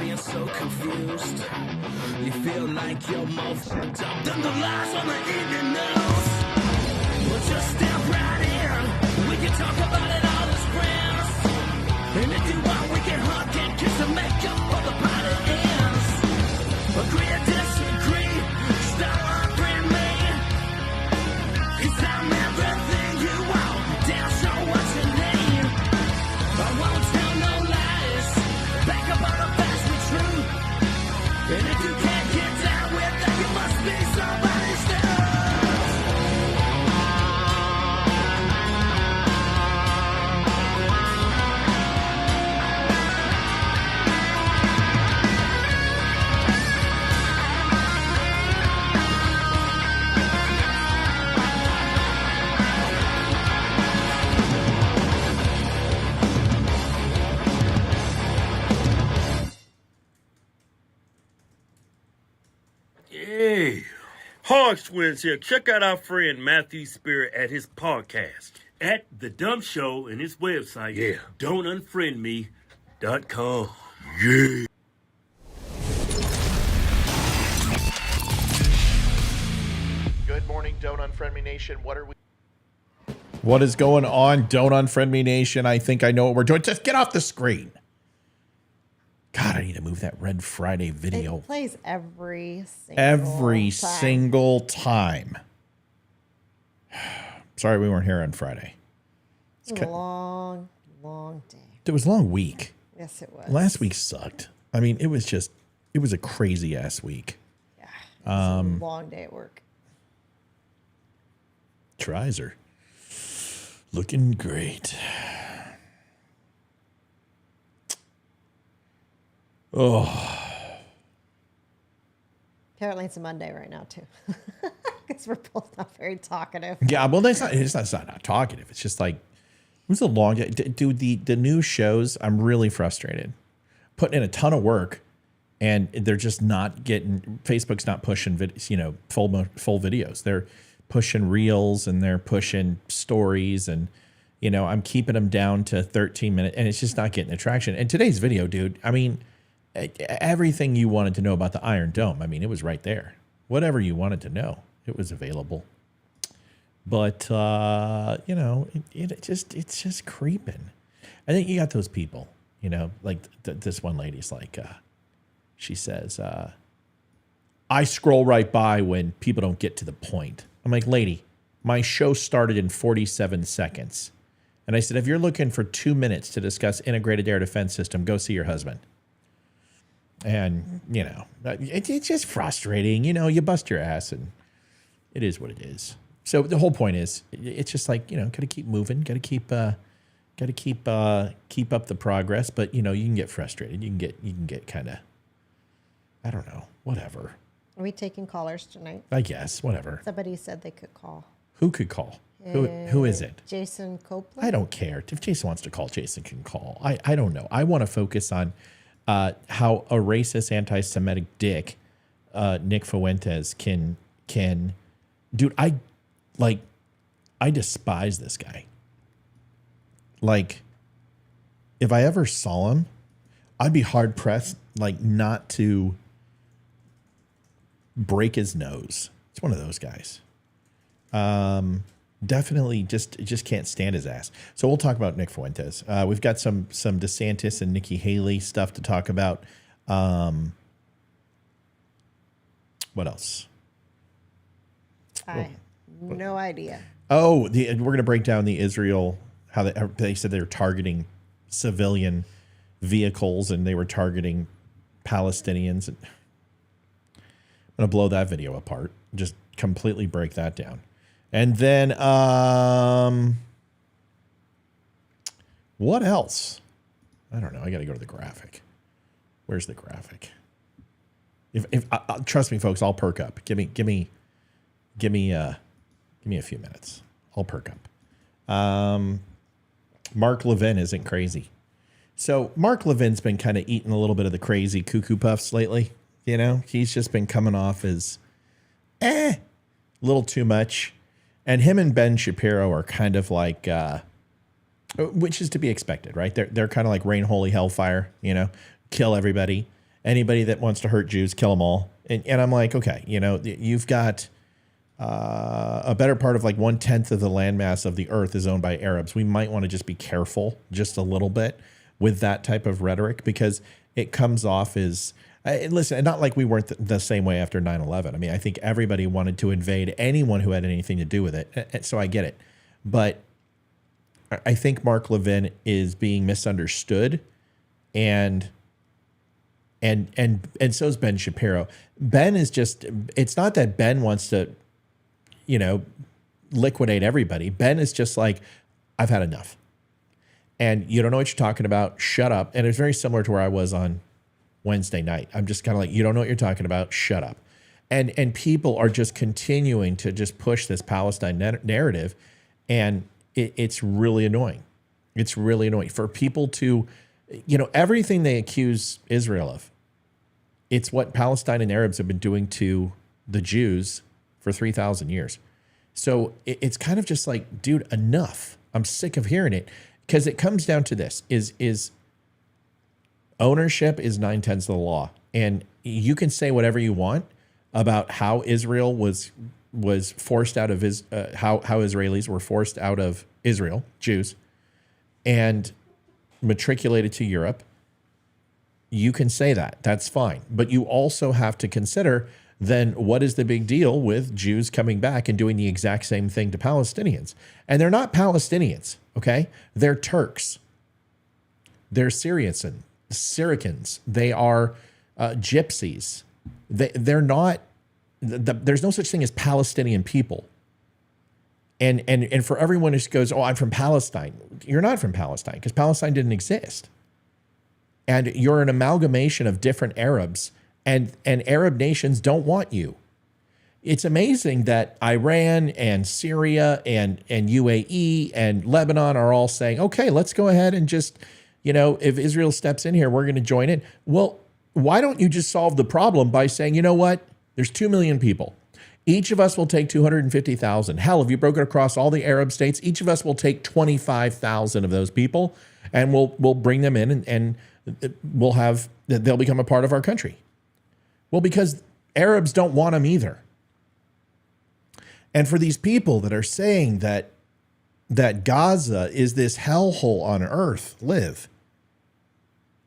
being so confused. You feel like you're more fucked up than the lies on the evening news. Well, just step right in. We can talk about it all as friends. And if you want, we can hug and kiss and make up for the party ends. Agree or disagree, stop offering me. 'Cause I'm everything you want, damn sure what you need. I won't tell no lies, back up on the facts be true. And if you can't get down with that, you must be somebody's stuff. Hey, Hogs Twins here. Check out our friend Matthew Spirit at his podcast at The Dumb Show and his website, don'tunfriendme.com. Yeah. Good morning, Don't Unfriend Me Nation. What is going on? Don't Unfriend Me Nation. I think I know what we're doing. Just get off the screen. God, I need to move that Red Friday video. It plays every single time. Sorry we weren't here on Friday. It's a long day. It was a long week. Yes, it was. Last week sucked. I mean, it was a crazy ass week. Yeah, it was a long day at work. Tries are looking great. Oh. Apparently it's a Monday right now too. Because we're both not very talkative. Yeah, well, it's not talkative. It's just like, it was a long day. Dude, the new shows, I'm really frustrated. Putting in a ton of work, and they're just not getting, Facebook's not pushing full videos. They're pushing reels, and they're pushing stories, and I'm keeping them down to 13 minutes, and it's just not getting the traction. And today's video, dude, I mean, everything you wanted to know about the Iron Dome, I mean, it was right there. Whatever you wanted to know, it was available. But it's just creeping. I think you got those people, like this one lady's like, she says, I scroll right by when people don't get to the point. I'm like, lady, my show started in 47 seconds. And I said, if you're looking for 2 minutes to discuss integrated air defense system, go see your husband. And, it's just frustrating. You bust your ass, and it is what it is. So the whole point is, it's just like, got to keep moving, got to keep up the progress. But, you can get frustrated. You can get kind of, I don't know, whatever. Are we taking callers tonight? I guess, whatever. Somebody said they could call. Who could call? Who is it? Jason Copeland? I don't care. If Jason wants to call, Jason can call. I don't know. I want to focus on how a racist, anti-Semitic dick, Nick Fuentes, can, dude. I despise this guy. Like, if I ever saw him, I'd be hard pressed, not to break his nose. It's one of those guys. Definitely just can't stand his ass. So we'll talk about Nick Fuentes. We've got some DeSantis and Nikki Haley stuff to talk about. What else? No idea. Oh, we're going to break down the Israel, how they said they were targeting civilian vehicles, and they were targeting Palestinians. I'm going to blow that video apart. Just completely break that down. And then, what else? I don't know. I got to go to the graphic. Where's the graphic? If trust me, folks, I'll perk up. Give me a few minutes. I'll perk up. Mark Levin isn't crazy. So Mark Levin's been kind of eating a little bit of the crazy cuckoo puffs lately. He's just been coming off as a little too much. And him and Ben Shapiro are kind of like, which is to be expected, right? They're kind of like rain, holy hellfire, kill everybody. Anybody that wants to hurt Jews, kill them all. And I'm like, okay, you've got a better part of like 1/10 of the landmass of the earth is owned by Arabs. We might want to just be careful just a little bit with that type of rhetoric, because it comes off as, listen, not like we weren't the same way after 9/11. I mean, I think everybody wanted to invade anyone who had anything to do with it. So I get it. But I think Mark Levin is being misunderstood, and so is Ben Shapiro. Ben is just, it's not that Ben wants to, liquidate everybody. Ben is just like, I've had enough. And you don't know what you're talking about. Shut up. And it's very similar to where I was on Wednesday night. I'm just kind of like, you don't know what you're talking about. Shut up. And people are just continuing to just push this Palestine narrative. And it's really annoying. It's really annoying for people to, everything they accuse Israel of. It's what Palestine and Arabs have been doing to the Jews for 3,000 years. So it's kind of just like, dude, enough. I'm sick of hearing it, because it comes down to this: is ownership is 9/10 of the law, and you can say whatever you want about how Israel was forced out of how Israelis were forced out of Israel, Jews, and matriculated to Europe. You can say that. That's fine. But you also have to consider, then, what is the big deal with Jews coming back and doing the exact same thing to Palestinians? And they're not Palestinians, okay? They're Turks. They're Syrians. They are gypsies. They're not, there's no such thing as Palestinian people. And for everyone who goes, oh, I'm from Palestine. You're not from Palestine, because Palestine didn't exist. And you're an amalgamation of different Arabs, and Arab nations don't want you. It's amazing that Iran and Syria and UAE and Lebanon are all saying, okay, let's go ahead and just, if Israel steps in here, we're going to join in. Well, why don't you just solve the problem by saying, you know what? There's 2 million people. Each of us will take 250,000. Hell, if you broke it across all the Arab states, each of us will take 25,000 of those people, and we'll bring them in, and they'll become a part of our country. Well, because Arabs don't want them either. And for these people that are saying that Gaza is this hellhole on earth,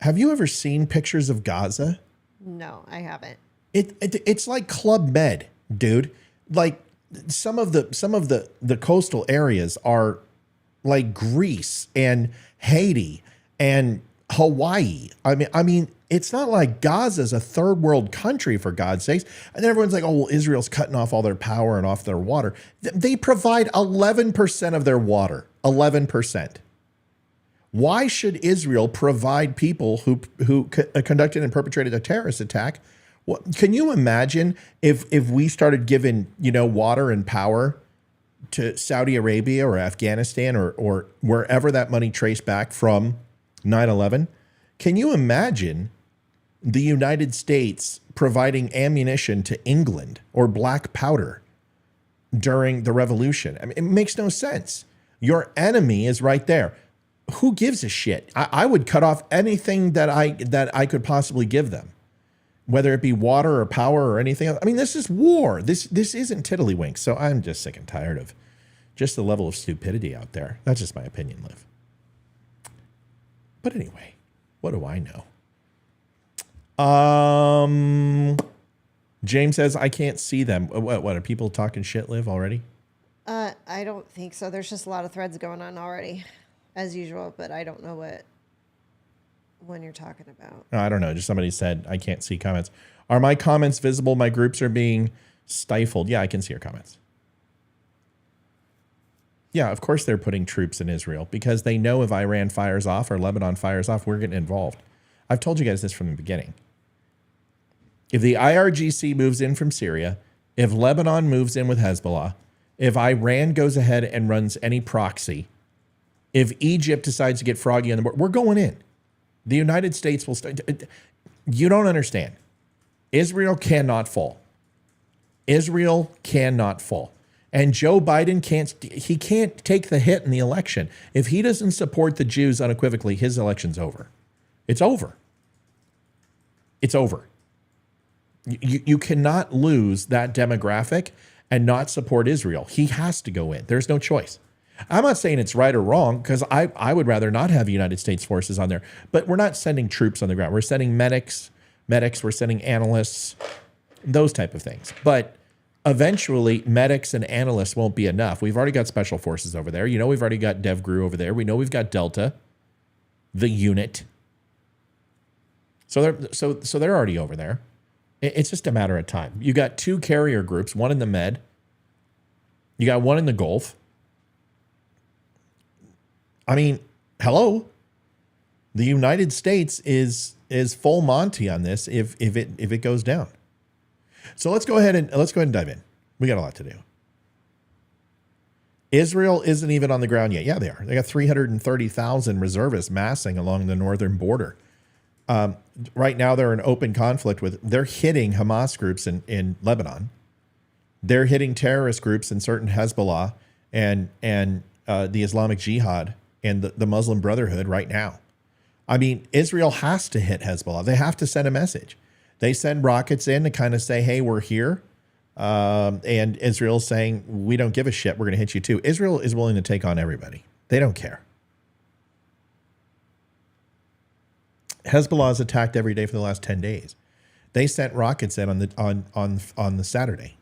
have you ever seen pictures of Gaza? No, I haven't. It's like Club Med, dude. Like some of the coastal areas are like Greece and Haiti and Hawaii. I mean, it's not like Gaza's a third world country, for God's sakes. And then everyone's like, oh, well, Israel's cutting off all their power and off their water. They provide 11% of their water. 11%. Why should Israel provide people who conducted and perpetrated a terrorist attack? Well, can you imagine if we started giving, water and power to Saudi Arabia or Afghanistan or wherever that money traced back from 9/11? Can you imagine the United States providing ammunition to England or black powder during the revolution? I mean, it makes no sense. Your enemy is right there. Who gives a shit? I would cut off anything that I could possibly give them, whether it be water or power or anything else. I mean, this is war. This isn't tiddlywinks. So I'm just sick and tired of just the level of stupidity out there. That's just my opinion, Liv. But anyway, what do I know? James says, I can't see them. What are people talking shit, Liv, already? I don't think so. There's just a lot of threads going on already, as usual, but I don't know what one you're talking about. I don't know. Just somebody said, I can't see comments. Are my comments visible? My groups are being stifled. Yeah, I can see your comments. Yeah, of course they're putting troops in Israel, because they know if Iran fires off or Lebanon fires off, we're getting involved. I've told you guys this from the beginning. If the IRGC moves in from Syria, if Lebanon moves in with Hezbollah, if Iran goes ahead and runs any proxy, if Egypt decides to get froggy on the board, we're going in. The United States will start. You don't understand. Israel cannot fall. Israel cannot fall. And Joe Biden can't take the hit in the election. If he doesn't support the Jews unequivocally, his election's over. It's over. It's over. You cannot lose that demographic and not support Israel. He has to go in. There's no choice. I'm not saying it's right or wrong, because I would rather not have United States forces on there. But we're not sending troops on the ground. We're sending medics. We're sending analysts, those type of things. But eventually, medics and analysts won't be enough. We've already got special forces over there. We've already got DevGru over there. We know we've got Delta, the unit. So they're already over there. It's just a matter of time. You got 2 carrier groups, one in the Med. You got one in the Gulf. I mean, hello. The United States is full Monty on this if it goes down. So let's go ahead and dive in. We got a lot to do. Israel isn't even on the ground yet. Yeah, they are. They got 330,000 reservists massing along the northern border. Right now, they're in open conflict they're hitting Hamas groups in Lebanon. They're hitting terrorist groups in certain Hezbollah and the Islamic Jihad and the Muslim Brotherhood right now. I mean, Israel has to hit Hezbollah. They have to send a message. They send rockets in to kind of say, hey, we're here. And Israel's saying, we don't give a shit. We're going to hit you too. Israel is willing to take on everybody. They don't care. Hezbollah has attacked every day for the last 10 days. They sent rockets in on the Saturday.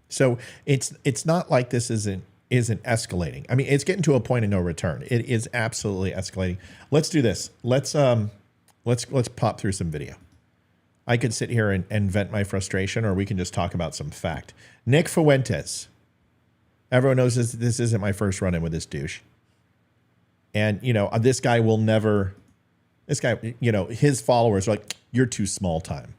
So it's not like this isn't escalating. I mean, it's getting to a point of no return. It is absolutely escalating. Let's do this. Let's pop through some video. I could sit here and vent my frustration, or we can just talk about some fact. Nick Fuentes. Everyone knows this isn't my first run-in with this douche. And, this guy will never... This guy, his followers are like, you're too small time.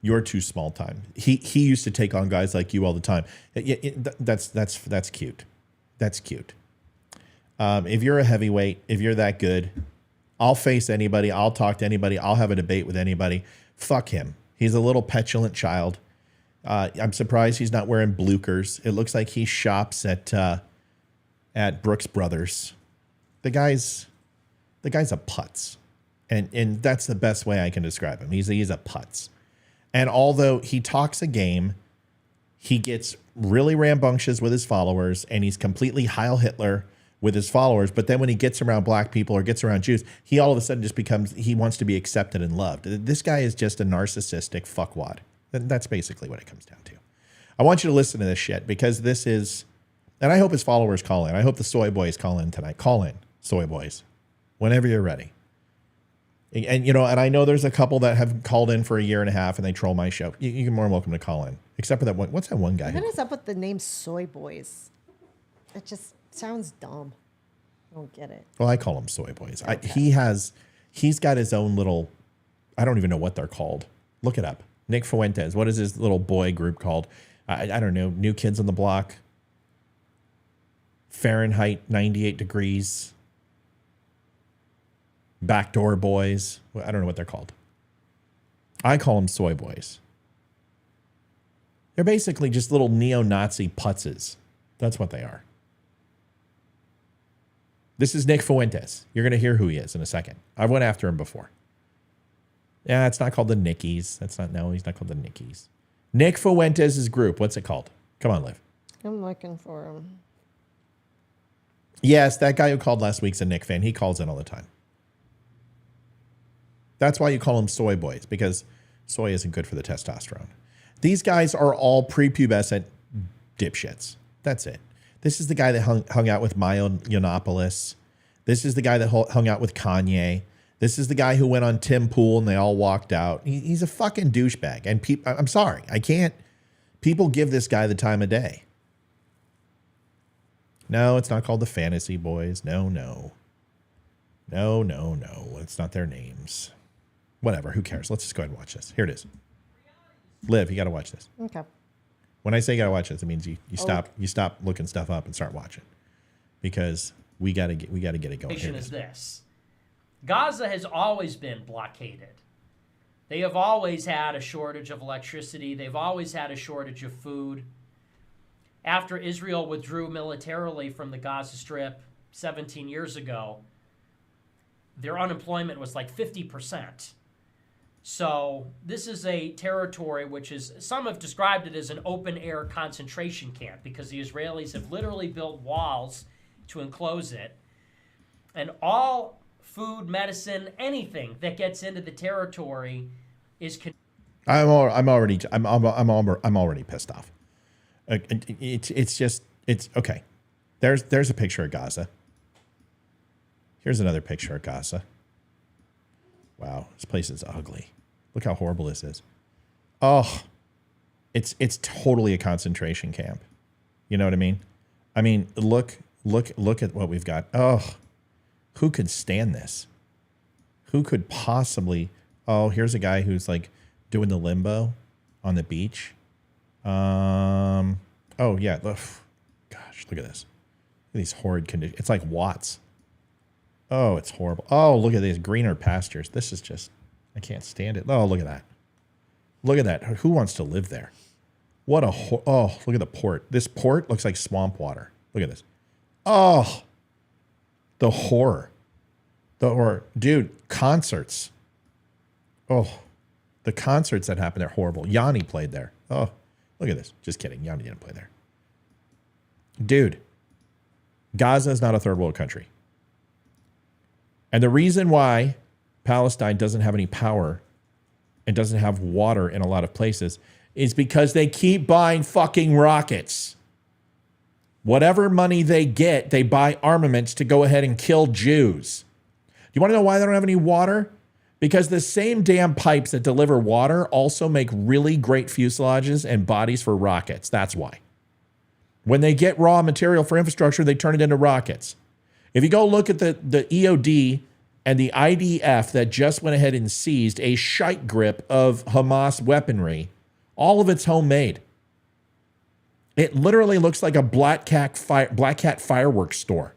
You're too small time. He used to take on guys like you all the time. That's cute. That's cute. If you're a heavyweight, if you're that good, I'll face anybody. I'll talk to anybody. I'll have a debate with anybody. Fuck him. He's a little petulant child. I'm surprised he's not wearing blookers. It looks like he shops at Brooks Brothers. The guy's a putz. And that's the best way I can describe him. He's a putz. And although he talks a game, he gets really rambunctious with his followers, and he's completely Heil Hitler with his followers. But then when he gets around black people or gets around Jews, he all of a sudden just he wants to be accepted and loved. This guy is just a narcissistic fuckwad. That's basically what it comes down to. I want you to listen to this shit, because this is, and I hope his followers call in. I hope the soy boys call in tonight. Call in, soy boys, whenever you're ready. And, and I know there's a couple that have called in for a year and a half and they troll my show. You're more than welcome to call in, except for that one. What's that one guy? What is up with the name Soy Boys? It just sounds dumb. I don't get it. Well, I call them soy boys. Okay. He's got his own little, I don't even know what they're called. Look it up. Nick Fuentes. What is his little boy group called? I don't know. New Kids on the Block. Fahrenheit 98 degrees. Backdoor Boys. I don't know what they're called. I call them soy boys. They're basically just little neo-Nazi putzes. That's what they are. This is Nick Fuentes. You're going to hear who he is in a second. I went after him before. Yeah, it's not called the Nickies. He's not called the Nickies. Nick Fuentes' group. What's it called? Come on, Liv. I'm looking for him. Yes, that guy who called last week's a Nick fan. He calls in all the time. That's why you call them soy boys, because soy isn't good for the testosterone. These guys are all prepubescent dipshits. That's it. This is the guy that hung out with Maya Yiannopoulos. This is the guy that hung out with Kanye. This is the guy who went on Tim Pool and they all walked out. He's a fucking douchebag. And I'm sorry, I can't. People give this guy the time of day. No, it's not called the Fantasy Boys. No. It's not their names. Whatever, who cares? Let's just go ahead and watch this. Here it is. Liv, you got to watch this. Okay. When I say you got to watch this, it means you stop looking stuff up and start watching, because we got to get it going. Here is this. Gaza has always been blockaded. They have always had a shortage of electricity. They've always had a shortage of food. After Israel withdrew militarily from the Gaza Strip 17 years ago, their unemployment was like 50%. So this is a territory which is, some have described it as an open air concentration camp because the Israelis have literally built walls to enclose it. And all food, medicine, anything that gets into the territory is. I'm already pissed off. It's okay. There's a picture of Gaza. Here's another picture of Gaza. Wow, this place is ugly. Look how horrible this is. Oh, it's totally a concentration camp. You know what I mean? I mean, look at what we've got. Oh, who could stand this? Who could possibly? Oh, here's a guy who's like doing the limbo on the beach. Oh yeah. Ugh. Gosh, look at this. Look at these horrid conditions. It's like Watts. Oh, it's horrible. Oh, look at these greener pastures. This is just, I can't stand it. Oh, look at that. Look at that. Who wants to live there? What a, oh, look at the port. This port looks like swamp water. Look at this. Oh, the horror. The horror. Dude, concerts. Oh, the concerts that happened there, horrible. Yanni played there. Oh, look at this. Just kidding. Yanni didn't play there. Dude, Gaza is not a third world country. And the reason why Palestine doesn't have any power and doesn't have water in a lot of places is because they keep buying fucking rockets. Whatever money they get, they buy armaments to go ahead and kill Jews. Do you want to know why they don't have any water? Because the same damn pipes that deliver water also make really great fuselages and bodies for rockets. That's why. When they get raw material for infrastructure, they turn it into rockets. If you go look at the EOD and the IDF that just went ahead and seized a shite grip of Hamas weaponry, all of it's homemade. It literally looks like a Black Cat fireworks store.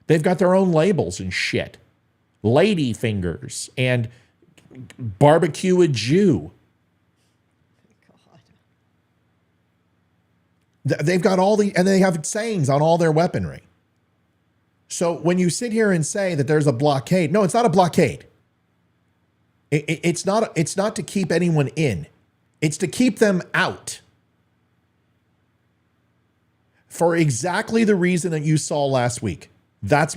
They've got their own labels and shit. Lady fingers and barbecue a Jew. God. They've got all the, and they have sayings on all their weaponry. So when you sit here and say that there's a blockade, no, it's not a blockade. It's not to keep anyone in. It's to keep them out. For exactly the reason that you saw last week. That's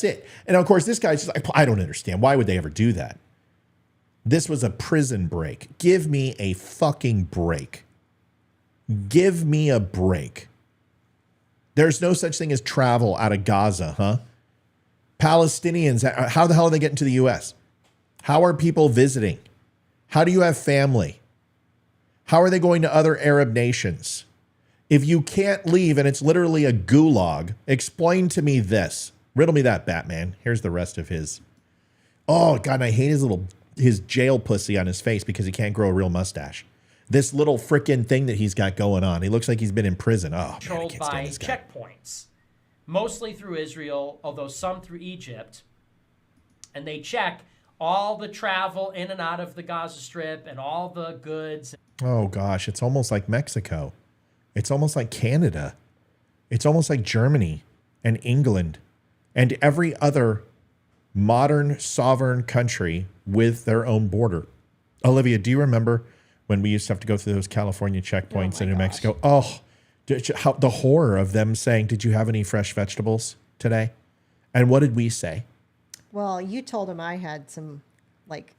it. And of course, this guy's just like, I don't understand. Why would they ever do that? This was a prison break. Give me a fucking break. Give me a break. There's no such thing as travel out of Gaza, huh? Palestinians, how the hell are they getting to the U.S.? How are people visiting? How do you have family? How are they going to other Arab nations? If you can't leave and it's literally a gulag, explain to me this. Riddle me that, Batman. Here's the rest of his. Oh, God, and I hate his jail pussy on his face because he can't grow a real mustache. This little frickin' thing that he's got going on. He looks like he's been in prison. Oh, controlled by checkpoints, mostly through Israel, although some through Egypt. And they check all the travel in and out of the Gaza Strip and all the goods. Oh, gosh, it's almost like Mexico. It's almost like Canada. It's almost like Germany and England and every other modern sovereign country with their own border. Olivia, do you remember when we used to have to go through those California checkpoints in New Mexico? Oh, the horror of them saying, did you have any fresh vegetables today? And what did we say? Well, you told him I had some like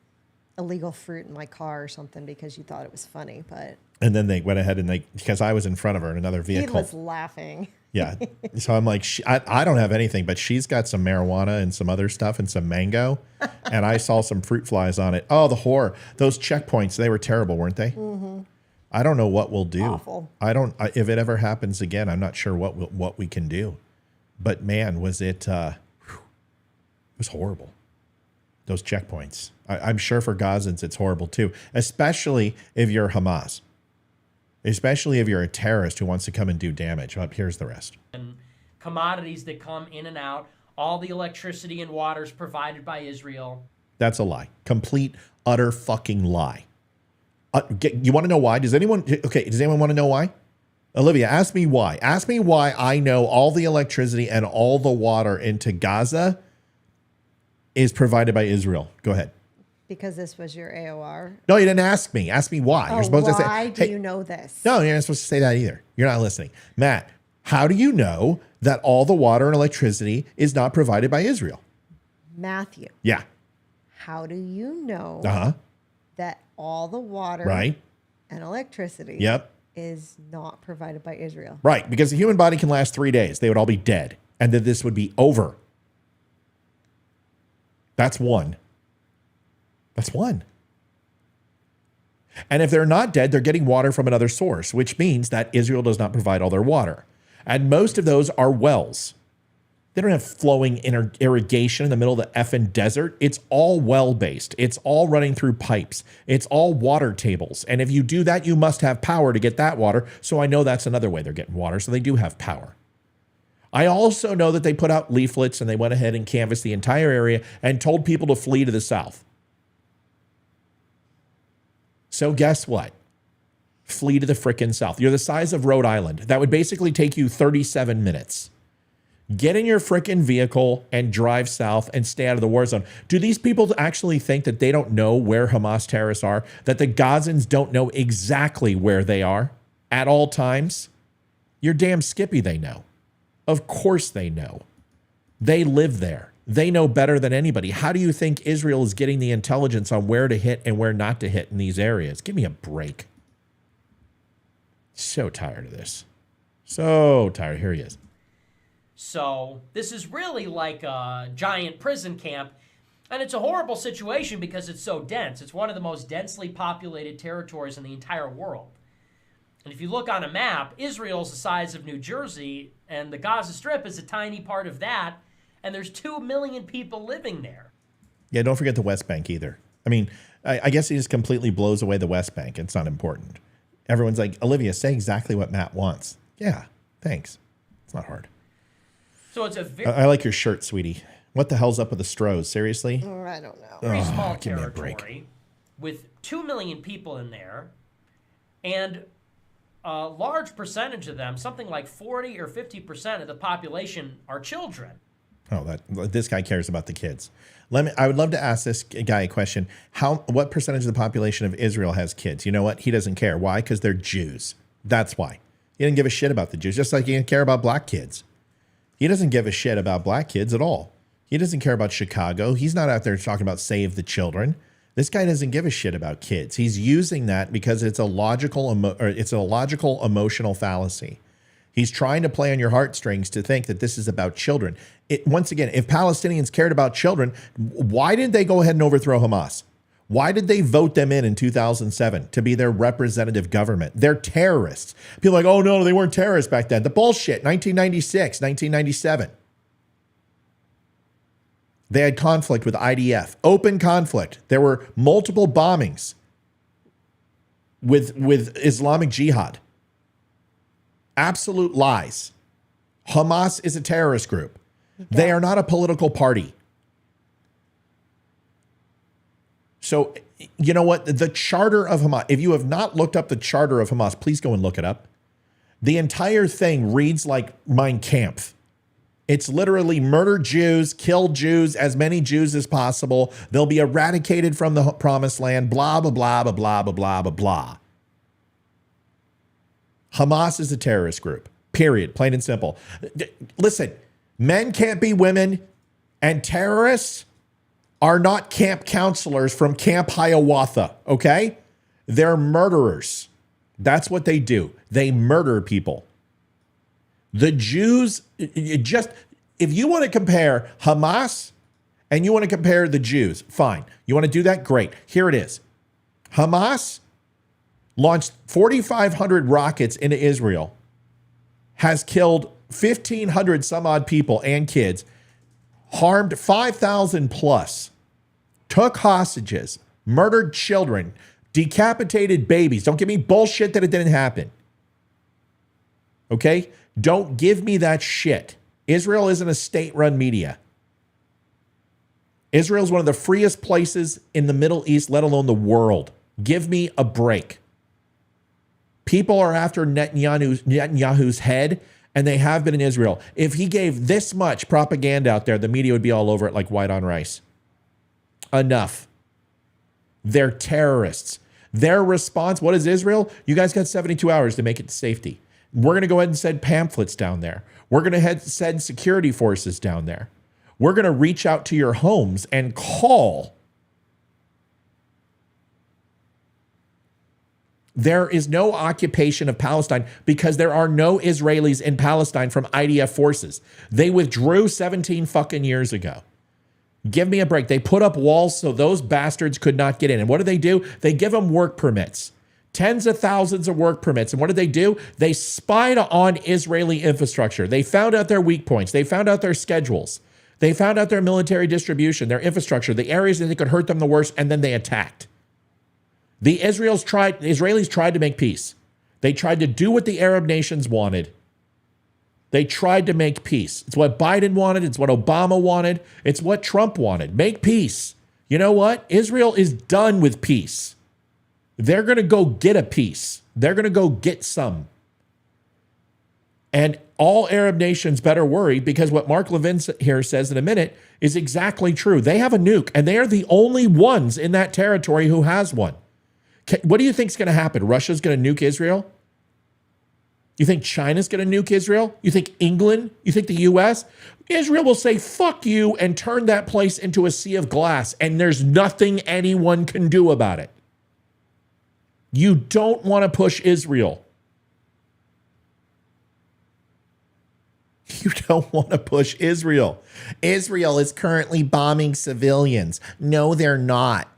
illegal fruit in my car or something because you thought it was funny, but. And then they went ahead and because I was in front of her in another vehicle. He was laughing. Yeah. So I'm like, I don't have anything, but she's got some marijuana and some other stuff and some mango. And I saw some fruit flies on it. Oh, the horror. Those checkpoints, they were terrible, weren't they? Mm-hmm. I don't know what we'll do. Awful. If it ever happens again, I'm not sure what we can do. But man, was it was horrible. Those checkpoints. I'm sure for Gazans, it's horrible too, especially if you're Hamas. Especially if you're a terrorist who wants to come and do damage. Well, here's the rest. And commodities that come in and out, all the electricity and water is provided by Israel. That's a lie. Complete, utter fucking lie. You want to know why? Does anyone want to know why? Olivia, ask me why. Ask me why I know all the electricity and all the water into Gaza is provided by Israel. Go ahead. Because this was your AOR. No, you didn't ask me. Ask me why. Oh, You're supposed to say, why do hey, you know this? No, you're not supposed to say that either. You're not listening. Matt, how do you know that all the water and electricity is not provided by Israel? Matthew, Yeah. how do you know Uh-huh. that all the water Right. and electricity Yep. is not provided by Israel? Right. Because the human body can last 3 days. They would all be dead. And then this would be over. That's one. That's one. And if they're not dead, they're getting water from another source, which means that Israel does not provide all their water. And most of those are wells. They don't have flowing irrigation in the middle of the effing desert. It's all well-based. It's all running through pipes. It's all water tables. And if you do that, you must have power to get that water. So I know that's another way they're getting water. So they do have power. I also know that they put out leaflets and they went ahead and canvassed the entire area and told people to flee to the south. So guess what? Flee to the frickin' south. You're the size of Rhode Island. That would basically take you 37 minutes. Get in your frickin' vehicle and drive south and stay out of the war zone. Do these people actually think that they don't know where Hamas terrorists are? That the Gazans don't know exactly where they are at all times? You're damn skippy they know. Of course they know. They live there. They know better than anybody. How do you think Israel is getting the intelligence on where to hit and where not to hit in these areas? Give me a break. So tired of this. So tired. Here he is. So this is really like a giant prison camp. And it's a horrible situation because it's so dense. It's one of the most densely populated territories in the entire world. And if you look on a map, Israel's the size of New Jersey, and the Gaza Strip is a tiny part of that. And there's 2 million people living there. Yeah, don't forget the West Bank either. I mean, I guess he just completely blows away the West Bank. It's not important. Everyone's like, Olivia, say exactly what Matt wants. Yeah, thanks. It's not hard. So it's a I like your shirt, sweetie. What the hell's up with the Strohs? Seriously? Oh, I don't know. very small give me a break. territory with 2 million people in there, and a large percentage of them, something like 40 or 50% of the population, are children. Oh, this guy cares about the kids. I would love to ask this guy a question. What percentage of the population of Israel has kids? You know what? He doesn't care. Why? Because they're Jews. That's why. He doesn't give a shit about the Jews, just like he doesn't care about black kids. He doesn't give a shit about black kids at all. He doesn't care about Chicago. He's not out there talking about save the children. This guy doesn't give a shit about kids. He's using that because it's a logical emotional fallacy. He's trying to play on your heartstrings to think that this is about children. Once again, if Palestinians cared about children, why didn't they go ahead and overthrow Hamas? Why did they vote them in 2007 to be their representative government? They're terrorists. People are like, oh, no, they weren't terrorists back then. The bullshit, 1996, 1997. They had conflict with IDF, open conflict. There were multiple bombings with Islamic Jihad. Absolute lies. Hamas is a terrorist group. They are not a political party. So, you know what? The charter of Hamas, if you have not looked up the charter of Hamas, please go and look it up. The entire thing reads like Mein Kampf. It's literally murder Jews, kill Jews, as many Jews as possible. They'll be eradicated from the promised land, blah, blah, blah, blah, blah, blah, blah, blah, blah. Hamas is a terrorist group, period, plain and simple. Listen, men can't be women, and terrorists are not camp counselors from Camp Hiawatha, okay? They're murderers. That's what they do. They murder people. The Jews, if you want to compare Hamas and you want to compare the Jews, fine. You want to do that? Great. Here it is. Hamas launched 4,500 rockets into Israel, has killed 1,500 some odd people and kids, harmed 5,000 plus, took hostages, murdered children, decapitated babies. Don't give me bullshit that it didn't happen. Okay? Don't give me that shit. Israel isn't a state-run media. Israel is one of the freest places in the Middle East, let alone the world. Give me a break. People are after Netanyahu's head, and they have been in Israel. If he gave this much propaganda out there, the media would be all over it like white on rice. Enough. They're terrorists. Their response, what is Israel? You guys got 72 hours to make it to safety. We're going to go ahead and send pamphlets down there. We're going to send security forces down there. We're going to reach out to your homes and call. There is no occupation of Palestine because there are no Israelis in Palestine from IDF forces. They withdrew 17 fucking years ago. Give me a break. They put up walls so those bastards could not get in. And what do? They give them work permits. Tens of thousands of work permits. And what do? They spied on Israeli infrastructure. They found out their weak points. They found out their schedules. They found out their military distribution, their infrastructure, the areas that could hurt them the worst, and then they attacked. The Israelis tried to make peace. They tried to do what the Arab nations wanted. They tried to make peace. It's what Biden wanted. It's what Obama wanted. It's what Trump wanted. Make peace. You know what? Israel is done with peace. They're going to go get a peace. They're going to go get some. And all Arab nations better worry, because what Mark Levin here says in a minute is exactly true. They have a nuke, and they are the only ones in that territory who has one. What do you think is going to happen? Russia's going to nuke Israel? You think China's going to nuke Israel? You think England? You think the U.S.? Israel will say, fuck you, and turn that place into a sea of glass, and there's nothing anyone can do about it. You don't want to push Israel. You don't want to push Israel. Israel is currently bombing civilians. No, they're not.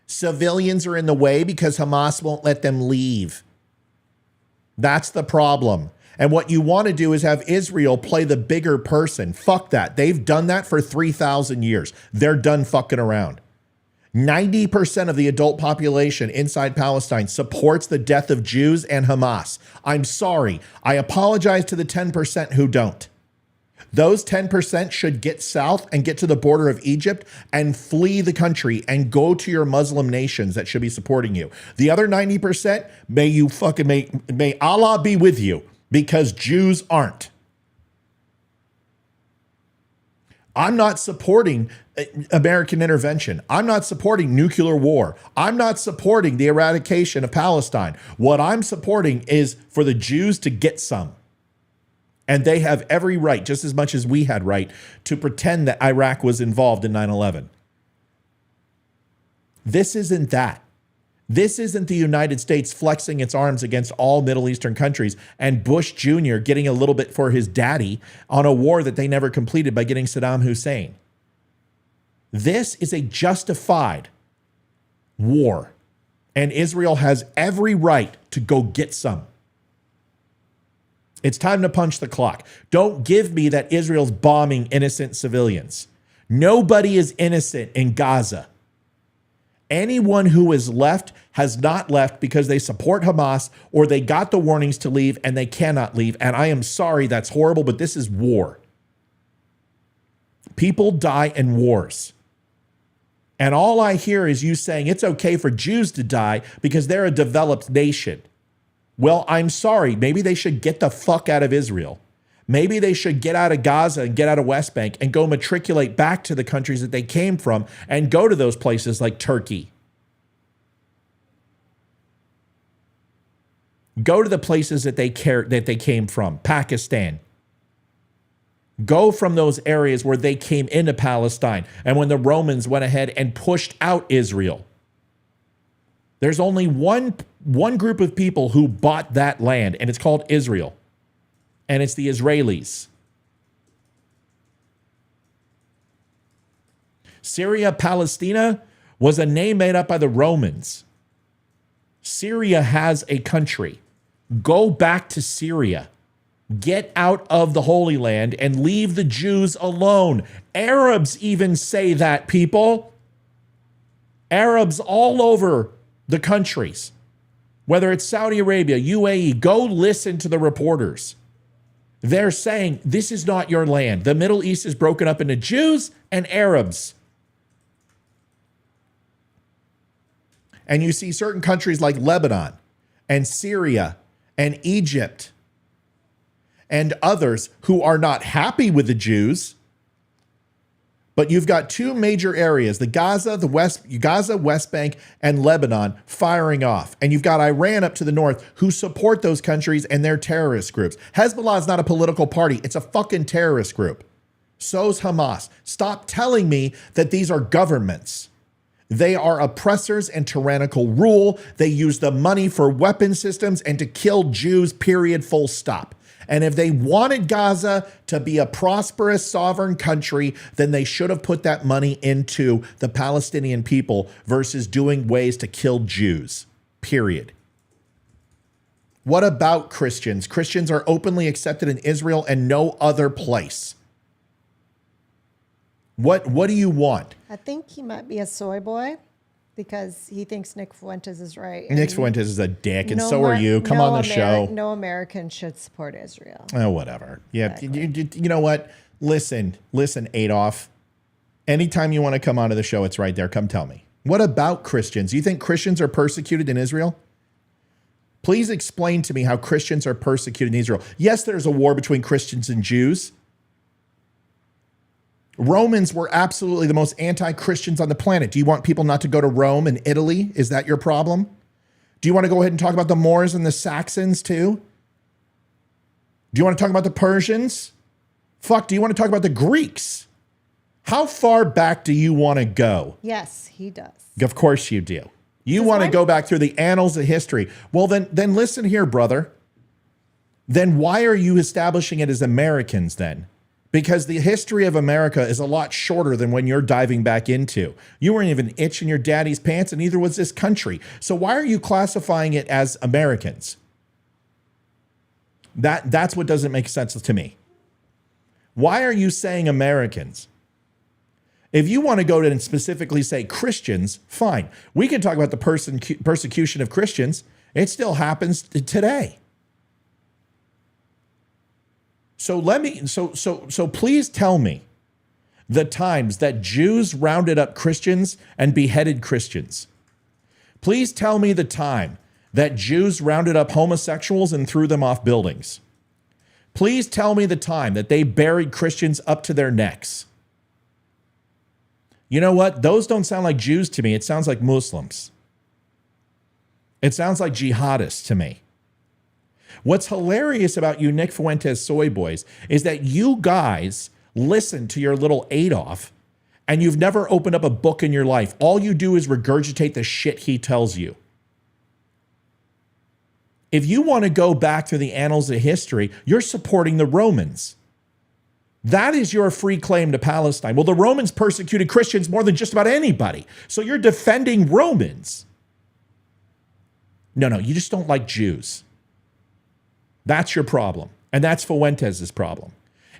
Civilians are in the way because Hamas won't let them leave. That's the problem. And what you want to do is have Israel play the bigger person. Fuck that. They've done that for 3,000 years. They're done fucking around. 90% of the adult population inside Palestine supports the death of Jews and Hamas. I'm sorry. I apologize to the 10% who don't. Those 10% should get south and get to the border of Egypt and flee the country and go to your Muslim nations that should be supporting you. The other 90%, may Allah be with you, because Jews aren't. I'm not supporting American intervention. I'm not supporting nuclear war. I'm not supporting the eradication of Palestine. What I'm supporting is for the Jews to get some. And they have every right, just as much as we had right, to pretend that Iraq was involved in 9/11. This isn't that. This isn't the United States flexing its arms against all Middle Eastern countries and Bush Jr. getting a little bit for his daddy on a war that they never completed by getting Saddam Hussein. This is a justified war, and Israel has every right to go get some. It's time to punch the clock. Don't give me that Israel's bombing innocent civilians. Nobody is innocent in Gaza. Anyone who is left has not left because they support Hamas or they got the warnings to leave and they cannot leave. And I am sorry, that's horrible, but this is war. People die in wars. And all I hear is you saying it's okay for Jews to die because they're a developed nation. Well, I'm sorry. Maybe they should get the fuck out of Israel. Maybe they should get out of Gaza and get out of West Bank and go matriculate back to the countries that they came from and go to those places like Turkey. Go to the places that they came from, Pakistan. Go from those areas where they came into Palestine and when the Romans went ahead and pushed out Israel. There's only one group of people who bought that land, and it's called Israel. And it's the Israelis. Syria, Palestina was a name made up by the Romans. Syria has a country. Go back to Syria. Get out of the Holy Land and leave the Jews alone. Arabs even say that, people. Arabs all over the countries, whether it's Saudi Arabia, UAE, go listen to the reporters. They're saying, this is not your land. The Middle East is broken up into Jews and Arabs. And you see certain countries like Lebanon and Syria and Egypt and others who are not happy with the Jews, But you've got two major areas, the Gaza, West Bank, and Lebanon firing off. And you've got Iran up to the north who support those countries and their terrorist groups. Hezbollah is not a political party. It's a fucking terrorist group. So's Hamas. Stop telling me that these are governments. They are oppressors and tyrannical rule. They use the money for weapon systems and to kill Jews, period, full stop. And if they wanted Gaza to be a prosperous, sovereign country, then they should have put that money into the Palestinian people versus doing ways to kill Jews, period. What about Christians? Christians are openly accepted in Israel and no other place. What do you want? I think he might be a soy boy because he thinks Nick Fuentes is right. Nick Fuentes is a dick, and so are you. Come on the show. No American should support Israel. Oh, whatever. Yeah, Exactly. you know what? Listen, Adolf. Anytime you want to come onto the show, it's right there. Come tell me. What about Christians? You think Christians are persecuted in Israel? Please explain to me how Christians are persecuted in Israel. Yes, there's a war between Christians and Jews. Romans were absolutely the most anti-Christians on the planet. Do you want people not to go to Rome and Italy? Is that your problem? Do you want to go ahead and talk about the Moors and the Saxons too? Do you want to talk about the Persians? Fuck, do you want to talk about the Greeks? How far back do you want to go? Yes, he does. Of course you do. You want to go back through the annals of history. Well, then listen here, brother. Then why are you establishing it as Americans then? Because the history of America is a lot shorter than when you're diving back into. You weren't even itching your daddy's pants, and neither was this country. So why are you classifying it as Americans? That's what doesn't make sense to me. Why are you saying Americans? If you want to go and specifically say Christians, fine. We can talk about the persecution of Christians. It still happens today. So please tell me the times that Jews rounded up Christians and beheaded Christians. Please tell me the time that Jews rounded up homosexuals and threw them off buildings. Please tell me the time that they buried Christians up to their necks. You know what? Those don't sound like Jews to me. It sounds like Muslims. It sounds like jihadists to me. What's hilarious about you Nick Fuentes soy boys is that you guys listen to your little Adolf and you've never opened up a book in your life. All you do is regurgitate the shit he tells you. If you want to go back to the annals of history, you're supporting the Romans. That is your free claim to Palestine. Well, the Romans persecuted Christians more than just about anybody. So you're defending Romans. No, you just don't like Jews. That's your problem. And that's Fuentes' problem.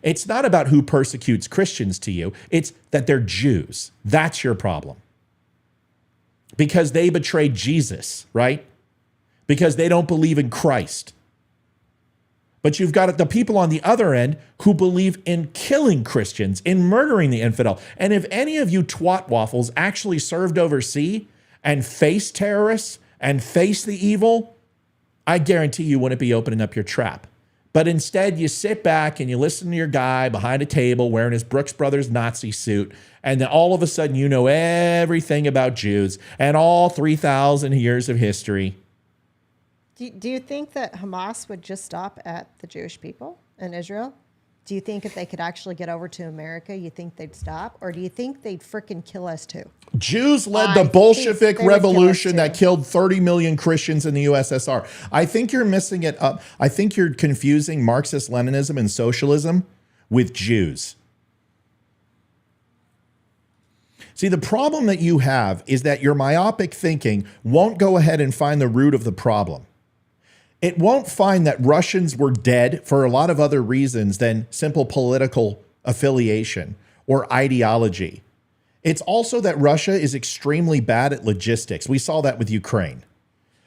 It's not about who persecutes Christians to you. It's that they're Jews. That's your problem. Because they betrayed Jesus, right? Because they don't believe in Christ. But you've got the people on the other end who believe in killing Christians, in murdering the infidel. And if any of you twat waffles actually served overseas and faced terrorists and faced the evil, I guarantee you wouldn't be opening up your trap. But instead, you sit back and you listen to your guy behind a table wearing his Brooks Brothers Nazi suit, and then all of a sudden you know everything about Jews and all 3,000 years of history. Do you think that Hamas would just stop at the Jewish people in Israel? Do you think if they could actually get over to America, you think they'd stop? Or do you think they'd freaking kill us too? Jews led the Bolshevik revolution that killed 30 million Christians in the USSR. I think you're missing it up. I think you're confusing Marxist-Leninism and socialism with Jews. See, the problem that you have is that your myopic thinking won't go ahead and find the root of the problem. It won't find that Russians were dead for a lot of other reasons than simple political affiliation or ideology. It's also that Russia is extremely bad at logistics. We saw that with Ukraine.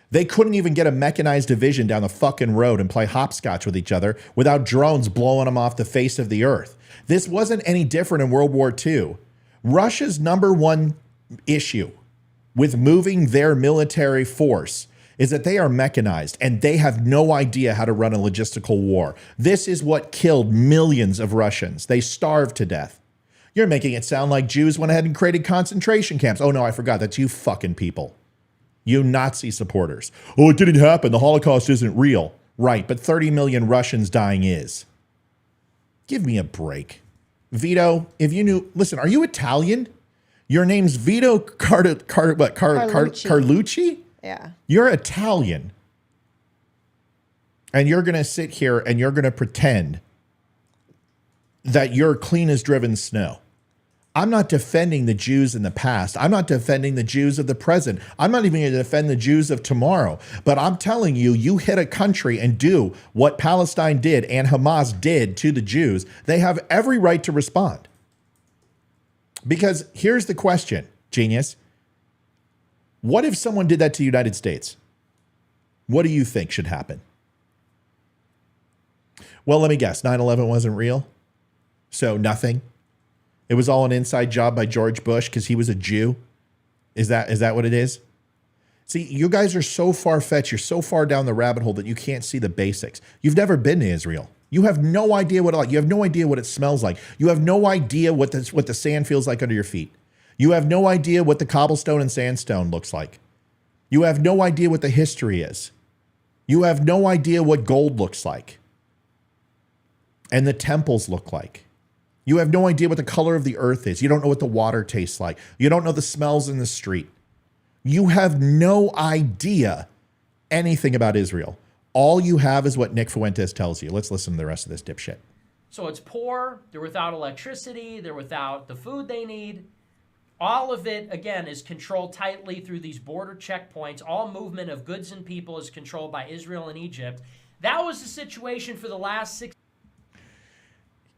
They couldn't even get a mechanized division down the fucking road and play hopscotch with each other without drones blowing them off the face of the earth. This wasn't any different in World War II. Russia's number one issue with moving their military force is that they are mechanized and they have no idea how to run a logistical war. This is what killed millions of Russians. They starved to death. You're making it sound like Jews went ahead and created concentration camps. Oh, no, I forgot. That's you fucking people. You Nazi supporters. Oh, it didn't happen. The Holocaust isn't real. Right, but 30 million Russians dying is. Give me a break. Vito, if you knew, listen, are you Italian? Your name's Vito Carlucci? Yeah. You're Italian. And you're going to sit here and you're going to pretend that you're clean as driven snow. I'm not defending the Jews in the past. I'm not defending the Jews of the present. I'm not even going to defend the Jews of tomorrow. But I'm telling you, you hit a country and do what Palestine did and Hamas did to the Jews, they have every right to respond. Because here's the question, genius. What if someone did that to the United States? What do you think should happen? Well, let me guess. 9/11 wasn't real? So nothing? It was all an inside job by George Bush because he was a Jew? Is that what it is? See, you guys are so far-fetched. You're so far down the rabbit hole that you can't see the basics. You've never been to Israel. You have no idea what it like. You have no idea what it smells like. You have no idea what the sand feels like under your feet. You have no idea what the cobblestone and sandstone looks like. You have no idea what the history is. You have no idea what gold looks like and the temples look like. You have no idea what the color of the earth is. You don't know what the water tastes like. You don't know the smells in the street. You have no idea anything about Israel. All you have is what Nick Fuentes tells you. Let's listen to the rest of this dipshit. So it's poor. They're without electricity. They're without the food they need. All of it, again, is controlled tightly through these border checkpoints. All movement of goods and people is controlled by Israel and Egypt. That was the situation for the last 6.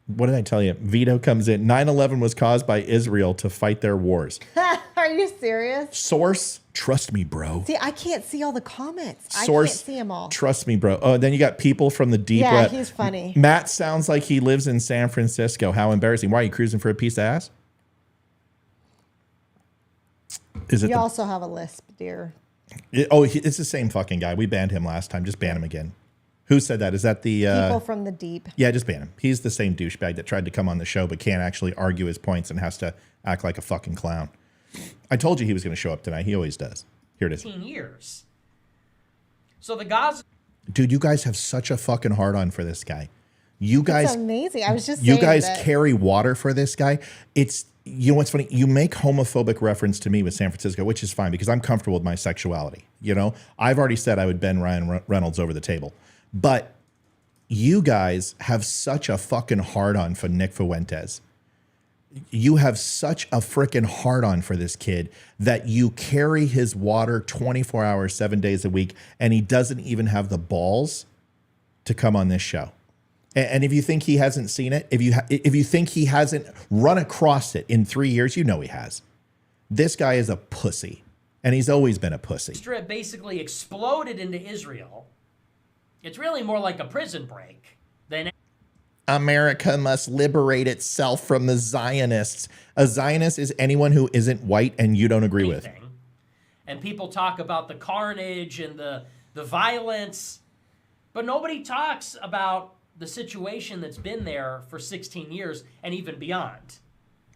What did I tell you? Vito comes in. 9/11 was caused by Israel to fight their wars. Are you serious? Source, trust me, bro. See, I can't see all the comments. Source, I can't see them all. Trust me, bro. Oh, then you got people from the deep Yeah, web. he's funny. Matt sounds like he lives in San Francisco. How embarrassing. Why are you cruising for a piece of ass? Is it You also have a lisp, dear. it's the same fucking guy. We banned him last time. Just ban him again. Who said that? Is that the... People from the deep. Yeah, just ban him. He's the same douchebag that tried to come on the show but can't actually argue his points and has to act like a fucking clown. I told you he was going to show up tonight. He always does. Here it is. 15 years. So the Gaza... Dude, you guys have such a fucking hard-on for this guy. You guys... It's amazing. I was just You saying guys that. carry water for this guy. It's... You know what's funny? You make homophobic reference to me with San Francisco, which is fine because I'm comfortable with my sexuality. You know? I've already said I would bend Ryan Reynolds over the table. But... You guys have such a fucking hard-on for Nick Fuentes. You have such a freaking hard-on for this kid that you carry his water 24 hours, 7 days a week, and he doesn't even have the balls to come on this show. And if you think he hasn't seen it, if you think he hasn't run across it in 3 years, you know he has. This guy is a pussy, and he's always been a pussy. Strip basically exploded into Israel. It's really more like a prison break than... America must liberate itself from the Zionists. A Zionist is anyone who isn't white and you don't agree with. And people talk about the carnage and the violence, but nobody talks about the situation that's been there for 16 years and even beyond.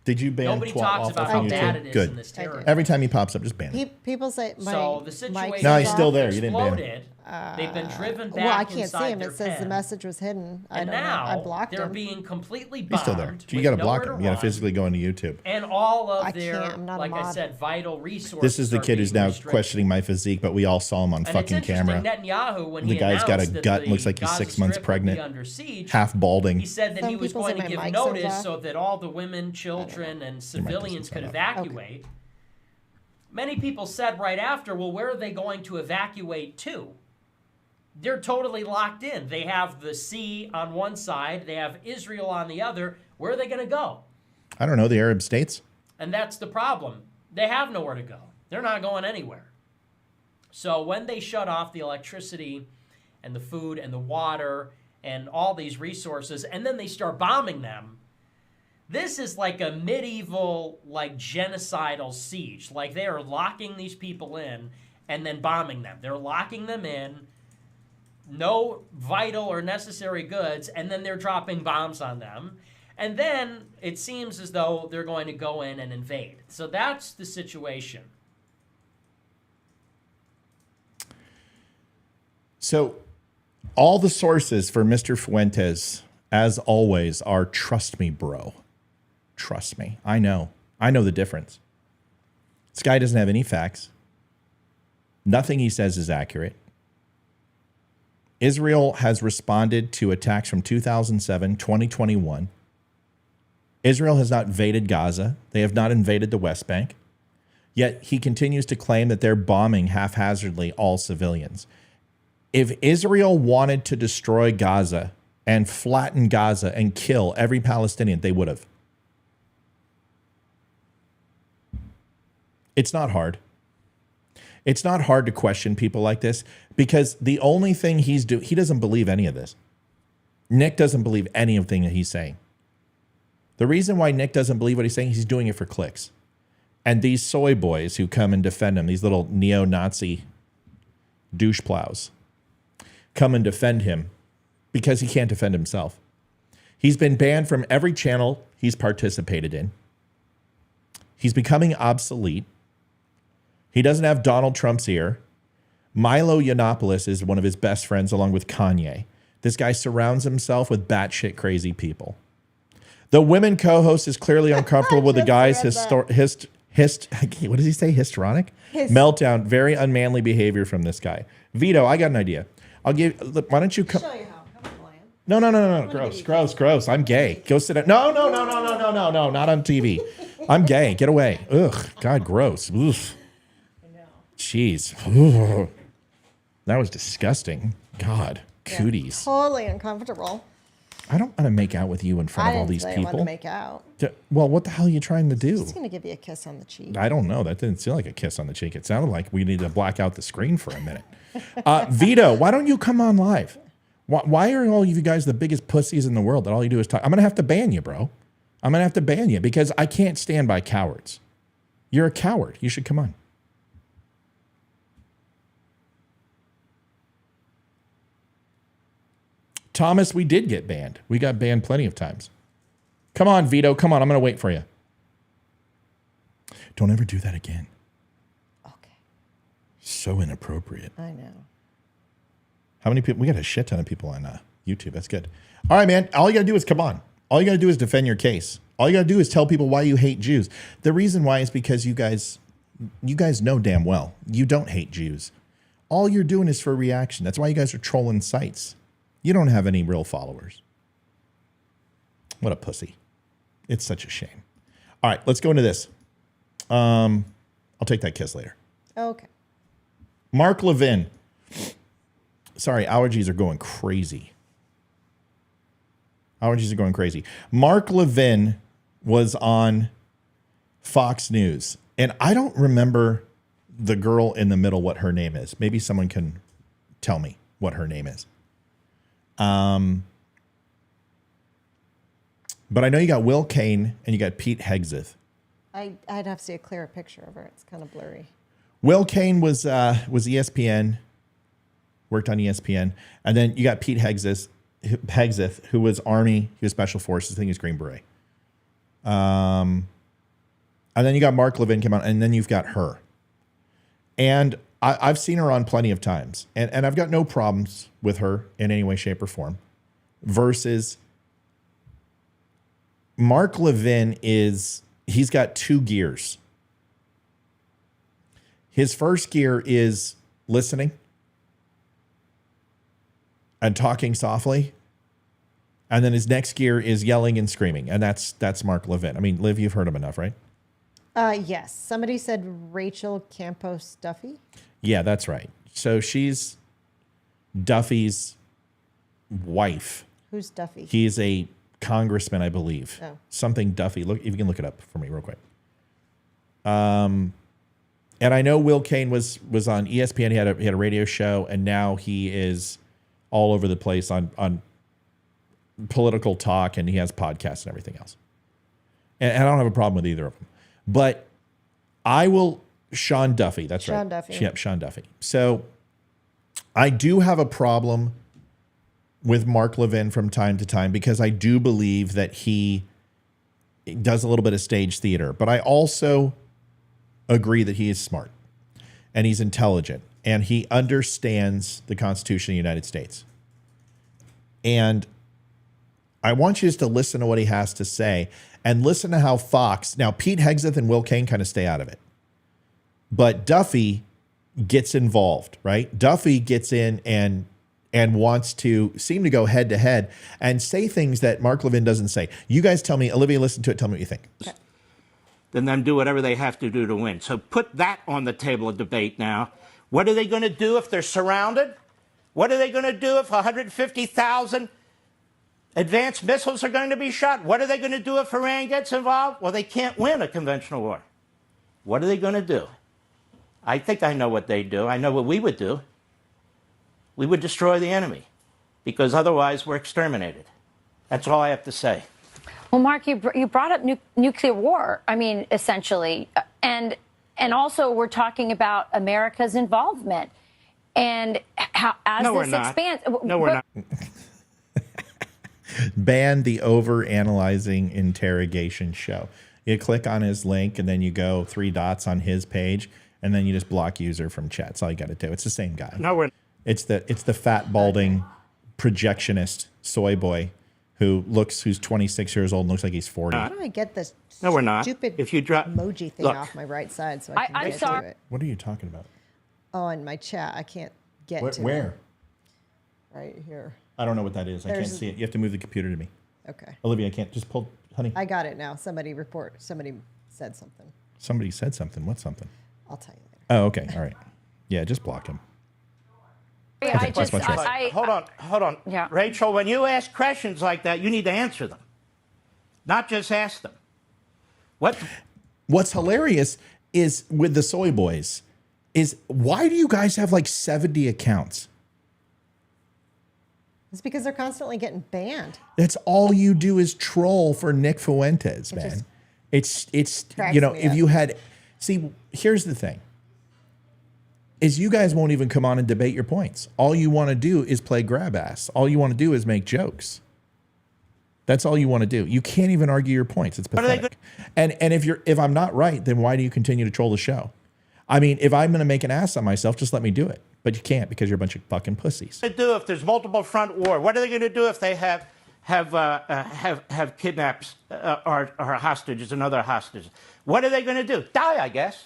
Did you ban Nobody Twat talks off about of how YouTube? bad it is Good. in this territory. Every time he pops up, just ban him. People say my So the mic's situation... No, he's off. still there. You didn't ban him. Exploded. They've been driven back Well, I can't see inside him. their It says the pen. message was hidden. I And don't now know. I blocked they're him. being completely bombed. He's still there. You with got to block nowhere him. to You got to run. physically go into YouTube. And all I of their, can't. I'm not a like I mod. said, vital resources. This is the are kid who's being now restricted. questioning my physique, but we all saw him on And fucking it's camera. interesting, Netanyahu, when The he guy's got a announced that gut, the looks like he's Gaza 6 months Strip would pregnant, be under siege, half balding. he said that Some he was people going say to my give mic's so notice loud. so that all the women, children, and civilians could evacuate. Many people said right after, well, where are they going to evacuate to? They're totally locked in. They have the sea on one side. They have Israel on the other. Where are they going to go? I don't know, the Arab states? And that's the problem. They have nowhere to go. They're not going anywhere. So when they shut off the electricity and the food and the water and all these resources, and then they start bombing them, this is like a medieval, like genocidal siege. Like they are locking these people in and then bombing them. They're locking them in, no vital or necessary goods, and then they're dropping bombs on them. And then it seems as though they're going to go in and invade. So that's the situation. So all the sources for Mr. Fuentes, as always, are trust me, bro. Trust me. I know the difference. This guy doesn't have any facts. Nothing he says is accurate. Israel has responded to attacks from 2007, 2021. Israel has not invaded Gaza. They have not invaded the West Bank. Yet he continues to claim that they're bombing haphazardly all civilians. If Israel wanted to destroy Gaza and flatten Gaza and kill every Palestinian, they would have. It's not hard. It's not hard to question people like this because the only thing he's doing, he doesn't believe any of this. Nick doesn't believe anything that he's saying. The reason why Nick doesn't believe what he's saying, he's doing it for clicks. And these soy boys who come and defend him, these little neo-Nazi douche plows, come and defend him because he can't defend himself. He's been banned from every channel he's participated in. He's becoming obsolete. He doesn't have Donald Trump's ear. Milo Yiannopoulos is one of his best friends along with Kanye. This guy surrounds himself with batshit crazy people. The women co-host is clearly uncomfortable with the guy's what does he say? Histrionic? Meltdown. Very unmanly behavior from this guy. Vito, I got an idea. I'll give. Look, why don't you come? Show you how. Come on, Lion. No. Gross. I'm gay. Go sit down. No. Not on TV. I'm gay. Get away. Ugh. God, gross. Ugh. I know. Jeez. Ugh. That was disgusting. God, cooties. Totally uncomfortable. I don't want to make out with you in front of all these I want to people. make out. Well, what the hell are you trying to do? Just gonna give you a kiss on the cheek. I don't know. That didn't feel like a kiss on the cheek. It sounded like we need to black out the screen for a minute. Vito, why don't you come on live? Why are all of you guys the biggest pussies in the world that all you do is talk? I'm going to have to ban you, bro. I'm going to have to ban you because I can't stand by cowards. You're a coward. You should come on. Thomas, we did get banned. We got banned plenty of times. Come on, Vito. Come on. I'm going to wait for you. Don't ever do that again. Okay. So inappropriate. I know. How many people? We got a shit ton of people on YouTube. That's good. All right, man. All you got to do is come on. All you got to do is defend your case. All you got to do is tell people why you hate Jews. The reason why is because you guys know damn well you don't hate Jews. All you're doing is for a reaction. That's why you guys are trolling sites. You don't have any real followers. What a pussy. It's such a shame. All right, let's go into this. I'll take that kiss later. Okay. Mark Levin. Sorry, allergies are going crazy. Mark Levin was on Fox News, and I don't remember the girl in the middle what her name is. Maybe someone can tell me what her name is. But I know you got Will Kane and you got Pete Hegseth. I'd have to see a clearer picture of her. It's kind of blurry. Will Kane was ESPN, worked on ESPN, and then you got Pete Hegseth, who was Army, he was Special Forces, I think he was Green Beret. And then you got Mark Levin came out, and then you've got her. And I've seen her on plenty of times, and I've got no problems with her in any way, shape, or form. Versus Mark Levin he's got two gears. His first gear is listening and talking softly. And then his next gear is yelling and screaming. And that's Mark Levin. I mean, Liv, you've heard him enough, right? Yes. Somebody said Rachel Campos Duffy. Yeah, that's right. So she's Duffy's wife. Who's Duffy? He is a congressman, I believe. Oh. Something Duffy. Look, if you can look it up for me real quick. And I know Will Kane was on ESPN. He had a radio show, and now he is all over the place on political talk, and he has podcasts and everything else. And I don't have a problem with either of them. But I will Sean Duffy. That's right. Sean Duffy. Yep, Sean Duffy. So I do have a problem with Mark Levin from time to time because I do believe that he does a little bit of stage theater, but I also agree that he is smart and he's intelligent and he understands the Constitution of the United States. And I want you just to listen to what he has to say and listen to how Fox, now Pete Hegseth and Will Cain kind of stay out of it, but Duffy gets involved, right? Duffy gets in and wants to seem to go head to head and say things that Mark Levin doesn't say. You guys tell me, Olivia, listen to it. Tell me what you think. Then them do whatever they have to do to win. So put that on the table of debate now. What are they going to do if they're surrounded? What are they going to do if 150,000 advanced missiles are going to be shot? What are they going to do if Iran gets involved? Well, they can't win a conventional war. What are they going to do? I think I know what they'd do. I know what we would do. We would destroy the enemy because otherwise we're exterminated. That's all I have to say. Well, Mark, you brought up nuclear war, I mean, essentially. And also we're talking about America's involvement. And how, as no, this expands... No, we're not. Ban the over-analyzing interrogation show. You click on his link and then you go 3 dots on his page and then you just block user from chat. That's all you got to do. It's the same guy. No, we're not. It's the fat, balding, projectionist soy boy who's 26 years old and looks like he's 40. How do I get this No, we're not. stupid If you drop emoji thing Look. off my right side so I can I'm get sorry. to it? What are you talking about? Oh, in my chat, I can't get to Where? it. Right here. I don't know what that is. I can't There's- see it. You have to move the computer to me. Okay. Olivia, I can't. Just pull, honey. I got it now. Somebody said something. Somebody said something. What's something? I'll tell you later. Oh, okay. All right. Yeah, just block him. I that's much better. Hold on. Yeah. Rachel, when you ask questions like that, you need to answer them, not just ask them. What's hilarious is with the soy boys is why do you guys have like 70 accounts? It's because they're constantly getting banned. That's all you do is troll for Nick Fuentes, man. It's cracks you know, me if up. you had here's the thing. Is you guys won't even come on and debate your points. All you want to do is play grab ass. All you want to do is make jokes. That's all you want to do. You can't even argue your points. It's pathetic. And if I'm not right, then why do you continue to troll the show? I mean, if I'm going to make an ass of myself, just let me do it. But you can't because you're a bunch of fucking pussies. What are they going to do if there's multiple front war? What are they going to do if they have kidnaps or hostages and other hostages? What are they going to do? Die, I guess.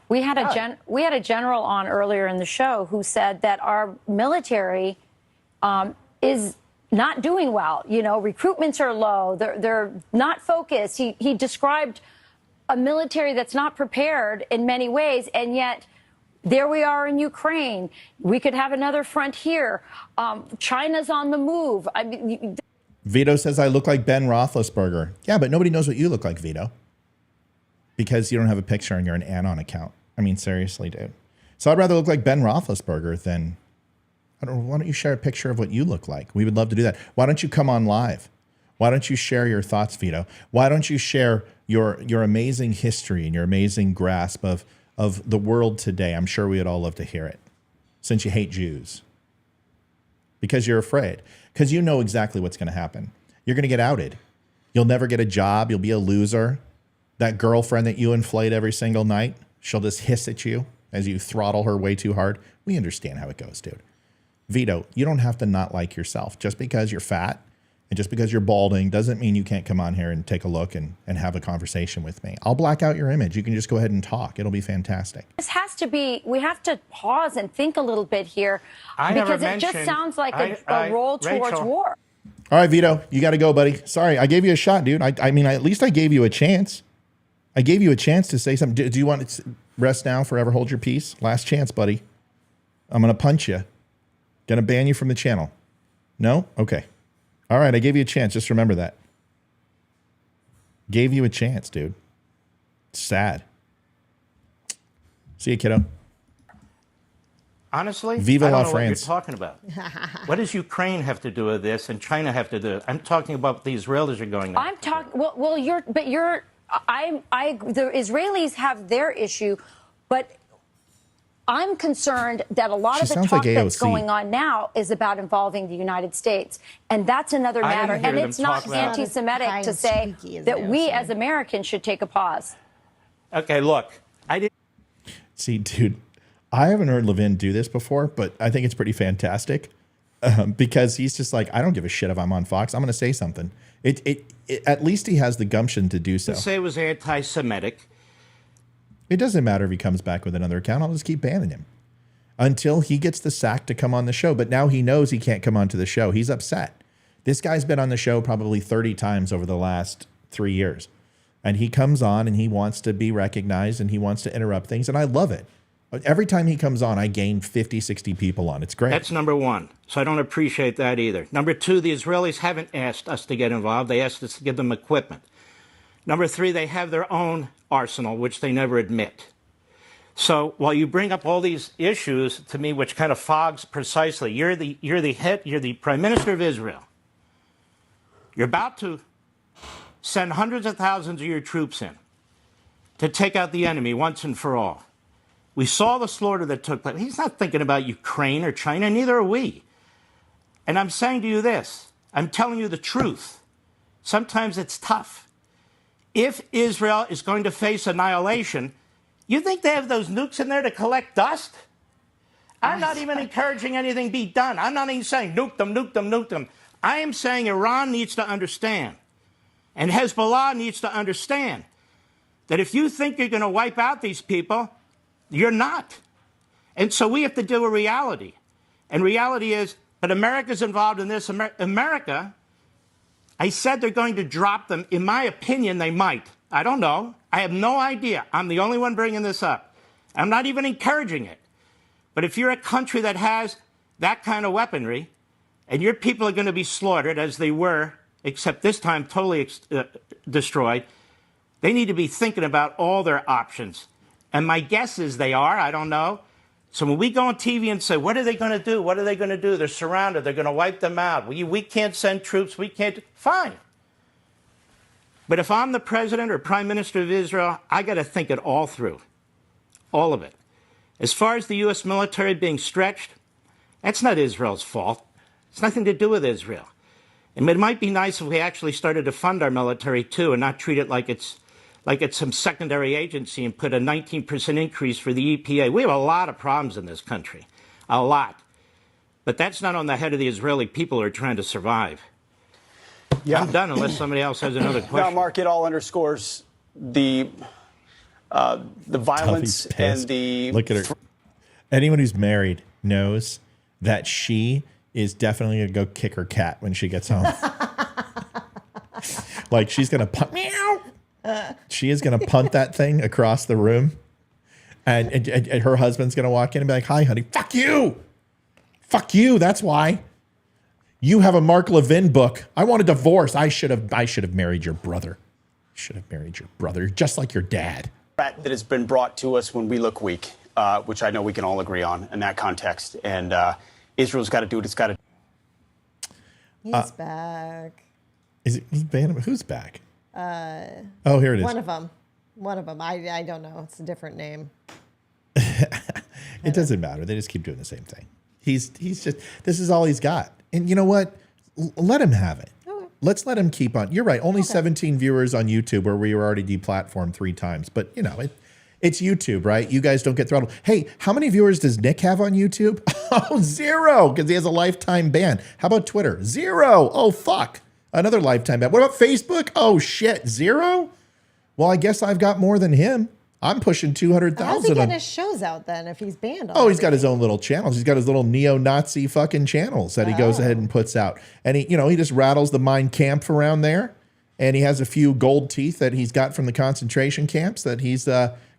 We had a general on earlier in the show who said that our military is not doing well. You know, recruitments are low. They're not focused. He described a military that's not prepared in many ways, and yet there we are in Ukraine. We could have another front here. China's on the move. I mean, Vito says I look like Ben Roethlisberger. Yeah, but nobody knows what you look like, Vito, because you don't have a picture and you're an Anon account. I mean, seriously, dude. So I'd rather look like Ben Roethlisberger than, why don't you share a picture of what you look like? We would love to do that. Why don't you come on live? Why don't you share your thoughts, Vito? Why don't you share your amazing history and your amazing grasp of the world today? I'm sure we would all love to hear it, since you hate Jews. Because you're afraid. Because you know exactly what's going to happen. You're going to get outed. You'll never get a job. You'll be a loser. That girlfriend that you inflate every single night, she'll just hiss at you as you throttle her way too hard. We understand how it goes, dude. Vito, you don't have to not like yourself. Just because you're fat and just because you're balding doesn't mean you can't come on here and take a look and have a conversation with me. I'll black out your image. You can just go ahead and talk. It'll be fantastic. this has to be, we have to pause and think a little bit here because it just sounds like a roll towards Rachel. war. All right, Vito, you got to go, buddy. Sorry, I gave you a shot, dude. I mean, at least I gave you a chance. I gave you a chance to say something. Do you want to rest now, forever hold your peace? Last chance, buddy. I'm going to punch you. Going to ban you from the channel. No? Okay. All right, I gave you a chance. Just remember that. Gave you a chance, dude. Sad. See you, kiddo. Honestly, Viva I don't la know France. what you're talking about. What does Ukraine have to do with this and China have to do with it? I'm talking about what the Israelis are going on. I'm talking. The Israelis have their issue, but I'm concerned that a lot She of the sounds talk like that's AOC. going on now is about involving the United States. And that's another I didn't matter. hear And them it's not talk about- anti-Semitic High to and say squeaky as that we AOC. as Americans should take a pause. Okay, look, I didn't. See, dude, I haven't heard Levin do this before, but I think it's pretty fantastic because he's just like, I don't give a shit if I'm on Fox. I'm going to say something. At least he has the gumption to do so. say it was anti-Semitic. It doesn't matter if he comes back with another account. I'll just keep banning him until he gets the sack to come on the show. But now he knows he can't come onto the show. He's upset. This guy's been on the show probably 30 times over the last 3 years. And he comes on and he wants to be recognized and he wants to interrupt things. And I love it. Every time he comes on, I gain 50, 60 people on. It's great. That's number one. So I don't appreciate that either. Number two, the Israelis haven't asked us to get involved. They asked us to give them equipment. Number three, they have their own arsenal, which they never admit. So while you bring up all these issues to me, which kind of fogs precisely, you're the Prime Minister of Israel. You're about to send hundreds of thousands of your troops in to take out the enemy once and for all. We saw the slaughter that took place. He's not thinking about Ukraine or China, neither are we. And I'm saying to you this, I'm telling you the truth. Sometimes it's tough. If Israel is going to face annihilation, you think they have those nukes in there to collect dust? I'm not even encouraging anything be done. I'm not even saying nuke them, nuke them, nuke them. I am saying Iran needs to understand, and Hezbollah needs to understand, that if you think you're going to wipe out these people, you're not. And so we have to deal with reality. And reality is, but America's involved in this. America, I said they're going to drop them. In my opinion, they might. I don't know. I have no idea. I'm the only one bringing this up. I'm not even encouraging it. But if you're a country that has that kind of weaponry, and your people are going to be slaughtered, as they were, except this time totally destroyed, they need to be thinking about all their options. And my guess is they are. I don't know. So when we go on TV and say, what are they going to do? What are they going to do? They're surrounded. They're going to wipe them out. We can't send troops. We can't. Fine. But if I'm the president or prime minister of Israel, I got to think it all through. All of it. As far as the U.S. military being stretched, that's not Israel's fault. It's nothing to do with Israel. And it might be nice if we actually started to fund our military, too, and not treat it like it's some secondary agency and put a 19% increase for the EPA. We have a lot of problems in this country. A lot. But that's not on the head of the Israeli people who are trying to survive. Yeah. I'm done unless somebody else has another question. Now, Mark, it all underscores the violence and the... Look at her. Anyone who's married knows that she is definitely going to go kick her cat when she gets home. Like, she's going to punt. Meow. She is going to punt that thing across the room. And her husband's going to walk in and be like, hi, honey. Fuck you. Fuck you. That's why. You have a Mark Levin book. I want a divorce. I should have married your brother. Should have married your brother, just like your dad. That has been brought to us when we look weak, which I know we can all agree on in that context. And Israel's got to do what it's got to do. He's back. Is it who's back? Oh, here it is. One of them. I don't know. It's a different name. It doesn't matter. They just keep doing the same thing. He's just, this is all he's got. And you know what? Let him have it. Okay. Let's let him keep on. You're right. Only 17 viewers on YouTube, where we were already deplatformed 3 times. But, you know, it's YouTube, right? You guys don't get throttled. Hey, how many viewers does Nick have on YouTube? Oh, 0, because he has a lifetime ban. How about Twitter? 0. Oh, fuck. Another lifetime ban. What about Facebook? Oh, shit. 0? Well, I guess I've got more than him. I'm pushing 200,000. How's he getting his shows out then if he's banned? Oh, he's got his own little channels. He's got his little neo-Nazi fucking channels that he goes ahead and puts out. And he just rattles the Mein Kampf around there. And he has a few gold teeth that he's got from the concentration camps that he's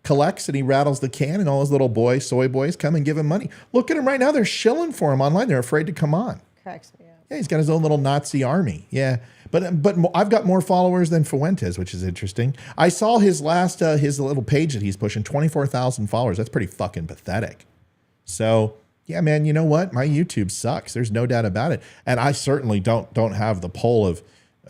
collects, and he rattles the can, and all his little soy boys come and give him money. Look at him right now. They're shilling for him online. They're afraid to come on. Cracks me up. Yeah, he's got his own little Nazi army. Yeah. But I've got more followers than Fuentes, which is interesting. I saw his last, his little page that he's pushing, 24,000 followers. That's pretty fucking pathetic. So, yeah, man, you know what? My YouTube sucks. There's no doubt about it. And I certainly don't have the pull of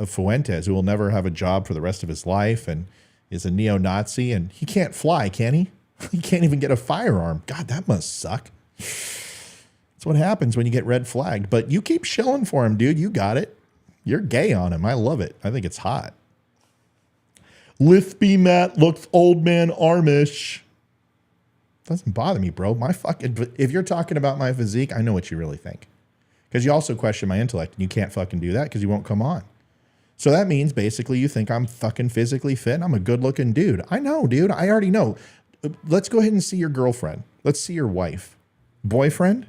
Fuentes, who will never have a job for the rest of his life and is a neo-Nazi. And he can't fly, can he? You can't even get a firearm. God, that must suck. That's what happens when you get red flagged. But you keep shilling for him, dude. You got it. You're gay on him. I love it. I think it's hot. Lispy Matt looks old man Amish. Doesn't bother me, bro. If you're talking about my physique, I know what you really think. Because you also question my intellect, and you can't fucking do that because you won't come on. So that means basically you think I'm fucking physically fit. I'm a good-looking dude. I know, dude. I already know. Let's go ahead and see your girlfriend. Let's see your wife. Boyfriend?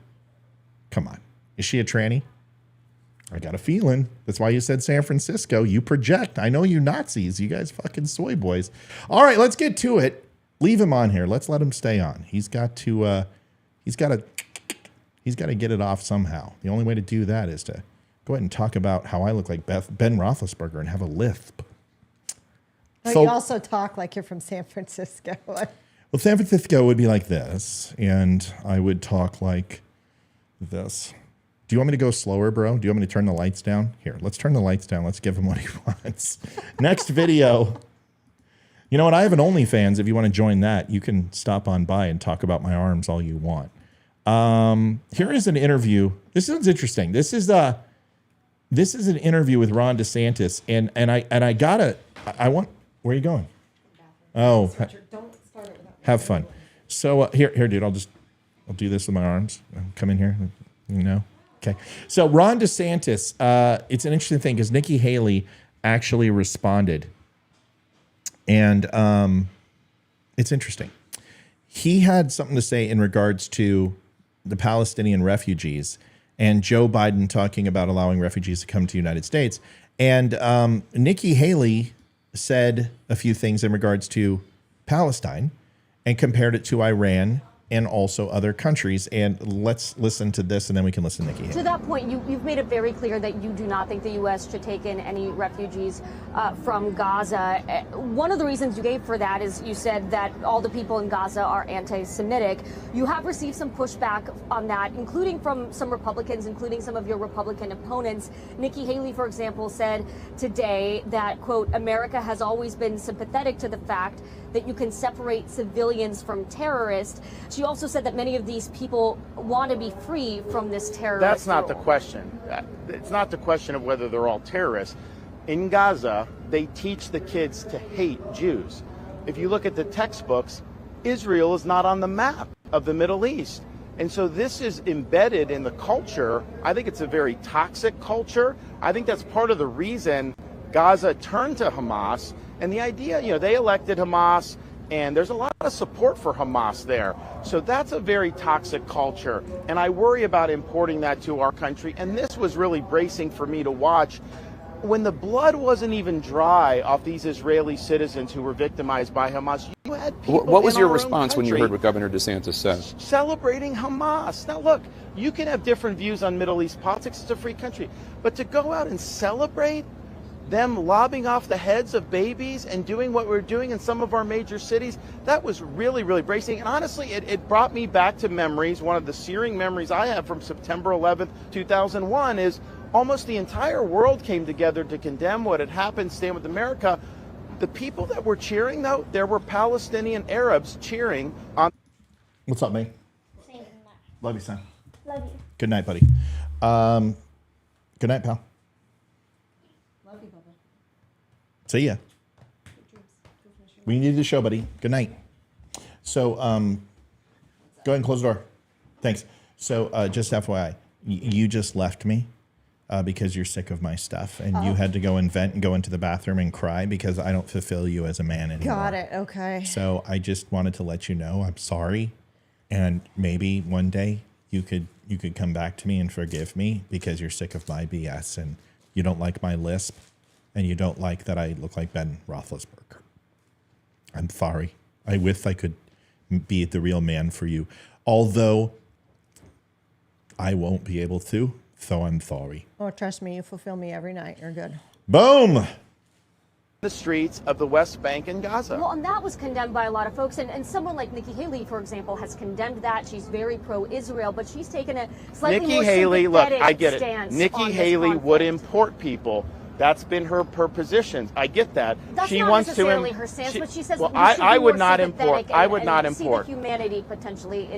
Come on. Is she a tranny? I got a feeling. That's why you said San Francisco. You project. I know you Nazis. You guys fucking soy boys. All right, let's get to it. Leave him on here. Let's let him stay on. He's got to get it off somehow. The only way to do that is to go ahead and talk about how I look like Ben Roethlisberger and have a lisp. Well, you also talk like you're from San Francisco. Well, San Francisco would be like this, and I would talk like this. Do you want me to go slower, bro? Do you want me to turn the lights down? Here, let's turn the lights down. Let's give him what he wants. Next video. You know what? I have an OnlyFans. If you want to join that, you can stop on by and talk about my arms all you want. Here is an interview. This is interesting. This is an interview with Ron DeSantis, and I want. Where are you going? Oh, have fun. So here, dude. I'll do this with my arms. Come in here. You know. Okay. So Ron DeSantis. It's an interesting thing because Nikki Haley actually responded, and it's interesting. He had something to say in regards to the Palestinian refugees and Joe Biden talking about allowing refugees to come to the United States. And Nikki Haley said a few things in regards to Palestine and compared it to Iran and also other countries. And let's listen to this, and then we can listen to Nikki Haley. To that point, you've made it very clear that you do not think the U.S. should take in any refugees from Gaza. One of the reasons you gave for that is you said that all the people in Gaza are anti-Semitic. You have received some pushback on that, including from some Republicans, including some of your Republican opponents. Nikki Haley, for example, said today that, quote, America has always been sympathetic to the fact that you can separate civilians from terrorists. She also said that many of these people want to be free from this terrorist. That's not the question. It's not the question of whether they're all terrorists. In Gaza, they teach the kids to hate Jews. If you look at the textbooks, Israel is not on the map of the Middle East. And so this is embedded in the culture. I think it's a very toxic culture. I think that's part of the reason Gaza turned to Hamas. And the idea, they elected Hamas, and there's a lot of support for Hamas there. So that's a very toxic culture. And I worry about importing that to our country. And this was really bracing for me to watch. When the blood wasn't even dry off these Israeli citizens who were victimized by Hamas, you had people. What was your response when you heard what Governor DeSantis said? Celebrating Hamas. Now, look, you can have different views on Middle East politics. It's a free country. But to go out and celebrate them lobbing off the heads of babies and doing what we're doing in some of our major cities, that was really, really bracing. And honestly, it brought me back to memories. One of the searing memories I have from September 11th, 2001 is almost the entire world came together to condemn what had happened, Stand With America. The people that were cheering, though, there were Palestinian Arabs cheering on. What's up, mate? Love you, son. Love you. Good night, buddy. Good night, pal. Love you, Bubba. See ya. We need the show, buddy. Good night. So, go ahead and close the door. Thanks. So, just FYI, you just left me because you're sick of my stuff, and you had to go and vent and go into the bathroom and cry because I don't fulfill you as a man anymore. Got it. Okay. So I just wanted to let you know I'm sorry, and maybe one day you could come back to me and forgive me because you're sick of my BS and you don't like my lisp, and you don't like that I look like Ben Roethlisberger. I'm sorry. I wish I could be the real man for you, although I won't be able to, so I'm sorry. Oh, trust me, you fulfill me every night. You're good. Boom! the streets of the West Bank and Gaza. Well, and that was condemned by a lot of folks. And someone like Nikki Haley, for example, has condemned that. She's very pro-Israel, but she's taken a slightly more sympathetic look, I get it. stance Nikki on this Haley conflict. would import people That's been her position. I get that. That's she not wants necessarily to her stance, but she says well, we should I be would more not import. sympathetic I would and not see import. the humanity potentially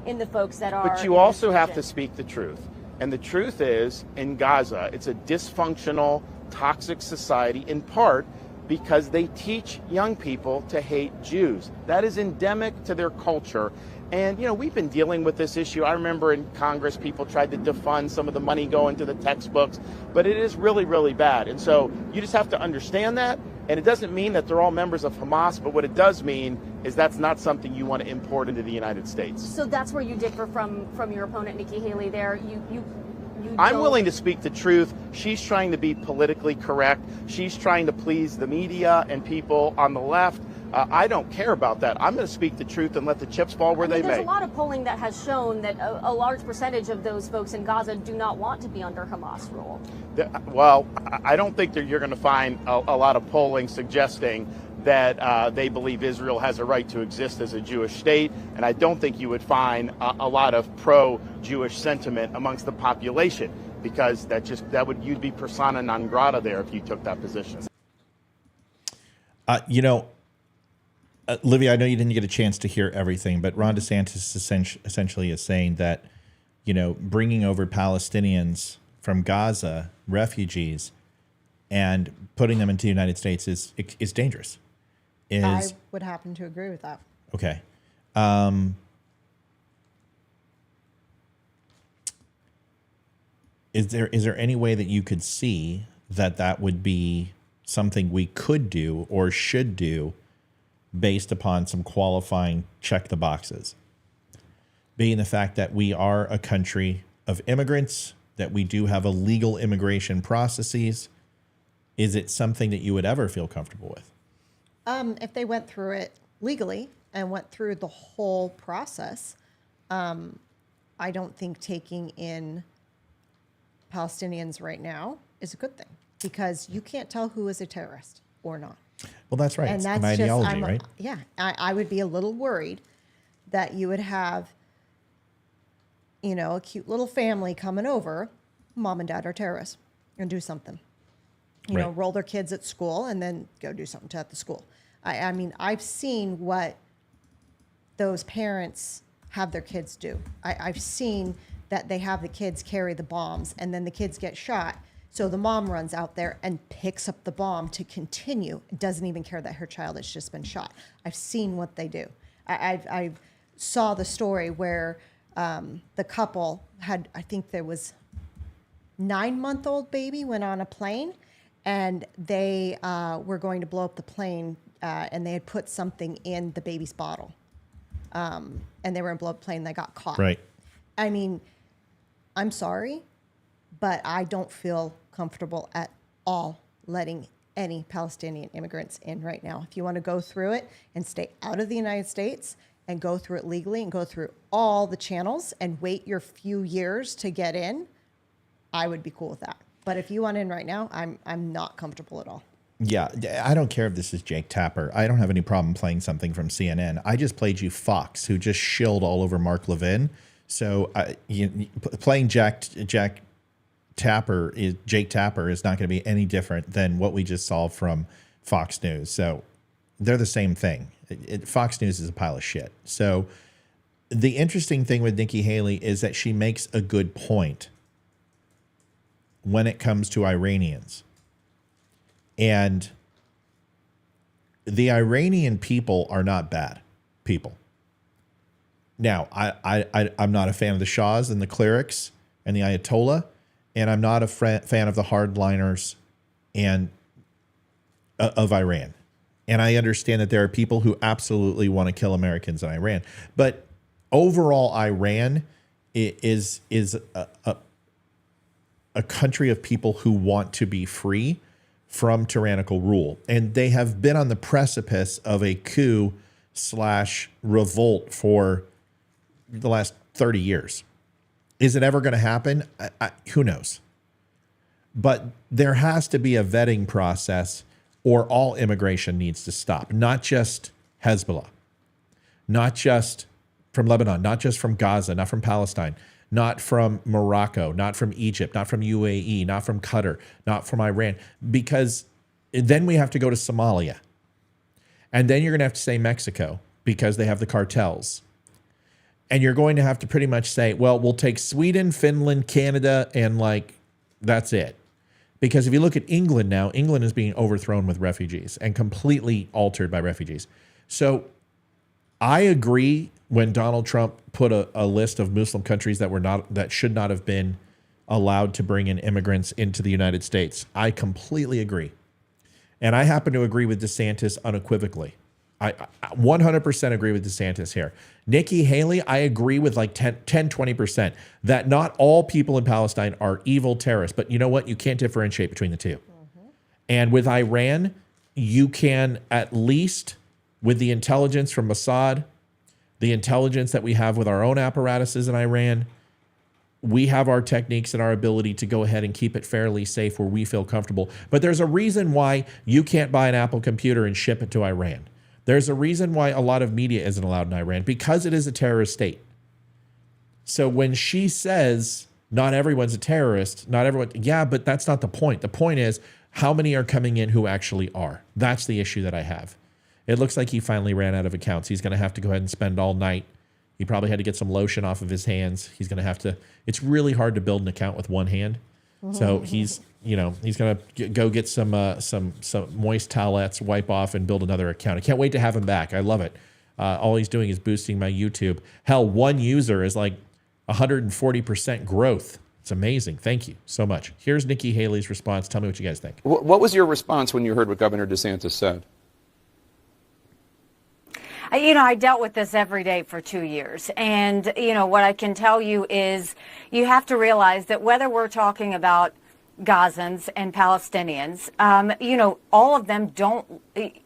in the folks that are. But you also have to speak the truth. And the truth is, in Gaza, it's a dysfunctional, toxic society, in part because they teach young people to hate Jews. That is endemic to their culture. And, you know, we've been dealing with this issue. I remember in Congress, people tried to defund some of the money going to the textbooks, but it is really, really bad. And so you just have to understand that. And it doesn't mean that they're all members of Hamas, but what it does mean is that's not something you want to import into the United States. So that's where you differ from your opponent, Nikki Haley, there. I'm willing to speak the truth. She's trying to be politically correct. She's trying to please the media and people on the left. I don't care about that. I'm going to speak the truth and let the chips fall where they may. There's a lot of polling that has shown that a large percentage of those folks in Gaza do not want to be under Hamas rule. Well, I don't think that you're going to find a lot of polling suggesting that they believe Israel has a right to exist as a Jewish state, and I don't think you would find a lot of pro-Jewish sentiment amongst the population, because you'd be persona non grata there if you took that position. Livia, I know you didn't get a chance to hear everything, but Ron DeSantis essentially is saying that, bringing over Palestinians from Gaza, refugees, and putting them into the United States is dangerous. I would happen to agree with that. Okay. Is there any way that you could see that would be something we could do or should do based upon some qualifying check the boxes? Being the fact that we are a country of immigrants, that we do have a legal immigration processes, is it something that you would ever feel comfortable with? If they went through it legally and went through the whole process, I don't think taking in Palestinians right now is a good thing, because you can't tell who is a terrorist or not. Well, that's right. And it's that's an ideology, right? Yeah, I would be a little worried that you would have, a cute little family coming over, mom and dad are terrorists, and do something. Roll their kids at school and then go do something at the school. I mean, I've seen what those parents have their kids do. I've seen that they have the kids carry the bombs, and then the kids get shot. So the mom runs out there and picks up the bomb to continue. Doesn't even care that her child has just been shot. I've seen what they do. I saw the story where the couple had, I think there was 9-month-old baby went on a plane, and they were going to blow up the plane, and they had put something in the baby's bottle. And they were in a blow up plane. They got caught. Right. I mean, I'm sorry, but I don't feel comfortable at all letting any Palestinian immigrants in right now. If you want to go through it and stay out of the United States and go through it legally and go through all the channels and wait your few years to get in, I would be cool with that. But if you want in right now, I'm not comfortable at all. Yeah, I don't care if this is Jake Tapper. I don't have any problem playing something from CNN. I just played you Fox, who just shilled all over Mark Levin. So playing Jake Tapper is not going to be any different than what we just saw from Fox News. So they're the same thing. Fox News is a pile of shit. So the interesting thing with Nikki Haley is that she makes a good point when it comes to Iranians. And the Iranian people are not bad people. Now, I'm not a fan of the Shahs and the clerics and the Ayatollah, and I'm not a fan of the hardliners and of Iran. And I understand that there are people who absolutely want to kill Americans in Iran. But overall, Iran is a country of people who want to be free from tyrannical rule. And they have been on the precipice of a coup/revolt for the last 30 years. Is it ever going to happen? Who knows? But there has to be a vetting process, or all immigration needs to stop. Not just Hezbollah, not just from Lebanon, not just from Gaza, not from Palestine, not from Morocco, not from Egypt, not from UAE, not from Qatar, not from Iran, because then we have to go to Somalia. And then you're going to have to say Mexico because they have the cartels. And you're going to have to pretty much say, well, we'll take Sweden, Finland, Canada, and like, that's it. Because if you look at England now, England is being overthrown with refugees and completely altered by refugees. So I agree when Donald Trump put a list of Muslim countries that should not have been allowed to bring in immigrants into the United States. I completely agree. And I happen to agree with DeSantis unequivocally. I 100% agree with DeSantis here. Nikki Haley, I agree with like 20% that not all people in Palestine are evil terrorists. But you know what? You can't differentiate between the two. Mm-hmm. And with Iran, you can at least, with the intelligence from Mossad, the intelligence that we have with our own apparatuses in Iran, we have our techniques and our ability to go ahead and keep it fairly safe where we feel comfortable. But there's a reason why you can't buy an Apple computer and ship it to Iran. There's a reason why a lot of media isn't allowed in Iran, because it is a terrorist state. So when she says not everyone's a terrorist, not everyone, yeah, but that's not the point. The point is how many are coming in who actually are. That's the issue that I have. It looks like he finally ran out of accounts. He's going to have to go ahead and spend all night. He probably had to get some lotion off of his hands. He's going to have to, it's really hard to build an account with one hand. So he's going to go get some moist towelettes, wipe off, and build another account. I can't wait to have him back. I love it. All he's doing is boosting my YouTube. Hell, one user is like 140% growth. It's amazing. Thank you so much. Here's Nikki Haley's response. Tell me what you guys think. What was your response when you heard what Governor DeSantis said? I dealt with this every day for 2 years. And, what I can tell you is you have to realize that whether we're talking about Gazans and Palestinians, all of them don't,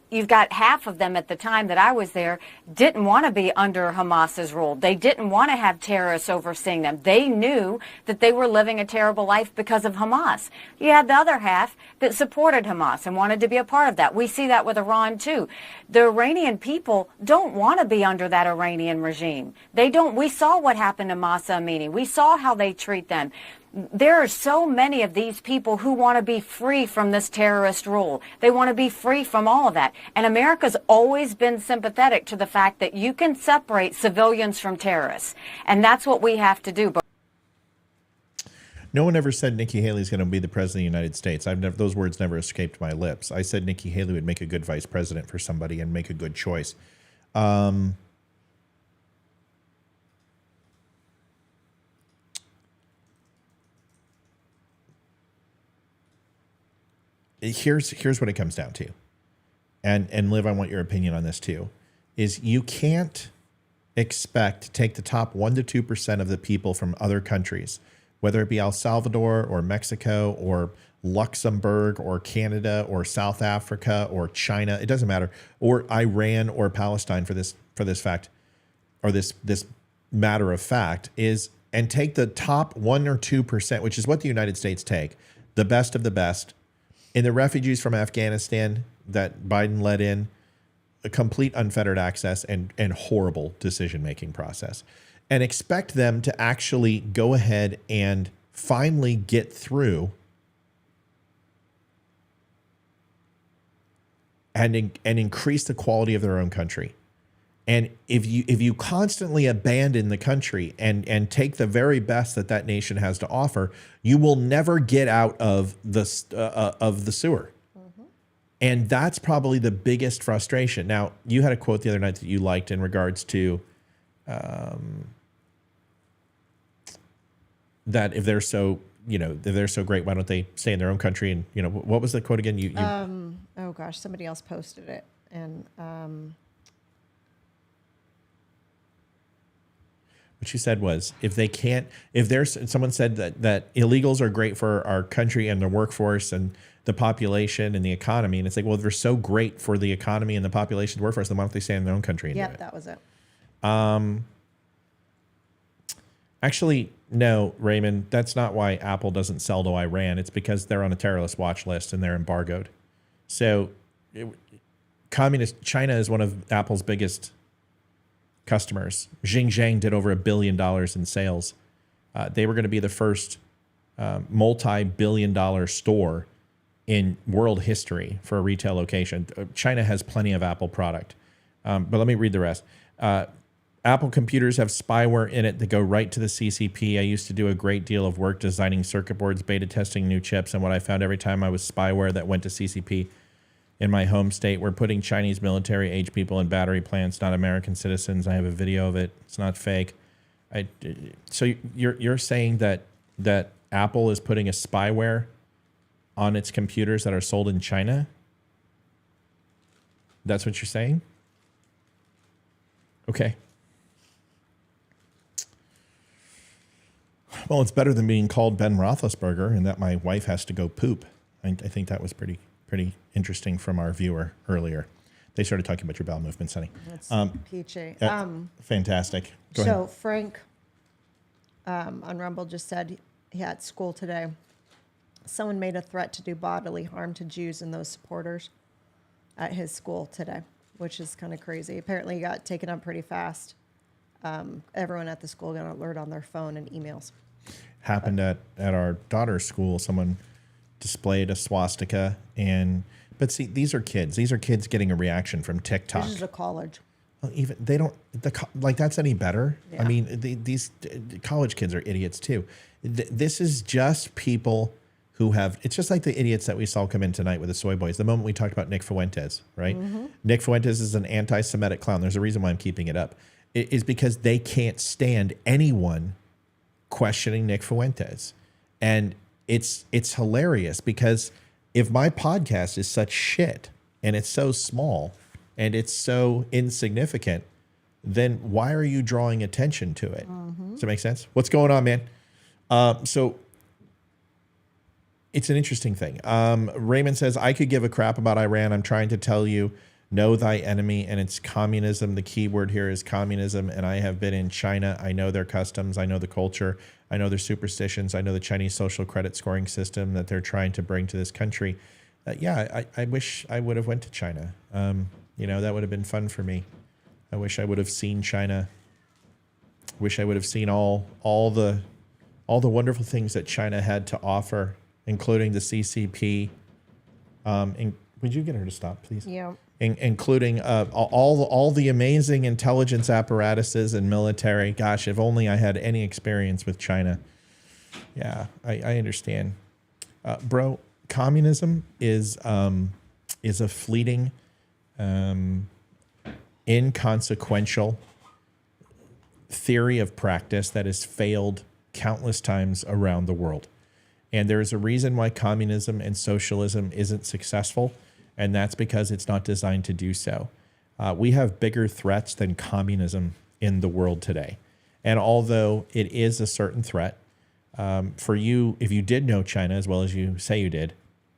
you've got half of them at the time that I was there didn't want to be under Hamas's rule. They didn't want to have terrorists overseeing them. They knew that they were living a terrible life because of Hamas. You had the other half that supported Hamas and wanted to be a part of that. We see that with Iran too. The Iranian people don't want to be under that Iranian regime. They don't. We saw what happened to Masa Amini. We saw how they treat them. There are so many of these people who want to be free from this terrorist rule. They want to be free from all of that. And America's always been sympathetic to the fact that you can separate civilians from terrorists. And that's what we have to do. No one ever said Nikki Haley's going to be the president of the United States. Those words never escaped my lips. I said Nikki Haley would make a good vice president for somebody and make a good choice. Here's what it comes down to. And Liv, I want your opinion on this too, is you can't expect to take the top 1% to 2% of the people from other countries, whether it be El Salvador or Mexico or Luxembourg or Canada or South Africa or China, it doesn't matter, or Iran or Palestine for this fact, or this matter of fact, is, and take the top 1% or 2%, which is what the United States take, the best of the best, in the refugees from Afghanistan that Biden let in, a complete unfettered access and horrible decision-making process, and expect them to actually go ahead and finally get through and increase the quality of their own country. And if you constantly abandon the country and take the very best that nation has to offer, you will never get out of the sewer. Mm-hmm. And that's probably the biggest frustration. Now, you had a quote the other night that you liked in regards to that if they're so great, why don't they stay in their own country? And what was the quote again? Oh gosh, somebody else posted it, and what she said was, someone said that illegals are great for our country and the workforce and the population and the economy. And it's like, well, if they're so great for the economy and the population, the workforce, then why don't they stay in their own country and do it? That was it. Actually, no, Raymond, that's not why Apple doesn't sell to Iran. It's because they're on a terrorist watch list and they're embargoed. So communist China is one of Apple's biggest customers. Xinjiang did over $1 billion in sales They were going to be the first multi-billion-dollar store in world history for a retail location. China has plenty of Apple product. But let me read the rest. Apple computers have spyware in it that go right to the CCP. I used to do a great deal of work designing circuit boards, beta testing new chips, and what I found every time I was spyware that went to CCP in my home state. We're putting Chinese military-age people in battery plants, not American citizens. I have a video of it. It's not fake. So you're saying that Apple is putting a spyware on its computers that are sold in China? That's what you're saying? Okay. Well, it's better than being called Ben Roethlisberger and that my wife has to go poop. I think that was pretty interesting from our viewer earlier. They started talking about your bowel movement, Sonny. That's peachy. Fantastic. Go so ahead. Frank on Rumble just said he had school today. Someone made a threat to do bodily harm to Jews and those supporters at his school today, which is kind of crazy. Apparently, he got taken up pretty fast. Everyone at the school got an alert on their phone and emails. Happened at our daughter's school. Someone displayed a swastika, but see, these are kids. These are kids getting a reaction from TikTok. This is a college. Well, even they don't like that's any better. Yeah. I mean, these college kids are idiots too. This is just people who have. It's just like the idiots that we saw come in tonight with the soy boys. The moment we talked about Nick Fuentes, right? Mm-hmm. Nick Fuentes is an anti-Semitic clown. There's a reason why I'm keeping it up. It is because they can't stand anyone questioning Nick Fuentes, and it's hilarious because if my podcast is such shit and it's so small and it's so insignificant, then why are you drawing attention to it? Mm-hmm. Does that make sense? What's going on, man? So it's an interesting thing. Raymond says, I could give a crap about Iran. I'm trying to tell you, know thy enemy, and it's communism. The key word here is communism, and I have been in China. I know their customs. I know the culture. I know their superstitions. I know the Chinese social credit scoring system that they're trying to bring to this country. I wish I would have went to China. That would have been fun for me. I wish I would have seen China. Wish I would have seen all the wonderful things that China had to offer, including the CCP. Would you get her to stop, please? Yeah. Including all the amazing intelligence apparatuses and military. Gosh, if only I had any experience with China. Yeah, I understand. Bro, communism is a fleeting, inconsequential theory of practice that has failed countless times around the world. And there is a reason why communism and socialism isn't successful, and that's because it's not designed to do so. We have bigger threats than communism in the world today. And although it is a certain threat, for you, if you did know China as well as you say you did,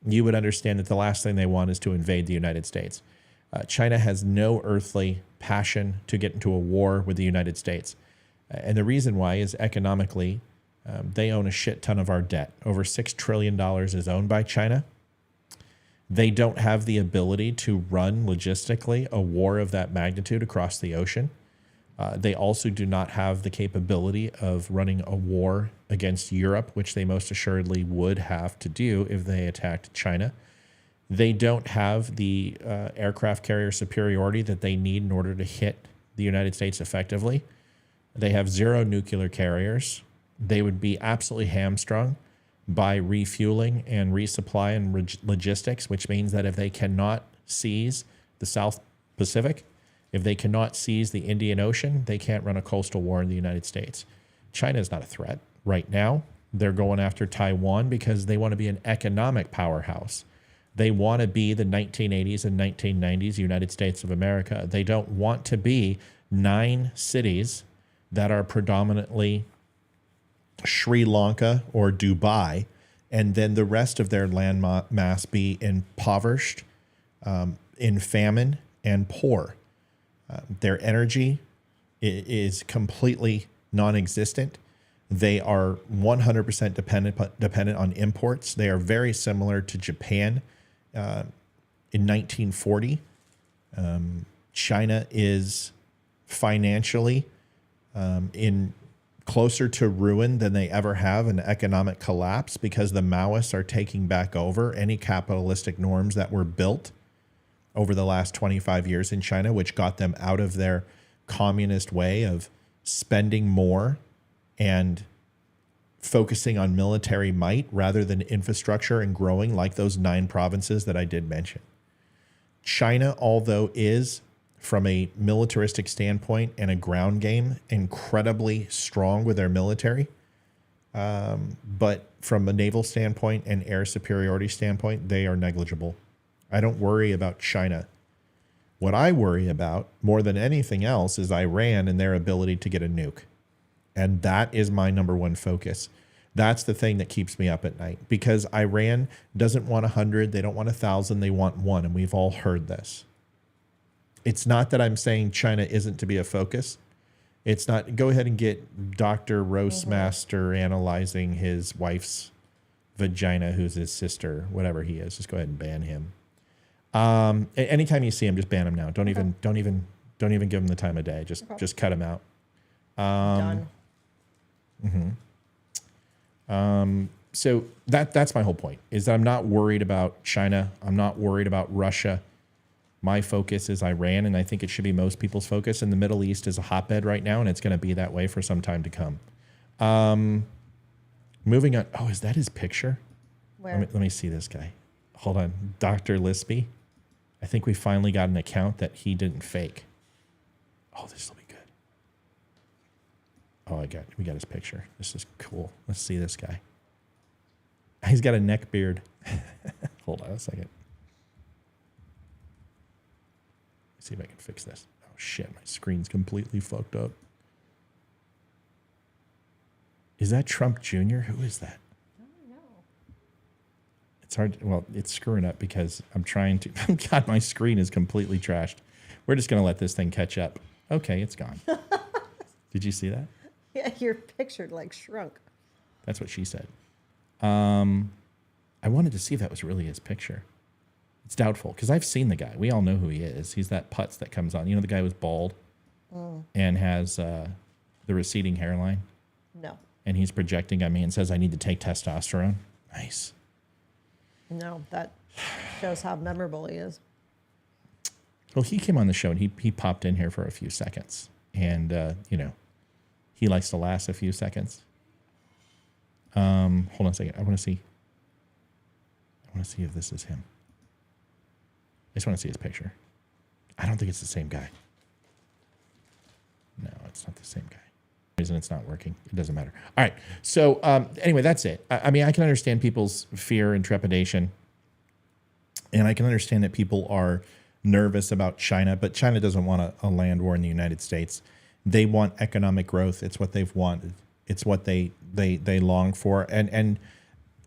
you would understand that the last thing they want is to invade the United States. China has no earthly passion to get into a war with the United States. And the reason why is economically, they own a shit ton of our debt. Over $6 trillion is owned by China. They don't have the ability to run logistically a war of that magnitude across the ocean. They also do not have the capability of running a war against Europe, which they most assuredly would have to do if they attacked China. They don't have the aircraft carrier superiority that they need in order to hit the United States effectively. They have 0 nuclear carriers. They would be absolutely hamstrung by refueling and resupply and logistics, which means that if they cannot seize the South Pacific, if they cannot seize the Indian Ocean, they can't run a coastal war in the United States. China is not a threat right now. They're going after Taiwan because they want to be an economic powerhouse. They want to be the 1980s and 1990s United States of America. They don't want to be 9 cities that are predominantly Sri Lanka or Dubai, and then the rest of their land mass be impoverished, in famine, and poor. Their energy is completely non-existent. They are 100% dependent on imports. They are very similar to Japan in 1940. China is financially in closer to ruin than they ever have, an economic collapse, because the Maoists are taking back over any capitalistic norms that were built over the last 25 years in China, which got them out of their communist way of spending more and focusing on military might rather than infrastructure and growing, like those 9 provinces that I did mention. China, although is, from a militaristic standpoint and a ground game, incredibly strong with their military, but from a naval standpoint and air superiority standpoint, they are negligible. I don't worry about China. What I worry about more than anything else is Iran and their ability to get a nuke. And that is my number one focus. That's the thing that keeps me up at night, because Iran doesn't want 100. They don't want 1,000. They want 1. And we've all heard this. It's not that I'm saying China isn't to be a focus. It's not. Go ahead and get Dr. Roastmaster analyzing his wife's vagina, who's his sister, whatever he is. Just go ahead and ban him. Anytime you see him, just ban him now. Don't even give him the time of day. Just cut him out. Done. So that's my whole point, is that I'm not worried about China. I'm not worried about Russia. My focus is Iran, and I think it should be most people's focus. And the Middle East is a hotbed right now, and it's going to be that way for some time to come. Moving on. Oh, is that his picture? Where? Let me see this guy. Hold on. Dr. Lispy. I think we finally got an account that he didn't fake. Oh, this will be good. Oh, we got his picture. This is cool. Let's see this guy. He's got a neck beard. Hold on a second. Let's see if I can fix this. Oh shit, my screen's completely fucked up. Is that Trump Jr.? Who is that? I don't know. It's hard. Well, it's screwing up because I'm trying to. God, my screen is completely trashed. We're just going to let this thing catch up. Okay, it's gone. Did you see that? Yeah, your picture like shrunk. That's what she said. I wanted to see if that was really his picture. It's doubtful, because I've seen the guy. We all know who he is. He's that putz that comes on. You know, the guy who's bald and has the receding hairline? No. And he's projecting at me and says, I need to take testosterone. Nice. No, that shows how memorable he is. Well, he came on the show, and he popped in here for a few seconds. And, he likes to last a few seconds. Hold on a second. I want to see if this is him. I just want to see his picture. I don't think it's the same guy. No, it's not the same guy. Reason it's not working. It doesn't matter. All right. So anyway, that's it. I mean, I can understand people's fear and trepidation, and I can understand that people are nervous about China, but China doesn't want a land war in the United States. They want economic growth. It's what they've wanted. It's what they long for, and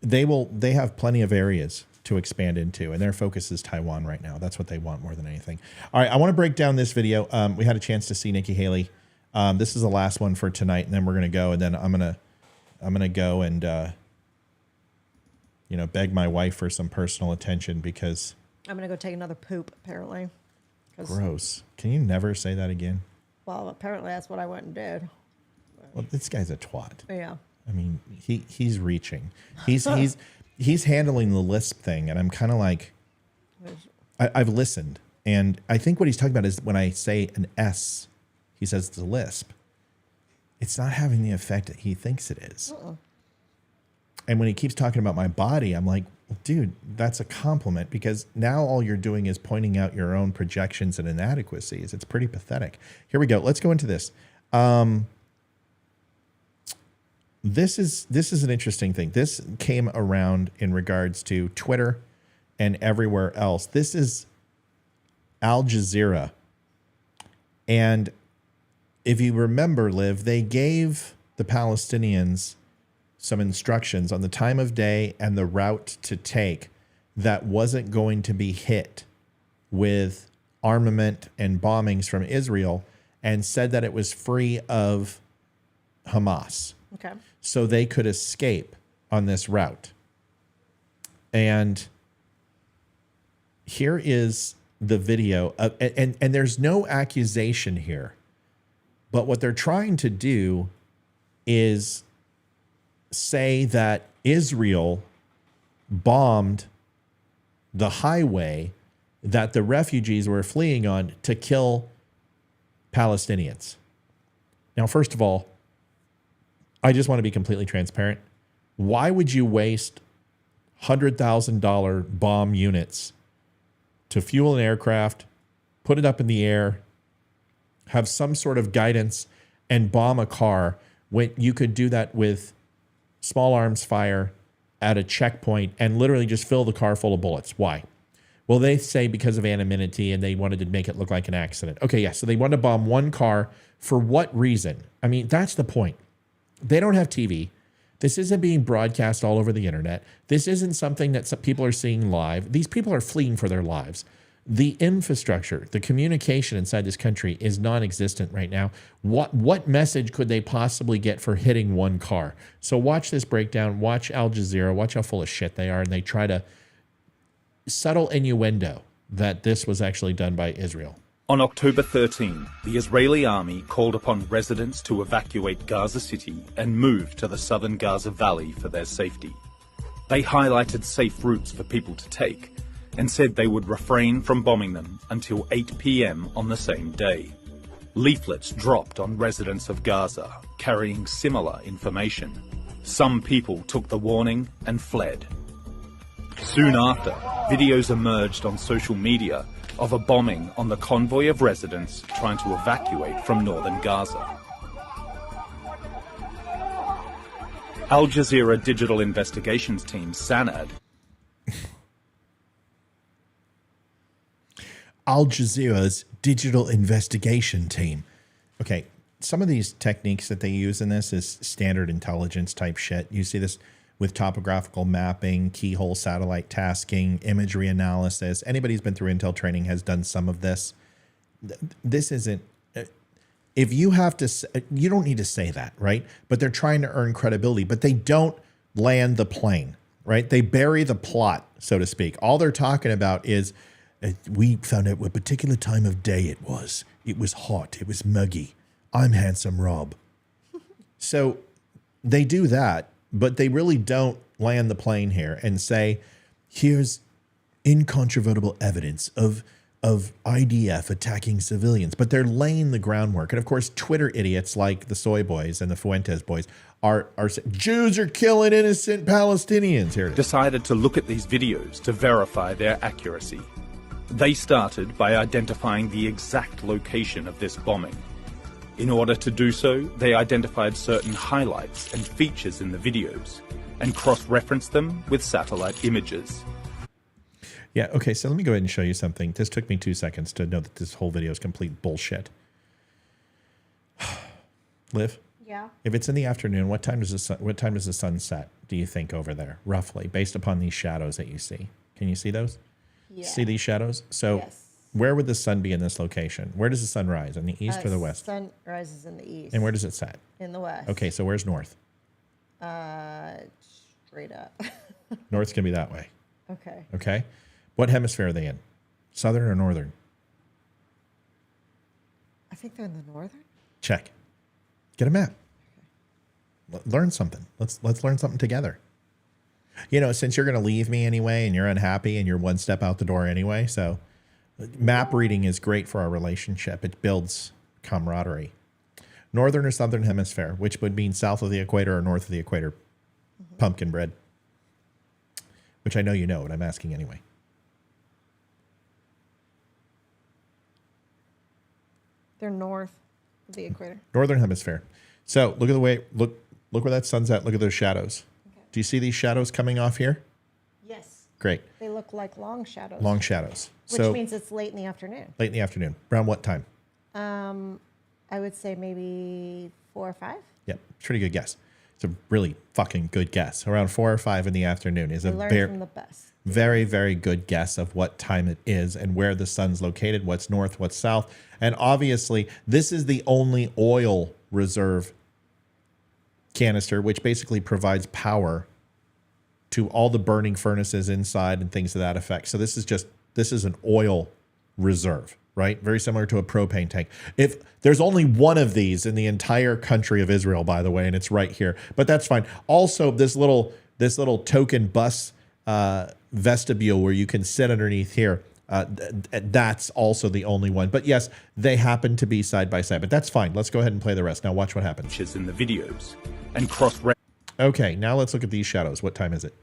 they have plenty of areas to expand into, and their focus is Taiwan right now. That's what they want more than anything. All right, I want to break down this video. We had a chance to see Nikki Haley. This is the last one for tonight, and then we're gonna go, and then I'm gonna go and beg my wife for some personal attention, because I'm going to go take another poop, apparently. Gross. Can you never say that again? Well, apparently that's what I went and did. Well, this guy's a twat. Yeah. I mean, he's reaching. He's handling the lisp thing, and I'm kind of like, I've listened, and I think what he's talking about is when I say an S, he says it's a lisp. It's not having the effect that he thinks it is. And when he keeps talking about my body, I'm like, dude, that's a compliment, because now all you're doing is pointing out your own projections and inadequacies. It's pretty pathetic. Here we go. Let's go into this. This is an interesting thing. This came around in regards to Twitter and everywhere else. This is Al Jazeera. And if you remember, Liv, they gave the Palestinians some instructions on the time of day and the route to take that wasn't going to be hit with armament and bombings from Israel, and said that it was free of Hamas. Okay. So they could escape on this route. And here is the video. And there's no accusation here. But what they're trying to do is say that Israel bombed the highway that the refugees were fleeing on to kill Palestinians. Now, first of all, I just want to be completely transparent. Why would you waste $100,000 bomb units to fuel an aircraft, put it up in the air, have some sort of guidance, and bomb a car when you could do that with small arms fire at a checkpoint and literally just fill the car full of bullets? Why? Well, they say because of anonymity and they wanted to make it look like an accident. Okay, yeah, so they wanted to bomb one car. For what reason? I mean, that's the point. They don't have TV. This isn't being broadcast all over the internet. This isn't something that some people are seeing live. These people are fleeing for their lives. The infrastructure, the communication inside this country is non-existent right now. What message could they possibly get for hitting one car? So watch this breakdown. Watch Al Jazeera. Watch how full of shit they are. And they try to subtle innuendo that this was actually done by Israel. On October 13, the Israeli army called upon residents to evacuate Gaza City and move to the southern Gaza Valley for their safety. They highlighted safe routes for people to take and said they would refrain from bombing them until 8 p.m. on the same day. Leaflets dropped on residents of Gaza carrying similar information. Some people took the warning and fled. Soon after, videos emerged on social media of a bombing on the convoy of residents trying to evacuate from northern Gaza. Al Jazeera digital investigations team Sanad. Al Jazeera's digital investigation team. Okay, some of these techniques that they use in this is standard intelligence type shit. You see this with topographical mapping, keyhole satellite tasking, imagery analysis. Anybody who's been through intel training has done some of this. This isn't, if you have to, you don't need to say that, right? But they're trying to earn credibility, but they don't land the plane, right? They bury the plot, so to speak. All they're talking about is, we found out what particular time of day it was. It was hot. It was muggy. I'm Handsome Rob. So they do that, but they really don't land the plane here and say, here's incontrovertible evidence of IDF attacking civilians. But they're laying the groundwork. And of course, Twitter idiots like the Soy Boys and the Fuentes boys are saying, Jews are killing innocent Palestinians. Here it is. Decided to look at these videos to verify their accuracy. They started by identifying the exact location of this bombing. In order to do so, they identified certain highlights and features in the videos and cross-referenced them with satellite images. Yeah, okay, so let me go ahead and show you something. This took me 2 seconds to know that this whole video is complete bullshit. Liv? Yeah. If it's in the afternoon, what time does the sun set, do you think, over there, roughly, based upon these shadows that you see? Can you see those? Yeah. See these shadows? So yes. Where would the sun be in this location? Where does the sun rise? In the east or the west? Sun rises in the east. And where does it set? In the west. Okay, so where's north? Straight up. North's going to be that way. Okay. Okay. What hemisphere are they in? Southern or northern? I think they're in the northern. Check. Get a map. Okay. Learn something. Let's learn something together. You know, since you're going to leave me anyway and you're unhappy and you're one step out the door anyway, so map reading is great for our relationship. It builds camaraderie. Northern or southern hemisphere, which would mean south of the equator or north of the equator. Mm-hmm. Pumpkin bread. Which I know you know, but I'm asking anyway. They're north of the equator. Northern hemisphere. So look at the way, look where that sun's at. Look at those shadows. Okay. Do you see these shadows coming off here? Yes. Great. They look like long shadows. Long shadows. Which means it's late in the afternoon. Late in the afternoon. Around what time? I would say maybe 4 or 5. Yep. Pretty good guess. It's a really fucking good guess. Around 4 or 5 in the afternoon is from the best. Very, very good guess of what time it is and where the sun's located, what's north, what's south. And obviously, this is the only oil reserve canister, which basically provides power to all the burning furnaces inside and things to that effect. So this is an oil reserve. right? Very similar to a propane tank. If there's only one of these in the entire country of Israel, by the way, and it's right here, but that's fine. Also, this little token bus vestibule where you can sit underneath here, that's also the only one. But yes, they happen to be side by side, but that's fine. Let's go ahead and play the rest. Now watch what happens. In the videos and cross. Okay, now let's look at these shadows. What time is it?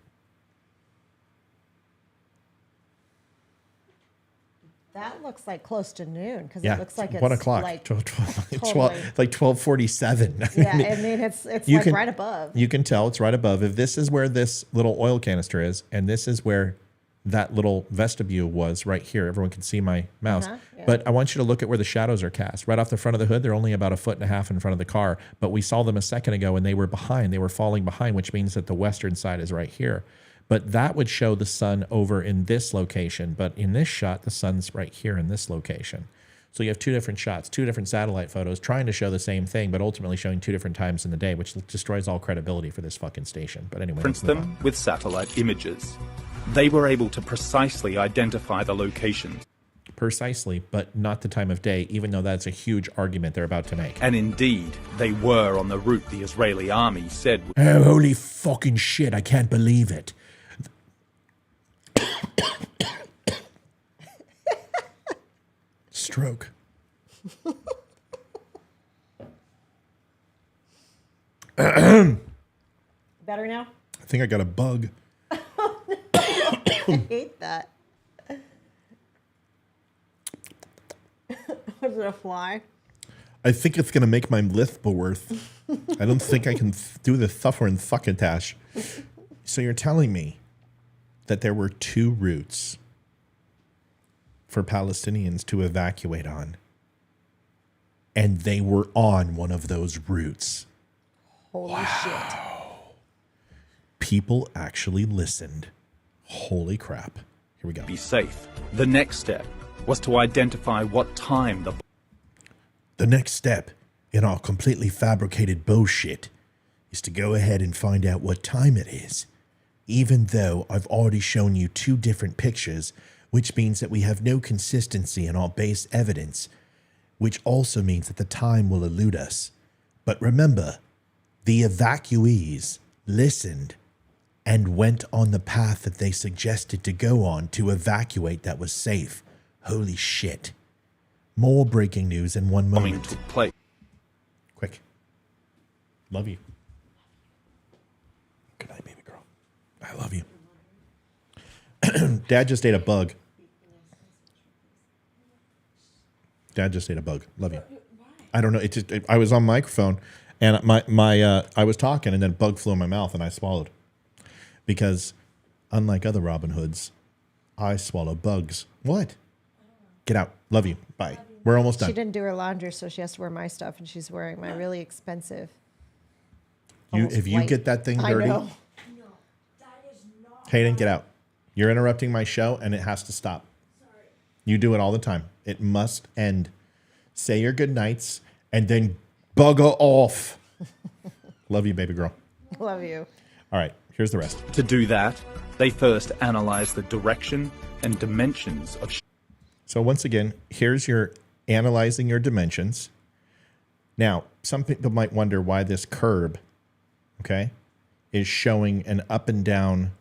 That looks like close to noon because Yeah, it looks like it's 1 o'clock. like 12:47. Yeah, I mean it's like right above. You can tell it's right above. If this is where this little oil canister is, and this is where that little vestibule was right here. Everyone can see my mouse. Yeah. But I want you to look at where the shadows are cast. Right off the front of the hood, they're only about 1.5 feet in front of the car. But we saw them a second ago and they were behind. They were falling behind, which means that the western side is right here. But that would show the sun over in this location. But in this shot, the sun's right here in this location. So you have two different shots, two different satellite photos trying to show the same thing, but ultimately showing two different times in the day, which destroys all credibility for this fucking station. But anyway, Reference them with satellite images. They were able to precisely identify the locations. Precisely, but not the time of day, even though that's a huge argument they're about to make. And indeed, they were on the route the Israeli army said. Oh, holy fucking shit, I can't believe it. Stroke. Better now? I think I got a bug. I hate that. Was it a fly? I think it's going to make my lisp worse. I don't think I can do the suffering succotash. So you're telling me that there were two routes for Palestinians to evacuate on, and they were on one of those routes. Holy shit. People actually listened. Holy crap. Here we go. Be safe. The next step was to identify what time The next step in our completely fabricated bullshit is to go ahead and find out what time it is, even though I've already shown you two different pictures, which means that we have no consistency in our base evidence, which also means that the time will elude us. But remember, the evacuees listened and went on the path that they suggested to go on to evacuate that was safe. Holy shit. More breaking news in one moment. took place. Quick. Love you. Good night, baby girl. I love you. Dad just ate a bug. Dad just ate a bug. Love you. I don't know. I was on microphone and I was talking and then a bug flew in my mouth and I swallowed. Because unlike other Robin Hoods, I swallow bugs. What? Get out. Love you. Bye. We're almost done. She didn't do her laundry, so she has to wear my stuff, and she's wearing my really expensive. If you get that thing dirty, I know. Hayden, get out. You're interrupting my show, and it has to stop. Sorry. You do it all the time. It must end. Say your good nights, and then bugger off. Love you, baby girl. Love you. All right, here's the rest. To do that, they first analyzed the direction and dimensions of. So once again, here's your analyzing your dimensions. Now, some people might wonder why this curb, okay, is showing an up and down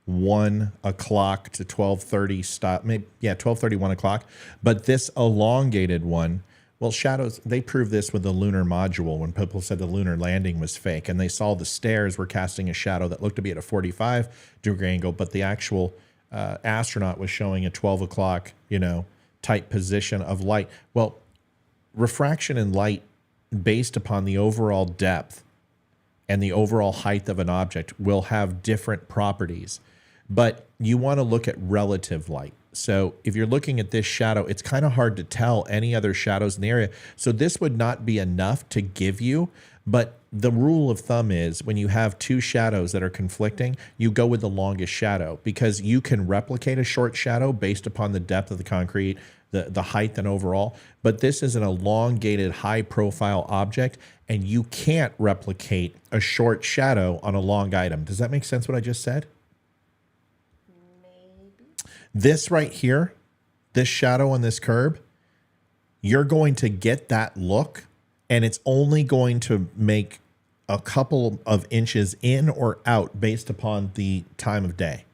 1 o'clock to 12:30 stop. Maybe 12:30, 1 o'clock. But this elongated one, well, shadows, they proved this with the lunar module when people said the lunar landing was fake. And they saw the stairs were casting a shadow that looked to be at a 45-degree angle, but the actual astronaut was showing a 12 o'clock, type position of light. Well, refraction in light based upon the overall depth and the overall height of an object will have different properties. But you want to look at relative light. So if you're looking at this shadow, it's kind of hard to tell any other shadows in the area. So this would not be enough to give you, but the rule of thumb is when you have two shadows that are conflicting, you go with the longest shadow because you can replicate a short shadow based upon the depth of the concrete, the height and overall. But this is an elongated high profile object and you can't replicate a short shadow on a long item. Does that make sense what I just said? This right here, this shadow on this curb, you're going to get that look, and it's only going to make a couple of inches in or out based upon the time of day.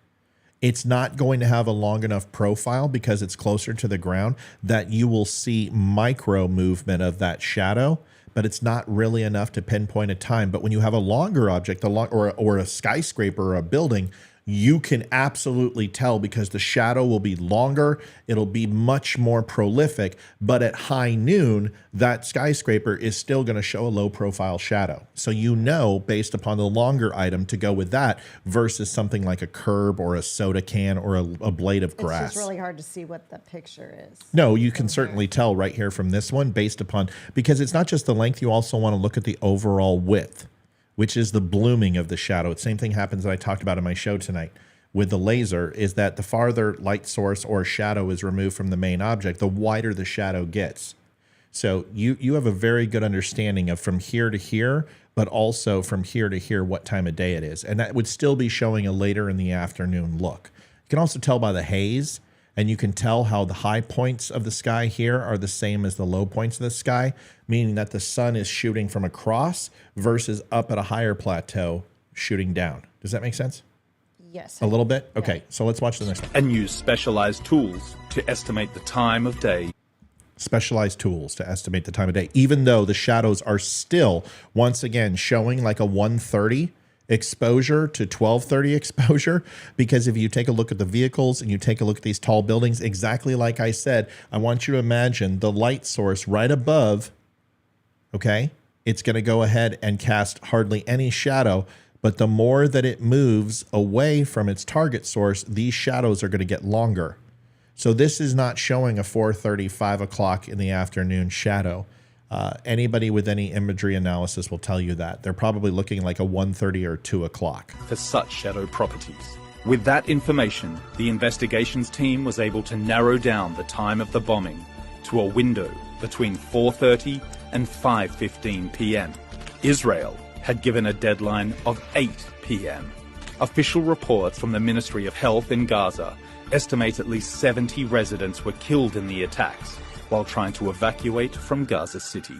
It's not going to have a long enough profile because it's closer to the ground that you will see micro movement of that shadow, but it's not really enough to pinpoint a time. But when you have a longer object, or a skyscraper or a building, you can absolutely tell because the shadow will be longer. It'll be much more prolific. But at high noon, that skyscraper is still going to show a low profile shadow. So you know, based upon the longer item, to go with that versus something like a curb or a soda can or a blade of grass. It's just really hard to see what the picture is. No, you can certainly tell right here from this one based upon, because it's not just the length. You also want to look at the overall width, which is the blooming of the shadow. The same thing happens that I talked about in my show tonight with the laser, is that the farther light source or shadow is removed from the main object, the wider the shadow gets. So you have a very good understanding of from here to here, but also from here to here what time of day it is. And that would still be showing a later in the afternoon look. You can also tell by the haze, and you can tell how the high points of the sky here are the same as the low points of the sky, meaning that the sun is shooting from across versus up at a higher plateau shooting down. Does that make sense? Yes. A little bit? Okay, so let's watch the next one. And use specialized tools to estimate the time of day. Specialized tools to estimate the time of day, even though the shadows are still, once again, showing like a 1:30 exposure to 12:30 exposure, because if you take a look at the vehicles and you take a look at these tall buildings, exactly like I said, I want you to imagine the light source right above, okay? It's going to go ahead and cast hardly any shadow, but the more that it moves away from its target source, these shadows are going to get longer. So this is not showing a 4:30, 5 o'clock in the afternoon shadow. Anybody with any imagery analysis will tell you that. They're probably looking like a 1:30 or 2 o'clock. For such shadow properties. With that information, the investigations team was able to narrow down the time of the bombing to a window between 4:30 and 5:15 p.m. Israel had given a deadline of 8 p.m. Official reports from the Ministry of Health in Gaza estimate at least 70 residents were killed in the attacks while trying to evacuate from Gaza City.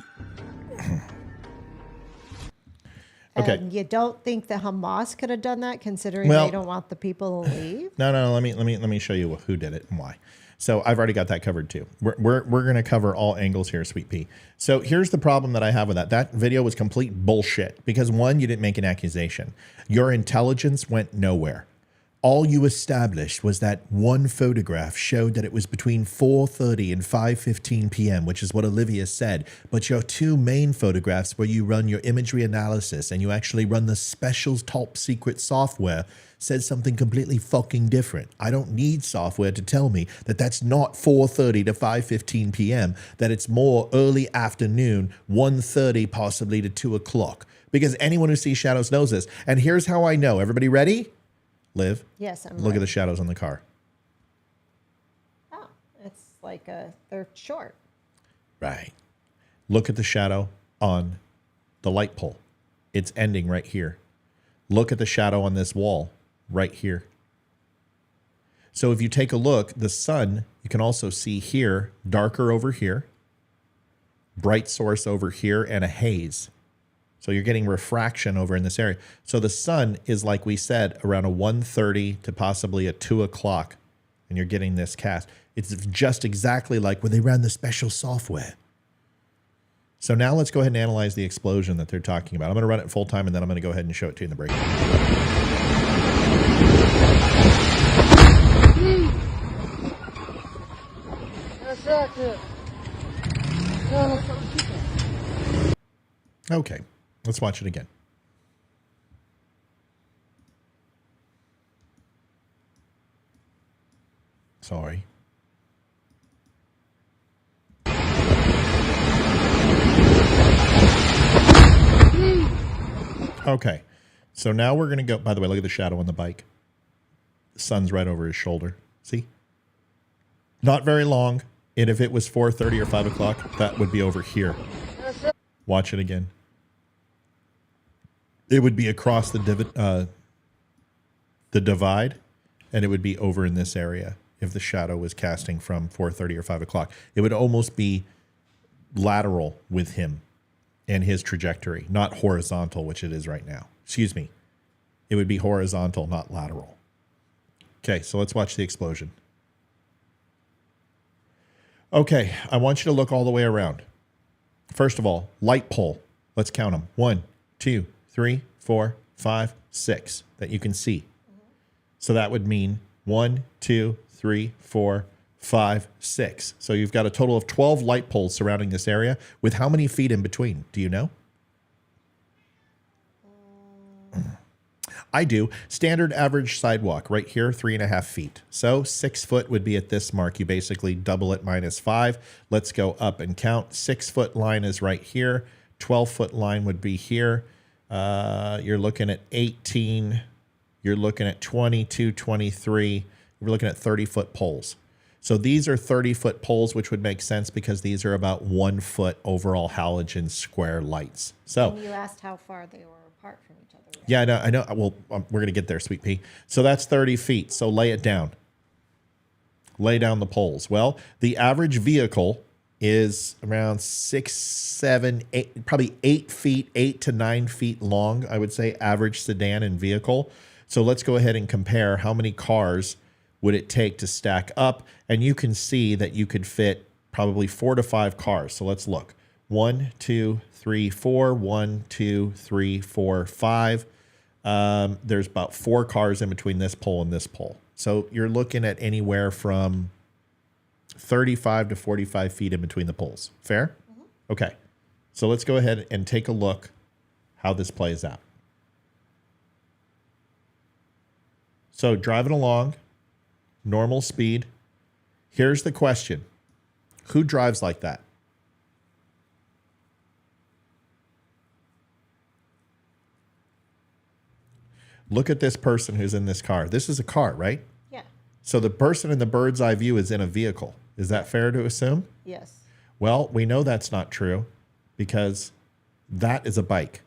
Okay. And you don't think the Hamas could have done that, considering they don't want the people to leave? No. Let me show you who did it and why. So I've already got that covered too. We're going to cover all angles here, Sweet Pea. So here's the problem that I have with that. That video was complete bullshit because one, you didn't make an accusation. Your intelligence went nowhere. All you established was that one photograph showed that it was between 4:30 and 5:15 p.m., which is what Olivia said. But your two main photographs where you run your imagery analysis and you actually run the special top secret software says something completely fucking different. I don't need software to tell me that that's not 4:30 to 5:15 p.m., that it's more early afternoon, 1:30 possibly to 2 o'clock. Because anyone who sees shadows knows this. And here's how I know. Everybody ready? Liv? Yes, I'm Look ready. at the shadows on the car. Oh, it's like they're short. Right. Look at the shadow on the light pole. It's ending right here. Look at the shadow on this wall right here. So if you take a look, the sun, you can also see here, darker over here, bright source over here, and a haze. So you're getting refraction over in this area. So the sun is, like we said, around a 1:30 to possibly a 2 o'clock, and you're getting this cast. It's just exactly like when they ran the special software. So now let's go ahead and analyze the explosion that they're talking about. I'm going to run it full time, and then I'm going to go ahead and show it to you in the break. Okay, let's watch it again. Sorry. Okay, so now we're going to go, by the way, look at the shadow on the bike. The sun's right over his shoulder. See? Not very long. And if it was 4:30 or 5 o'clock, that would be over here. Watch it again. It would be across the divide, and it would be over in this area if the shadow was casting from 4:30 or 5 o'clock. It would almost be lateral with him and his trajectory, not horizontal, which it is right now. Excuse me. It would be horizontal, not lateral. Okay, so let's watch the explosion. Okay, I want you to look all the way around. First of all, light pole. Let's count them. 1, 2, 3, 4, 5, 6 that you can see. So that would mean 1, 2, 3, 4, 5, 6. So you've got a total of 12 light poles surrounding this area with how many feet in between? Do you know? I do. Standard average sidewalk right here, 3.5 feet. So 6 foot would be at this mark. You basically double it -5. Let's go up and count. 6 foot line is right here. 12 foot line would be here. You're looking at 18. You're looking at 22, 23. We're looking at 30 foot poles. So these are 30 foot poles, which would make sense because these are about 1 foot overall halogen square lights. So And you asked how far they were apart from each other. Right? yeah, I know. Well, we're going to get there, Sweet Pea. So that's 30 feet. So lay it down. Lay down the poles. Well, the average vehicle is around 6, 7, 8, probably 8 feet, 8 to 9 feet long, I would say, average sedan and vehicle. So let's go ahead and compare how many cars would it take to stack up. And you can see that you could fit probably 4 to 5 cars. So let's look. 1, 2, 3, 4. 1, 2, 3, 4, 5. There's about 4 cars in between this pole and this pole. So you're looking at anywhere from 35 to 45 feet in between the poles. Fair? Mm-hmm. Okay. So let's go ahead and take a look how this plays out. So driving along, normal speed. Here's the question. Who drives like that? Look at this person who's in this car. This is a car, right? Yeah. So the person in the bird's eye view is in a vehicle. Is that fair to assume? Yes. Well, we know that's not true because that is a bike.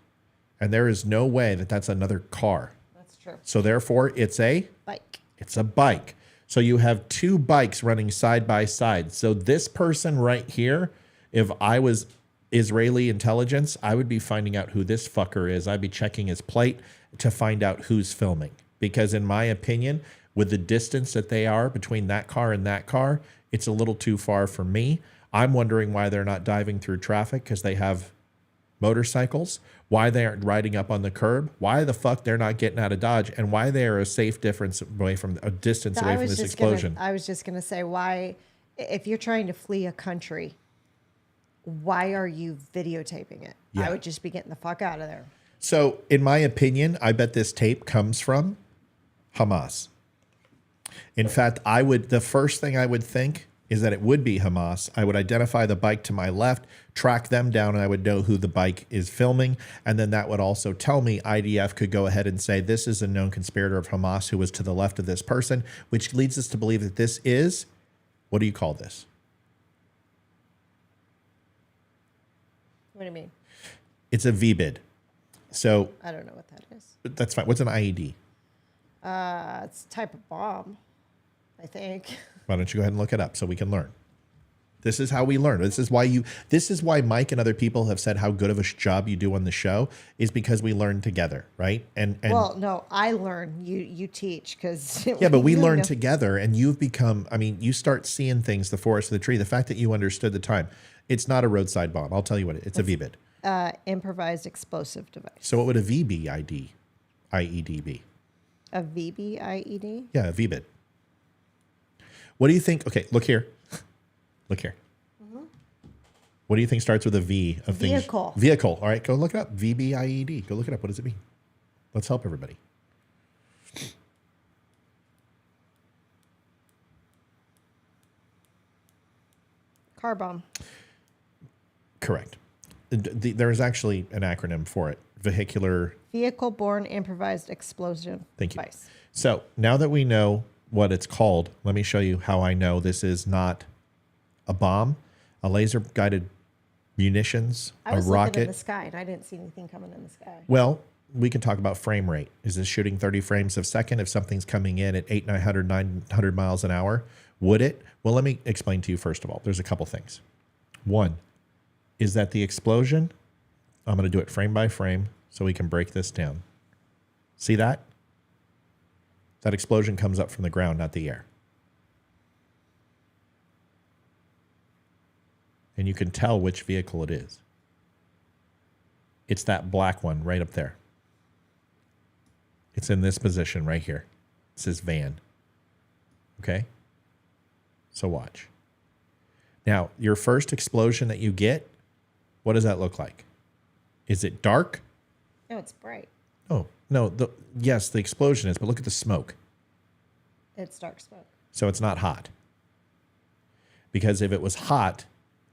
And there is no way that that's another car. That's true. So therefore, it's a Bike. It's a bike. So you have 2 bikes running side by side. So this person right here, if I was Israeli intelligence, I would be finding out who this fucker is. I'd be checking his plate to find out who's filming. Because in my opinion, with the distance that they are between that car and that car, it's a little too far for me. I'm wondering why they're not diving through traffic because they have motorcycles, why they aren't riding up on the curb, why the fuck they're not getting out of Dodge, and why they are a safe distance away from this explosion. I was just going to say, why, if you're trying to flee a country, why are you videotaping it? Yeah. I would just be getting the fuck out of there. So, in my opinion, I bet this tape comes from Hamas. In fact, the first thing I would think is that it would be Hamas. I would identify the bike to my left, track them down, and I would know who the bike is filming. And then that would also tell me IDF could go ahead and say, this is a known conspirator of Hamas who was to the left of this person, which leads us to believe that this is, what do you call this? What do you mean? It's a VBID. So I don't know what that is. that's fine. What's an IED? It's a type of bomb, I think. Why don't you go ahead and look it up so we can learn? This is how we learn. This is why Mike and other people have said how good of a job you do on the show is because we learn together, right? And well, no, I learn. You teach because yeah, but we learn together, and you've become. I mean, you start seeing things, the forest, the tree. The fact that you understood the time. It's not a roadside bomb. I'll tell you what it's a VBID. Improvised explosive device. So what would a VBIED be? A VBIED? Yeah, a VBID. What do you think? Okay, look here. Look here. Mm-hmm. What do you think starts with a V of things? Vehicle. Vehicle. All right, go look it up. VBIED. Go look it up. What does it mean? Let's help everybody. Car bomb. Correct. There is actually an acronym for it. Vehicle-borne improvised explosive Thank you. device. So now that we know what it's called, let me show you how I know this is not a bomb, a laser-guided munitions, I was a looking rocket. in the sky, and I didn't see anything coming in the sky. Well, we can talk about frame rate. Is this shooting 30 frames a second if something's coming in at 900 miles an hour? Would it? Well, let me explain to you first of all. There's a couple things. One, is that the explosion, I'm going to do it frame by frame so we can break this down. See that? That explosion comes up from the ground, not the air. And you can tell which vehicle it is. It's that black one right up there. It's in this position right here. It says van. Okay? So watch. Now, your first explosion that you get, what does that look like? Is it dark? No, it's bright. Oh, no. Yes, the explosion is, but look at the smoke. It's dark smoke. So it's not hot. Because if it was hot,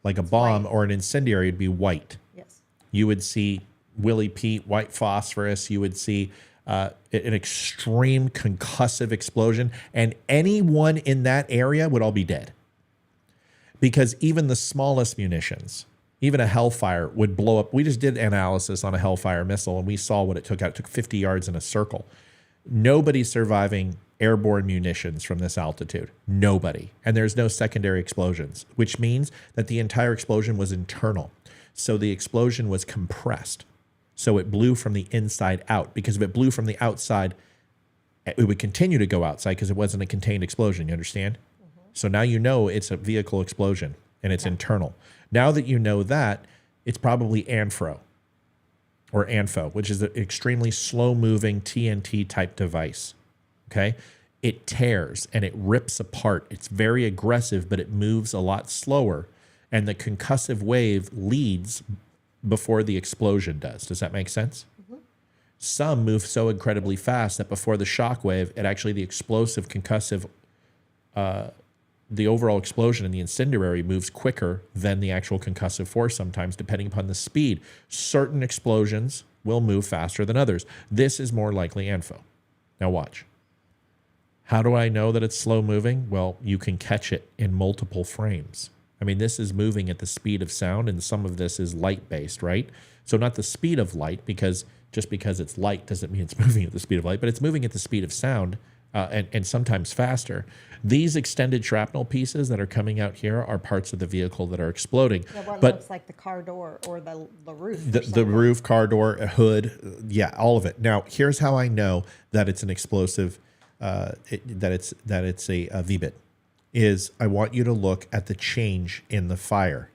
like a bomb or an incendiary, it'd be white. Yes. You would see Willie Pete, white phosphorus. You would see an extreme concussive explosion. And anyone in that area would all be dead. Because even the smallest munitions, even a Hellfire would blow up. We just did analysis on a Hellfire missile, and we saw what it took out. It took 50 yards in a circle. Nobody's surviving airborne munitions from this altitude. Nobody. And there's no secondary explosions, which means that the entire explosion was internal. So the explosion was compressed. So it blew from the inside out, because if it blew from the outside, it would continue to go outside because it wasn't a contained explosion. You understand? So now you know it's a vehicle explosion and it's internal. Now that you know that, it's probably ANFO, which is an extremely slow-moving TNT-type device. Okay? It tears and it rips apart. It's very aggressive, but it moves a lot slower. And the concussive wave leads before the explosion does. Does that make sense? Mm-hmm. Some move so incredibly fast that before the shock wave, the explosive concussive, the overall explosion in the incendiary moves quicker than the actual concussive force sometimes, depending upon the speed. Certain explosions will move faster than others. This is more likely ANFO. Now watch. How do I know that it's slow moving? Well, you can catch it in multiple frames. I mean, this is moving at the speed of sound, and some of this is light-based, right? So not the speed of light, because just because it's light doesn't mean it's moving at the speed of light, but it's moving at the speed of sound, and sometimes faster. These extended shrapnel pieces that are coming out here are parts of the vehicle that are exploding. Yeah, what but looks like the car door or the roof. The roof, car door, a hood, yeah, all of it. Now, here's how I know that it's an explosive, that it's a VBIT. Is I want you to look at the change in the fire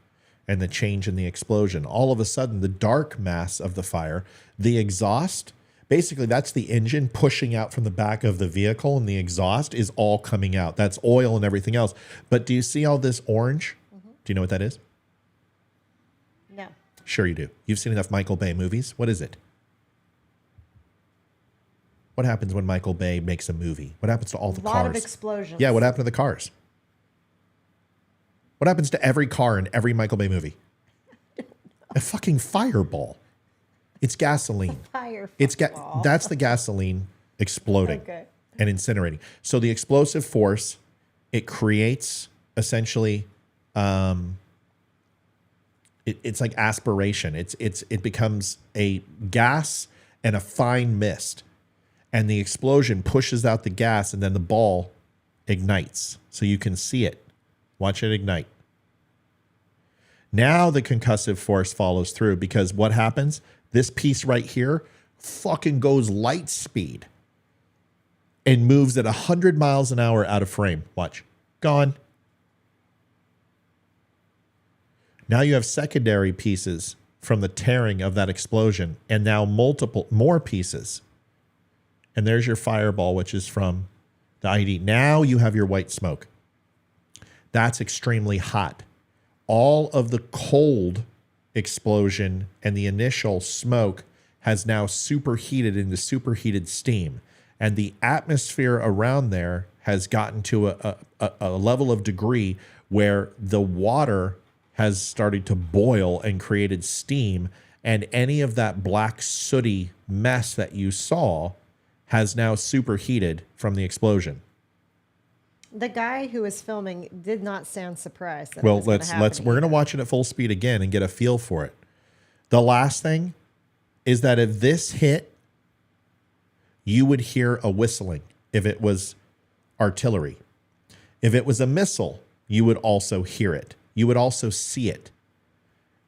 and the change in the explosion. All of a sudden, the dark mass of the fire, the exhaust, basically that's the engine pushing out from the back of the vehicle, and the exhaust is all coming out. That's oil and everything else. But do you see all this orange? Mm-hmm. Do you know what that is? No. Sure you do. You've seen enough Michael Bay movies. What is it? What happens when Michael Bay makes a movie? What happens to all the cars? A lot of explosions. Yeah, what happened to the cars? What happens to every car in every Michael Bay movie? A fucking fireball. It's gasoline. That's the gasoline exploding and incinerating. So the explosive force, it creates essentially, it's like aspiration. It becomes a gas and a fine mist, and the explosion pushes out the gas, and then the ball ignites. So you can see it. Watch it ignite. Now the concussive force follows through, because what happens? This piece right here fucking goes light speed and moves at 100 miles an hour out of frame. Watch. Gone. Now you have secondary pieces from the tearing of that explosion, and now more pieces. And there's your fireball, which is from the ID. Now you have your white smoke. That's extremely hot. All of the cold explosion and the initial smoke has now superheated into superheated steam. And the atmosphere around there has gotten to a level of degree where the water has started to boil and created steam. And any of that black sooty mess that you saw has now superheated from the explosion. The guy who was filming did not sound surprised. That Well, we're going to watch it at full speed again and get a feel for it. The last thing is that if this hit, you would hear a whistling if it was artillery. If it was a missile, you would also hear it. You would also see it.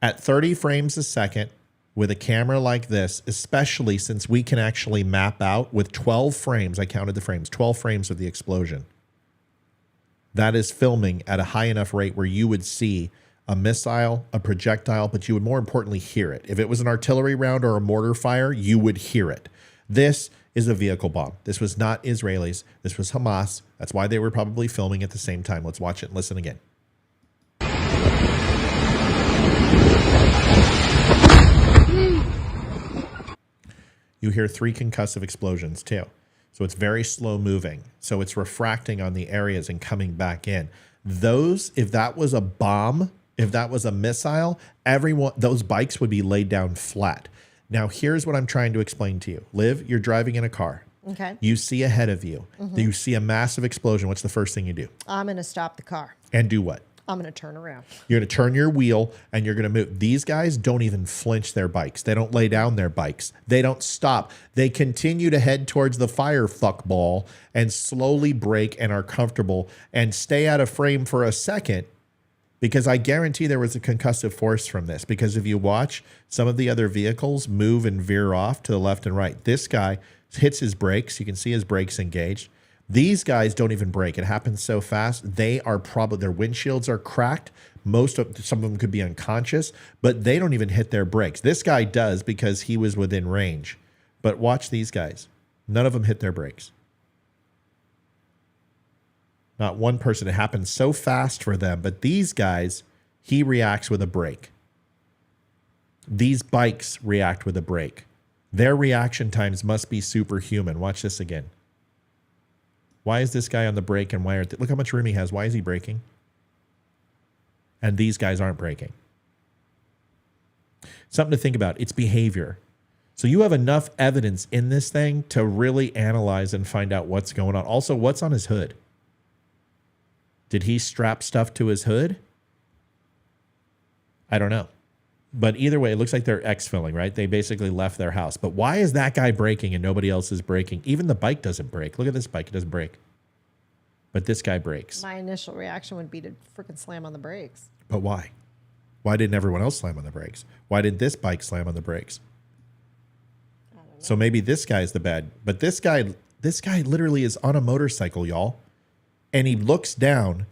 At 30 frames a second with a camera like this, especially since we can actually map out with 12 frames, I counted the frames, 12 frames of the explosion. That is filming at a high enough rate where you would see a missile, a projectile, but you would more importantly hear it. If it was an artillery round or a mortar fire, you would hear it. This is a vehicle bomb. This was not Israelis. This was Hamas. That's why they were probably filming at the same time. Let's watch it and listen again. You hear 3 concussive explosions too. So it's very slow moving. So it's refracting on the areas and coming back in. Those, if that was a bomb, if that was a missile, those bikes would be laid down flat. Now, here's what I'm trying to explain to you. Liv, you're driving in a car. Okay. You see ahead of you. You see a massive explosion. What's the first thing you do? I'm going to stop the car. And do what? I'm going to turn around. You're going to turn your wheel and you're going to move. These guys don't even flinch their bikes. They don't lay down their bikes. They don't stop. They continue to head towards the fire fuckball and slowly brake and are comfortable and stay out of frame for a second, because I guarantee there was a concussive force from this. Because if you watch, some of the other vehicles move and veer off to the left and right. This guy hits his brakes. You can see his brakes engaged. These guys don't even brake. It happens so fast. They are probably, their windshields are cracked. Some of them could be unconscious, but they don't even hit their brakes. This guy does because he was within range. But watch these guys. None of them hit their brakes. Not one person. It happens so fast for them. But these guys, he reacts with a brake. These bikes react with a brake. Their reaction times must be superhuman. Watch this again. Why is this guy on the brake and why look how much room he has. Why is he braking? And these guys aren't braking. Something to think about. It's behavior. So you have enough evidence in this thing to really analyze and find out what's going on. Also, what's on his hood? Did he strap stuff to his hood? I don't know. But either way, it looks like they're exfilling, right? They basically left their house. But why is that guy braking and nobody else is braking? Even the bike doesn't brake. Look at this bike. It doesn't brake. But this guy brakes. My initial reaction would be to freaking slam on the brakes. But why? Why didn't everyone else slam on the brakes? Why did this bike slam on the brakes? I don't know. So maybe this guy's the bad. But this guy literally is on a motorcycle, y'all. And he looks down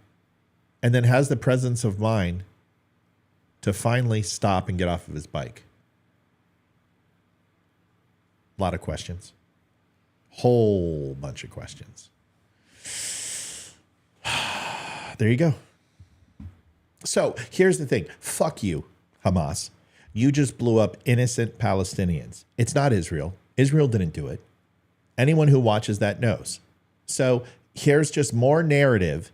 and then has the presence of mind to finally stop and get off of his bike. A lot of questions. Whole bunch of questions. There you go. So here's the thing. Fuck you, Hamas. You just blew up innocent Palestinians. It's not Israel. Israel didn't do it. Anyone who watches that knows. So here's just more narrative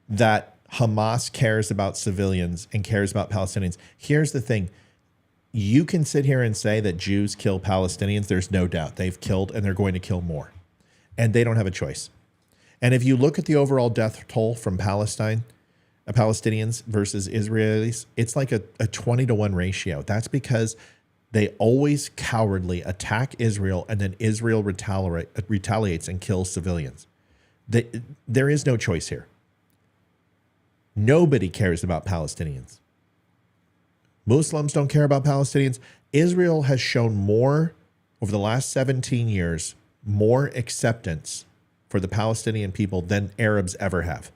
that Hamas cares about civilians and cares about Palestinians. Here's the thing. You can sit here and say that Jews kill Palestinians. There's no doubt they've killed and they're going to kill more. And they don't have a choice. And if you look at the overall death toll from Palestinians versus Israelis, it's like a 20-to-1 ratio. That's because they always cowardly attack Israel and then Israel retaliates and kills civilians. There is no choice here. Nobody cares about Palestinians. Muslims don't care about Palestinians. Israel has shown more over the last 17 years, more acceptance for the Palestinian people than Arabs ever have.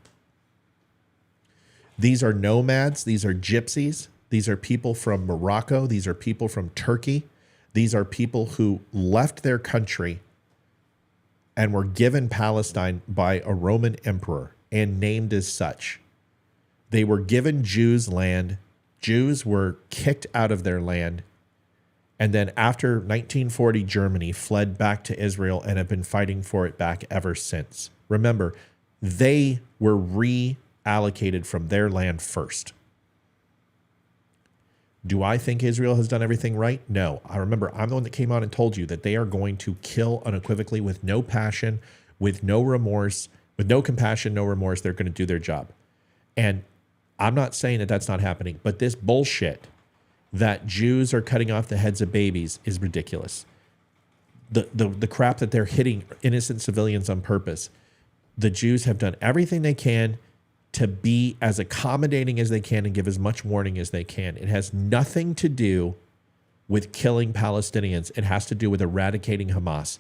These are nomads. These are gypsies. These are people from Morocco. These are people from Turkey. These are people who left their country and were given Palestine by a Roman emperor and named as such. They were given Jews' land. Jews were kicked out of their land. And then after 1940, Germany fled back to Israel and have been fighting for it back ever since. Remember, they were reallocated from their land first. Do I think Israel has done everything right? No. I remember I'm the one that came on and told you that they are going to kill unequivocally with no passion, with no remorse, with no compassion, no remorse. They're going to do their job. And I'm not saying that that's not happening, but this bullshit that Jews are cutting off the heads of babies is ridiculous. The crap that they're hitting innocent civilians on purpose. The Jews have done everything they can to be as accommodating as they can and give as much warning as they can. It has nothing to do with killing Palestinians. It has to do with eradicating Hamas.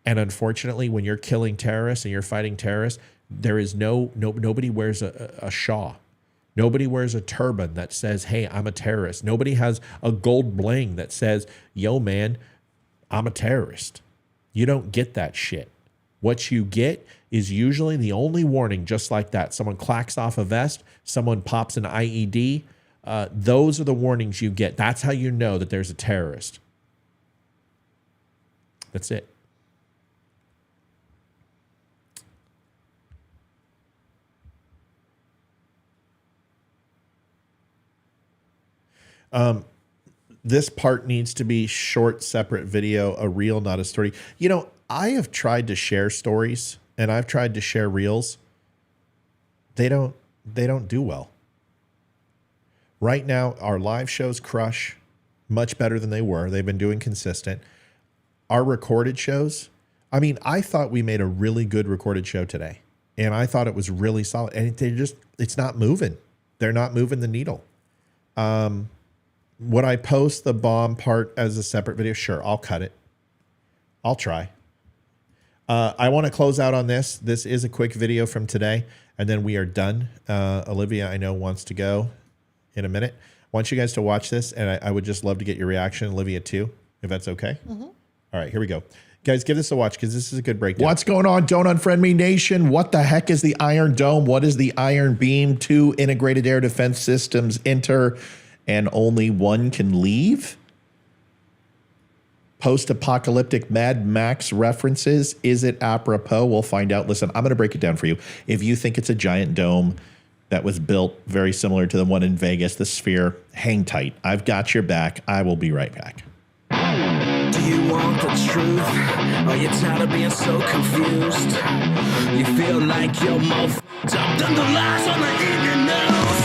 And unfortunately, when you're killing terrorists and you're fighting terrorists, there is nobody wears a shawl. Nobody wears a turban that says, hey, I'm a terrorist. Nobody has a gold bling that says, yo, man, I'm a terrorist. You don't get that shit. What you get is usually the only warning, just like that. Someone clacks off a vest, someone pops an IED. Those are the warnings you get. That's how you know that there's a terrorist. That's it. This part needs to be short, separate video, a reel, not a story. You know, I have tried to share stories and I've tried to share reels. They don't do well. Right now, our live shows crush much better than they were. They've been doing consistent. Our recorded shows, I mean, I thought we made a really good recorded show today and I thought it was really solid and it's not moving. They're not moving the needle. Would I post the bomb part as a separate video? Sure, I'll cut it. I'll try. I want to close out on this. This is a quick video from today, and then we are done. Olivia, I know, wants to go in a minute. I want you guys to watch this, and I would just love to get your reaction, Olivia, too, if that's okay. Mm-hmm. All right, here we go. Guys, give this a watch because this is a good breakdown. What's going on, Don't Unfriend Me Nation? What the heck is the Iron Dome? What is the Iron Beam? 2 integrated air defense systems enter, and only one can leave? Post-apocalyptic Mad Max references. Is it apropos? We'll find out. Listen, I'm going to break it down for you. If you think it's a giant dome that was built very similar to the one in Vegas, the Sphere, hang tight. I've got your back. I will be right back. Do you want the truth? Are you tired of being so confused? You feel like you're more f***ed up than the lies on the evening news?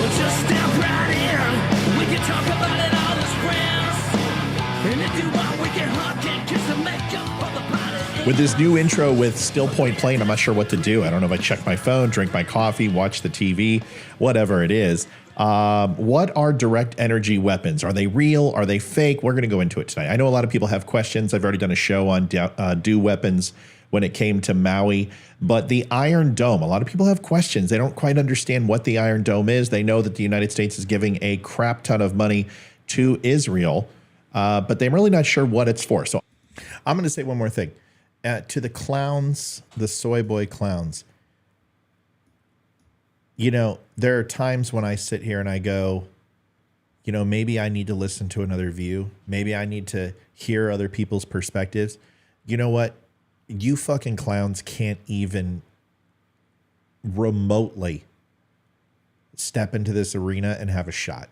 Well, just step right in. We can talk about it all as friends. And if you want, we can hug and kiss and make up for the party. With this new intro with Still Point playing, I'm not sure what to do. I don't know if I check my phone, drink my coffee, watch the TV, whatever it is. What are direct energy weapons? Are they real? Are they fake? We're going to go into it tonight. I know a lot of people have questions. I've already done a show on do weapons when it came to Maui. But the Iron Dome, a lot of people have questions. They don't quite understand what the Iron Dome is. They know that the United States is giving a crap ton of money to Israel, but they're really not sure what it's for. So I'm going to say one more thing. To the clowns, the soy boy clowns, you know, there are times when I sit here and I go, you know, maybe I need to listen to another view. Maybe I need to hear other people's perspectives. You know what? You fucking clowns can't even remotely step into this arena and have a shot.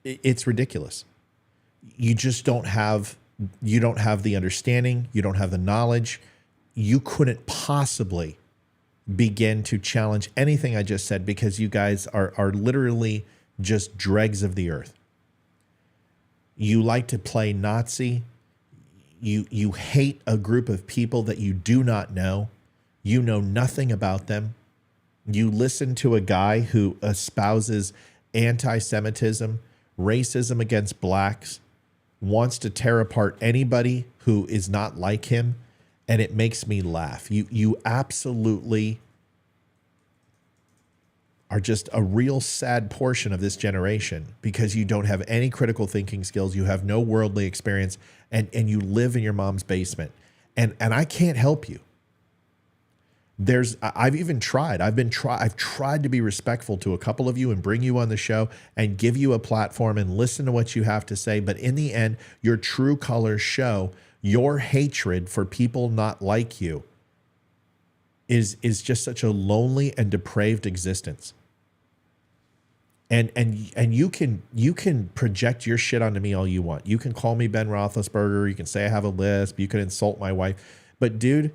It's ridiculous. You just don't have the understanding. You don't have the knowledge. You couldn't possibly begin to challenge anything I just said because you guys are literally just dregs of the earth. You like to play Nazi. You hate a group of people that you do not know. You know nothing about them. You listen to a guy who espouses anti-Semitism, racism against blacks, wants to tear apart anybody who is not like him, and it makes me laugh. You absolutely are just a real sad portion of this generation because you don't have any critical thinking skills. You have no worldly experience, and you live in your mom's basement. And I can't help you. I've even tried. I've tried to be respectful to a couple of you and bring you on the show and give you a platform and listen to what you have to say. But in the end, your true colors show your hatred for people not like you is just such a lonely and depraved existence. And you can project your shit onto me all you want. You can call me Ben Roethlisberger. You can say I have a lisp. You can insult my wife. But dude,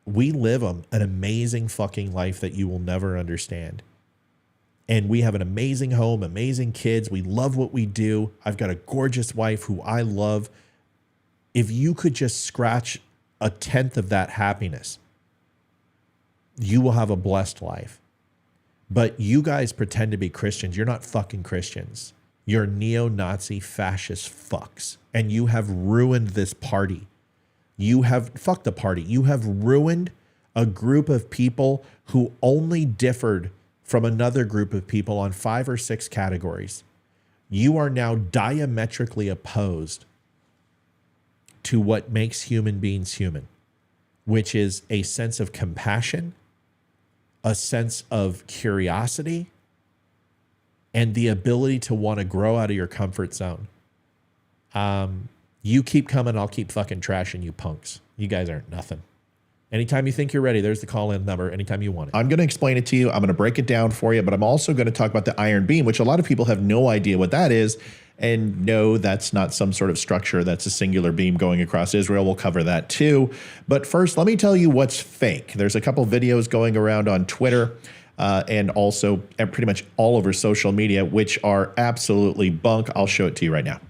we live an amazing fucking life that you will never understand. And we have an amazing home, amazing kids. We love what we do. I've got a gorgeous wife who I love. If you could just scratch a tenth of that happiness, you will have a blessed life. But you guys pretend to be Christians. You're not fucking Christians. You're neo-Nazi fascist fucks. And you have ruined this party. Fuck the party. You have ruined a group of people who only differed from another group of people on 5 or 6 categories. You are now diametrically opposed to what makes human beings human, which is a sense of compassion, a sense of curiosity, and the ability to want to grow out of your comfort zone. You keep coming, I'll keep fucking trashing you punks. You guys aren't nothing. Anytime you think you're ready, there's the call-in number anytime you want it. I'm going to explain it to you. I'm going to break it down for you, but I'm also going to talk about the iron beam, which a lot of people have no idea what that is. And no, that's not some sort of structure. That's a singular beam going across Israel. We'll cover that too. But first, let me tell you what's fake. There's a couple videos going around on Twitter and also pretty much all over social media, which are absolutely bunk. I'll show it to you right now.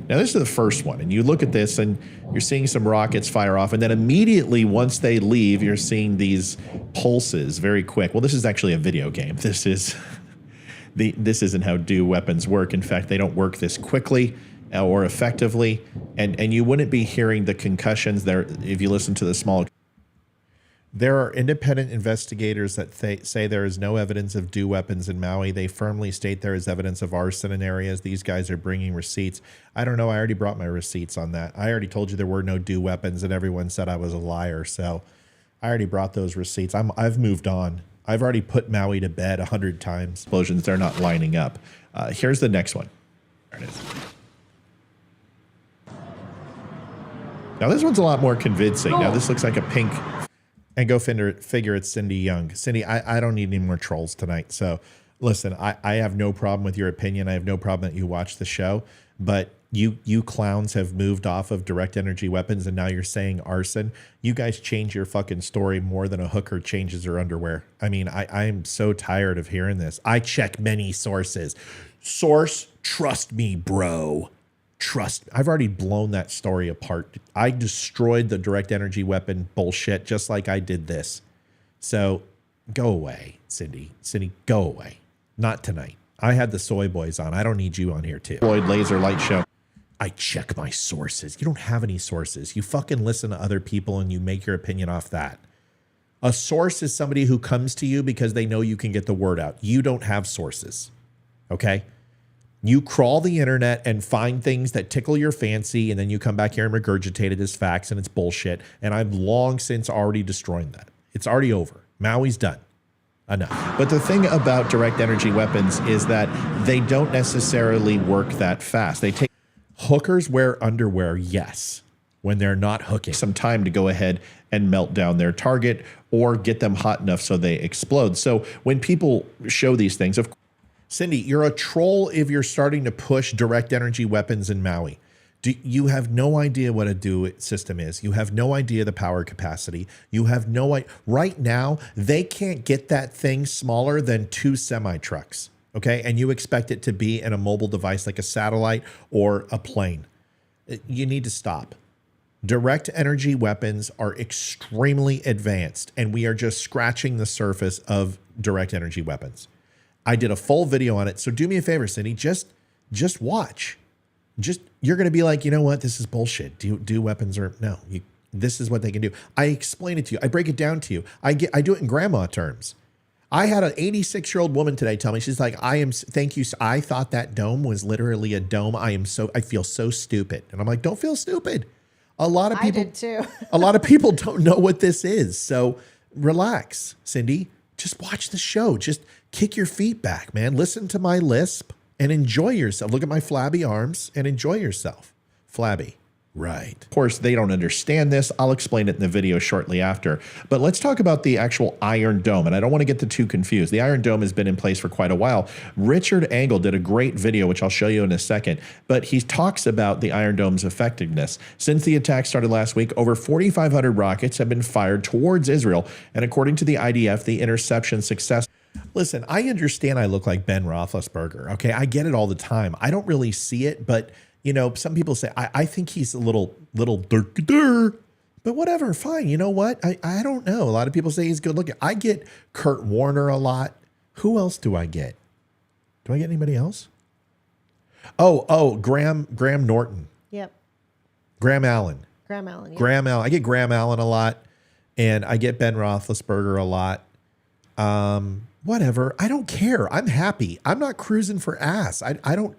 Now, this is the first one, and you look at this, and you're seeing some rockets fire off, and then immediately once they leave, you're seeing these pulses very quick. Well, this is actually a video game. This isn't how DEW weapons work. In fact, they don't work this quickly or effectively, and you wouldn't be hearing the concussions there if you listen to the small. There are independent investigators that say there is no evidence of DEW weapons in Maui. They firmly state there is evidence of arson in areas. These guys are bringing receipts. I don't know. I already brought my receipts on that. I already told you there were no DEW weapons, and everyone said I was a liar. So I already brought those receipts. I've moved on. I've already put Maui to bed 100 times. Explosions, they're not lining up. Here's the next one. There it is. Now this one's a lot more convincing. Now this looks like a pink. And go figure it's Cindy Young. Cindy, I don't need any more trolls tonight. So listen, I have no problem with your opinion. I have no problem that you watch the show. But you clowns have moved off of direct energy weapons, and now you're saying arson. You guys change your fucking story more than a hooker changes her underwear. I mean, I'm so tired of hearing this. I check many sources. Source, trust me, bro. I've already blown that story apart. I destroyed the direct energy weapon bullshit just like I did this. So go away, Cindy. Cindy, go away. Not tonight. I had the soy boys on. I don't need you on here too. Floyd Laser Light Show. I check my sources. You don't have any sources. You fucking listen to other people and you make your opinion off that. A source is somebody who comes to you because they know you can get the word out. You don't have sources. Okay? You crawl the internet and find things that tickle your fancy, and then you come back here and regurgitate it as facts, and it's bullshit. And I've long since already destroyed that. It's already over. Maui's done. Enough. But the thing about direct energy weapons is that they don't necessarily work that fast. They take hookers wear underwear, yes, when they're not hooking. Some time to go ahead and melt down their target or get them hot enough so they explode. So when people show these things, of course, Cindy, you're a troll if you're starting to push direct energy weapons in Maui. You have no idea what a DEW system is. You have no idea the power capacity. You have no idea. Right now, they can't get that thing smaller than 2 semi-trucks, okay? And you expect it to be in a mobile device like a satellite or a plane. You need to stop. Direct energy weapons are extremely advanced, and we are just scratching the surface of direct energy weapons. I did a full video on it. So do me a favor, Cindy, just watch. You're going to be like, you know what? This is bullshit. DEW weapons are no, this is what they can do. I explain it to you. I break it down to you. I do it in grandma terms. I had an 86-year-old woman today tell me, she's like, thank you. I thought that dome was literally a dome. I feel so stupid. And I'm like, don't feel stupid. A lot of people, I did too. A lot of people don't know what this is. So relax, Cindy. Just watch the show. Just kick your feet back, man. Listen to my lisp and enjoy yourself. Look at my flabby arms and enjoy yourself. Flabby. Right. Of course, they don't understand this. I'll explain it in the video shortly after. But let's talk about the actual Iron Dome. And I don't want to get the two confused. The Iron Dome has been in place for quite a while. Richard Engel did a great video, which I'll show you in a second. But he talks about the Iron Dome's effectiveness. Since the attack started last week, over 4,500 rockets have been fired towards Israel. And according to the IDF, the interception success. Listen, I understand I look like Ben Roethlisberger. Okay, I get it all the time. I don't really see it, but you know, some people say I think he's a little but But whatever, fine. You know what? I don't know. A lot of people say he's good looking. I get Kurt Warner a lot. Who else do I get? Do I get anybody else? Oh, Graham Norton. Yep. Graham Allen. Graham Allen. Yep. Graham Allen. I get Graham Allen a lot. And I get Ben Roethlisberger a lot. Whatever. I don't care. I'm happy. I'm not cruising for ass. I don't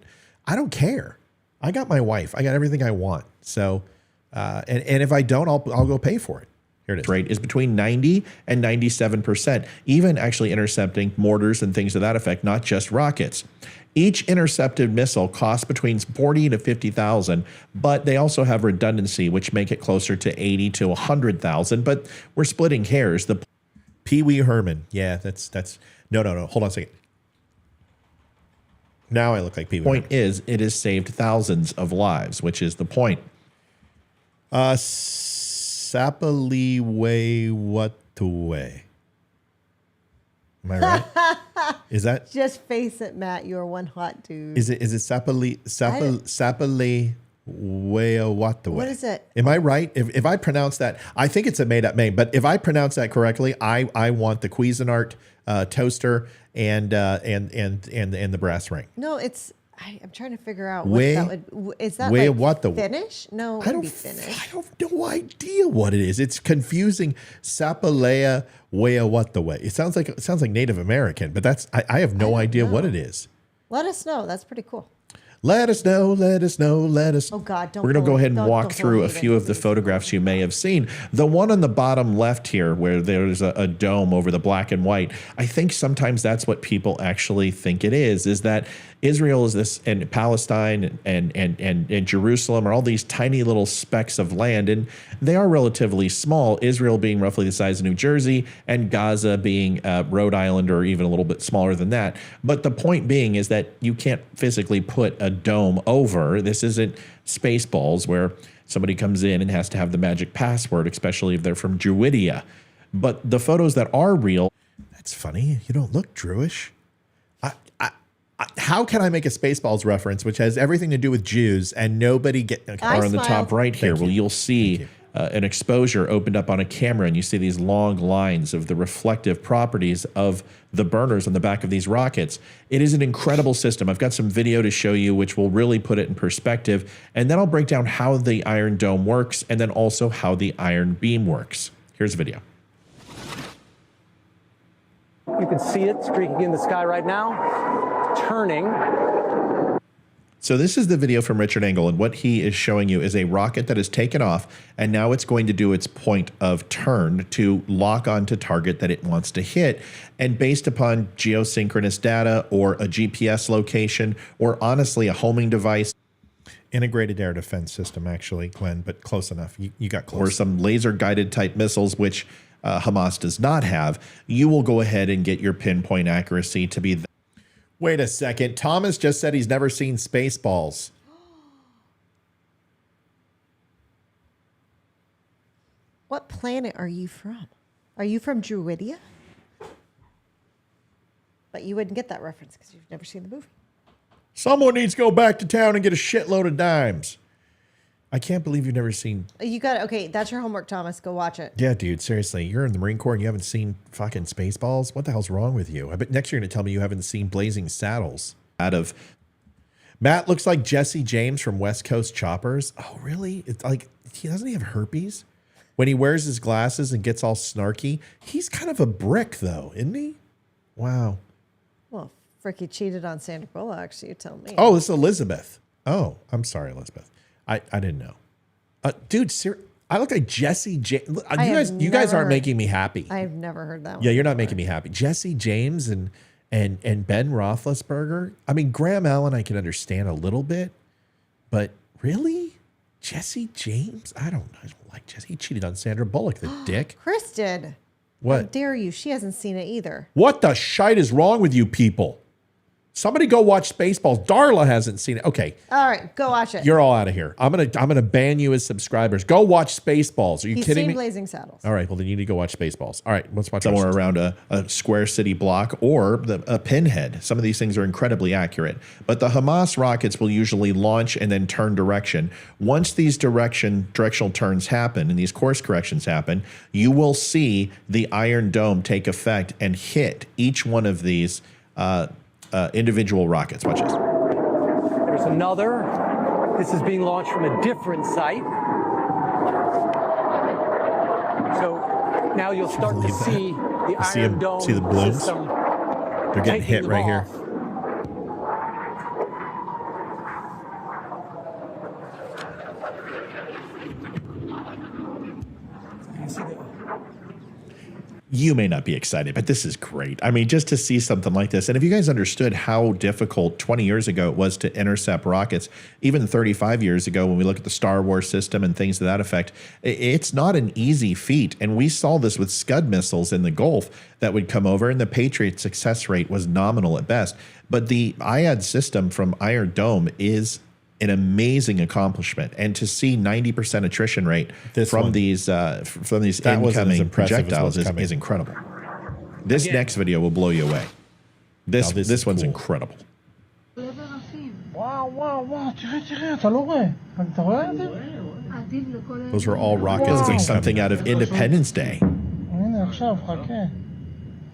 care. I got my wife. I got everything I want. So, and if I don't, I'll go pay for it. Here it is. Rate is between 90 and 97%, even actually intercepting mortars and things of that effect, not just rockets. Each intercepted missile costs between 40 to 50,000, but they also have redundancy, which make it closer to 80 to 100,000. But we're splitting hairs. The Pee Wee Herman. Yeah, that's no. Hold on a second. Now I look like Pee Wee. Point is, it has saved thousands of lives, which is the point. Sapaliwe Watuwe. Am I right? Is that Just face it, Matt. You're one hot dude. is it Sapaliwe Watuwe? What is it? Am I right? If I pronounce that, I think it's a made up name, but if I pronounce that correctly, I want the Cuisinart toaster and the brass ring. No, it's. I'm trying to figure out what that would. Is that Way like what the Finnish? No, it I wouldn't don't. be Finnish. I have no idea what it is. It's confusing. Sapalea Wea what the way. It sounds like Native American, but I have no idea what it is. Let us know. That's pretty cool. Let us know. Oh God, don't. We're going to go ahead and don't walk through a few of the photographs you may have seen. The one on the bottom left here, where there's a dome over the black and white, I think sometimes that's what people actually think it is that Israel is this, and Palestine and Jerusalem are all these tiny little specks of land, and they are relatively small, Israel being roughly the size of New Jersey, and Gaza being Rhode Island or even a little bit smaller than that. But the point being is that you can't physically put a dome over. This isn't Spaceballs where somebody comes in and has to have the magic password, especially if they're from Druidia. But the photos that are real, that's funny. You don't look Jewish. How can I make a Spaceballs reference, which has everything to do with Jews, and nobody get? Or on the top right here, well, you'll see an exposure opened up on a camera, and you see these long lines of the reflective properties of the burners on the back of these rockets. It is an incredible system. I've got some video to show you, which will really put it in perspective, and then I'll break down how the Iron Dome works, and then also how the Iron Beam works. Here's a video. You can see it streaking in the sky right now, turning. So this is the video from Richard Engel, and what he is showing you is a rocket that is taken off, and now it's going to do its point of turn to lock onto target that it wants to hit. And based upon geosynchronous data or a GPS location, or honestly a homing device, integrated air defense system, actually, Glenn, but close enough. You got close. Or some laser guided type missiles, which Hamas does not have, you will go ahead and get your pinpoint accuracy to be. Wait a second. Thomas just said he's never seen Spaceballs. What planet are you from? Are you from Druidia? But you wouldn't get that reference because you've never seen the movie. Someone needs to go back to town and get a shitload of dimes. I can't believe you've never seen. You got it. Okay, that's your homework, Thomas. Go watch it. Yeah, dude, seriously. You're in the Marine Corps and you haven't seen fucking Spaceballs? What the hell's wrong with you? I bet next you're going to tell me you haven't seen Blazing Saddles. Matt looks like Jesse James from West Coast Choppers. Oh, really? It's like, doesn't he have herpes? When he wears his glasses and gets all snarky, he's kind of a brick, though, isn't he? Wow. Well, Fricky cheated on Sandra Bullock, so you tell me. Oh, this is Elizabeth. Oh, I'm sorry, Elizabeth. I didn't know. Dude, I look like Jesse James. You guys aren't making me happy. I've never heard that one. Yeah, you're not making me happy. Jesse James and Ben Roethlisberger. I mean, Graham Allen, I can understand a little bit, but really? Jesse James? I don't like Jesse. He cheated on Sandra Bullock, the dick. Chris did. What? How dare you? She hasn't seen it either. What the shite is wrong with you people? Somebody go watch Spaceballs. Darla hasn't seen it. Okay. All right, go watch it. You're all out of here. I'm gonna ban you as subscribers. Go watch Spaceballs. Are you He's kidding seen me? Blazing Saddles. All right. Well, then you need to go watch Spaceballs. All right. Let's watch somewhere ours. around a square city block or a pinhead. Some of these things are incredibly accurate. But the Hamas rockets will usually launch and then turn direction. Once these directional turns happen and these course corrections happen, you will see the Iron Dome take effect and hit each one of these individual rockets. Watch this. There's another. This is being launched from a different site. So now you'll start to see the Iron Dome see the blooms? system. They're getting hit right here. You may not be excited, but this is great. I mean, just to see something like this. And if you guys understood how difficult 20 years ago it was to intercept rockets, even 35 years ago, when we look at the Star Wars system and things to that effect, it's not an easy feat. And we saw this with Scud missiles in the Gulf that would come over, and the Patriot success rate was nominal at best. But the IAD system from Iron Dome is an amazing accomplishment, and to see 90% attrition rate from these incoming projectiles is incredible. This next video will blow you away. This one's incredible. Those are all rockets. Like something out of Independence Day.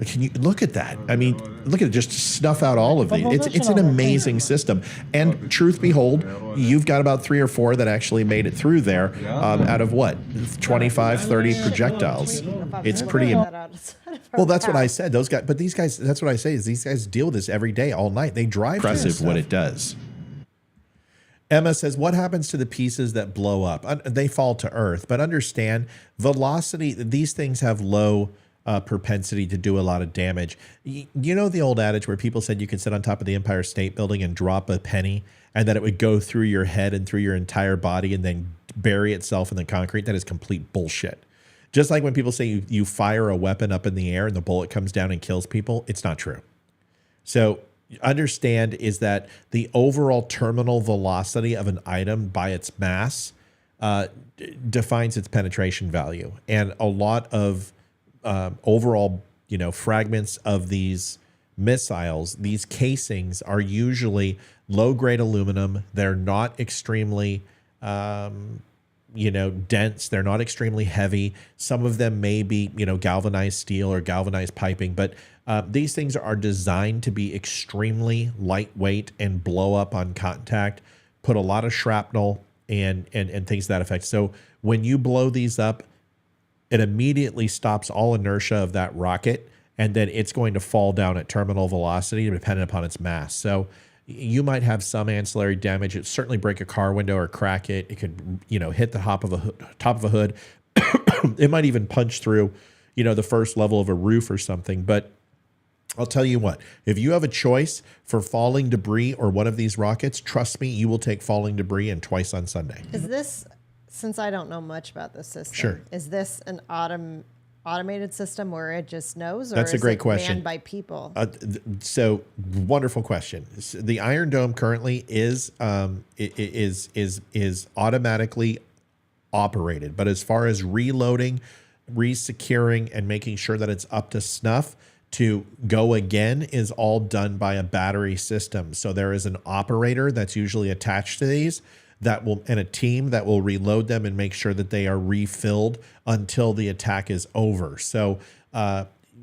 Can you look at that? I mean, look at it, just snuff out all of these. It's an amazing system. And truth behold, you've got about 3 or 4 that actually made it through there out of what? 25, 30 projectiles. It's pretty. Well, that's what I said. Those guys, but these guys, that's what I say is these guys deal with this every day, all night. They drive. Impressive what it does. Emma says, what happens to the pieces that blow up? They fall to earth, but understand velocity. These things have low propensity to do a lot of damage. You know the old adage where people said you could sit on top of the Empire State Building and drop a penny and that it would go through your head and through your entire body and then bury itself in the concrete? That is complete bullshit. Just like when people say you fire a weapon up in the air and the bullet comes down and kills people, it's not true. So understand is that the overall terminal velocity of an item by its mass defines its penetration value. And a lot of overall, fragments of these missiles, these casings are usually low-grade aluminum. They're not extremely, dense. They're not extremely heavy. Some of them may be, galvanized steel or galvanized piping, but these things are designed to be extremely lightweight and blow up on contact, put a lot of shrapnel and things to that effect. So when you blow these up, it immediately stops all inertia of that rocket, and then it's going to fall down at terminal velocity dependent upon its mass. So you might have some ancillary damage. It certainly break a car window or crack it. It could, hit the top of a hood. It might even punch through, the first level of a roof or something. But I'll tell you what, if you have a choice for falling debris or one of these rockets, trust me, you will take falling debris and twice on Sunday. Is this, since I don't know much about this system, Sure. is this an automated system where it just knows, or That's a is great it question. manned by people? So wonderful question. The Iron Dome currently is automatically operated, but as far as reloading, resecuring, and making sure that it's up to snuff to go again is all done by a battery system. So there is an operator that's usually attached to these that will, and a team that will reload them and make sure that they are refilled until the attack is over. So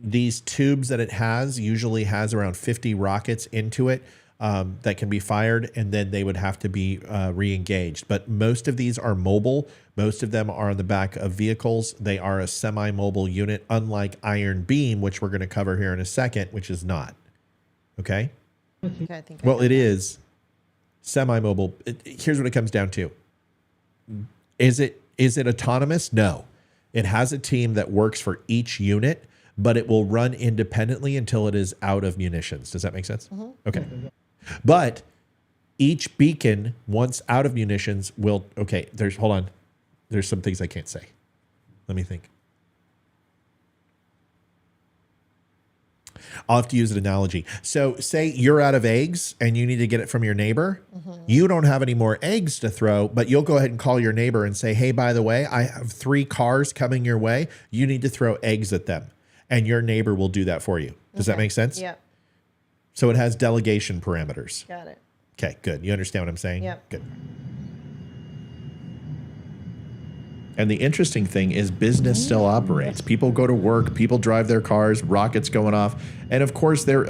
these tubes that it has usually has around 50 rockets into it that can be fired, and then they would have to be re-engaged. But most of these are mobile. Most of them are on the back of vehicles. They are a semi-mobile unit, unlike Iron Beam, which we're going to cover here in a second, which is not. Okay? Okay, I think Well, it is semi-mobile. Here's what it comes down to. Is it autonomous? No. It has a team that works for each unit, but it will run independently until it is out of munitions. Does that make sense? Mm-hmm. Okay. But each beacon, once out of munitions, will, okay, hold on. There's some things I can't say. Let me think. I'll have to use an analogy. So say you're out of eggs and you need to get it from your neighbor. You don't have any more eggs to throw, but you'll go ahead and call your neighbor and say, hey, by the way, I have 3 cars coming your way. You need to throw eggs at them. And your neighbor will do that for you. Does that make sense? Yep. So it has delegation parameters. Got it. Okay, good. You understand what I'm saying? Yep. Good. And the interesting thing is business still operates. People go to work, people drive their cars, rockets going off. And of course there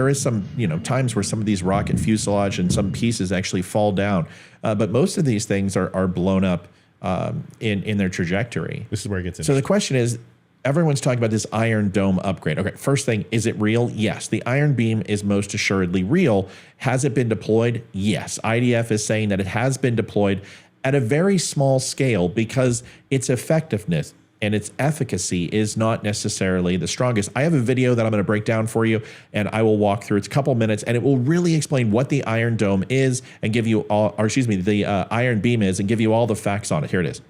is some, times where some of these rocket fuselage and some pieces actually fall down. But most of these things are blown up in their trajectory. This is where it gets interesting. interesting. So the question is, everyone's talking about this Iron Dome upgrade. Okay, first thing, is it real? Yes. The Iron Beam is most assuredly real. Has it been deployed? Yes. IDF is saying that it has been deployed at a very small scale because its effectiveness and its efficacy is not necessarily the strongest. I have a video that I'm going to break down for you, and I will walk through. It's a couple minutes, and it will really explain what the Iron Dome is and give you all, or excuse me, the Iron Beam is, and give you all the facts on it. Here it is.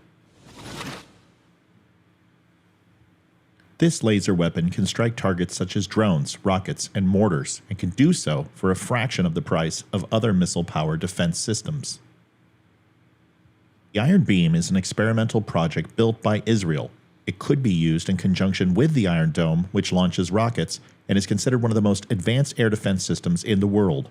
This laser weapon can strike targets such as drones, rockets, and mortars, and can do so for a fraction of the price of other missile-powered defense systems. The Iron Beam is an experimental project built by Israel. It could be used in conjunction with the Iron Dome, which launches rockets, and is considered one of the most advanced air defense systems in the world.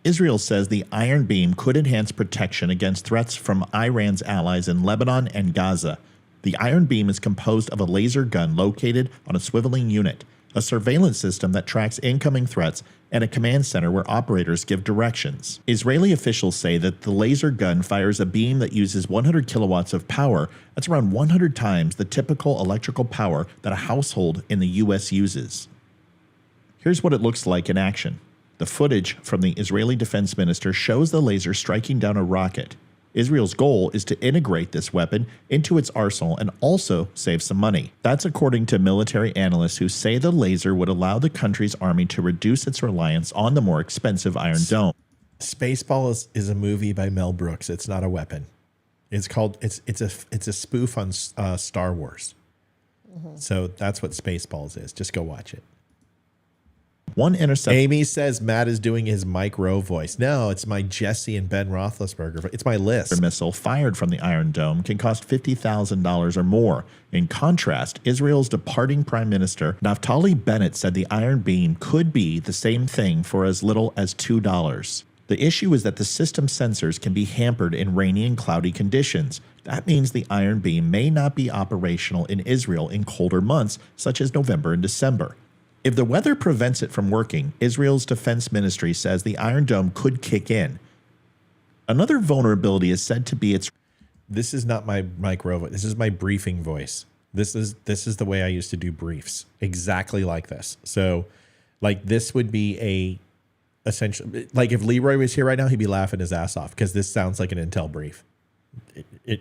Israel says the Iron Beam could enhance protection against threats from Iran's allies in Lebanon and Gaza. The Iron Beam is composed of a laser gun located on a swiveling unit, a surveillance system that tracks incoming threats, and a command center where operators give directions. Israeli officials say that the laser gun fires a beam that uses 100 kilowatts of power. That's around 100 times the typical electrical power that a household in the U.S. uses. Here's what it looks like in action. The footage from the Israeli defense minister shows the laser striking down a rocket. Israel's goal is to integrate this weapon into its arsenal and also save some money. That's according to military analysts who say the laser would allow the country's army to reduce its reliance on the more expensive Iron Dome. Spaceballs is a movie by Mel Brooks. It's not a weapon. It's called it's a spoof on Star Wars. So that's what Spaceballs is. Just go watch it. One intercept. Amy says Matt is doing his Mike Rowe voice. No, it's my Jesse and Ben Roethlisberger. It's my list. Missile fired from the Iron Dome can cost $50,000 or more. In contrast, Israel's departing Prime Minister Naftali Bennett said the Iron Beam could be the same thing for as little as $2. The issue is that the system sensors can be hampered in rainy and cloudy conditions. That means the Iron Beam may not be operational in Israel in colder months, such as November and December. If the weather prevents it from working, Israel's defense ministry says the Iron Dome could kick in. Another vulnerability is said to be its... This is not my Mike Rowe voice. This is my briefing voice. This is the way I used to do briefs. Exactly like this. So, like, this would be essentially... Like, if Leroy was here right now, he'd be laughing his ass off because this sounds like an Intel brief.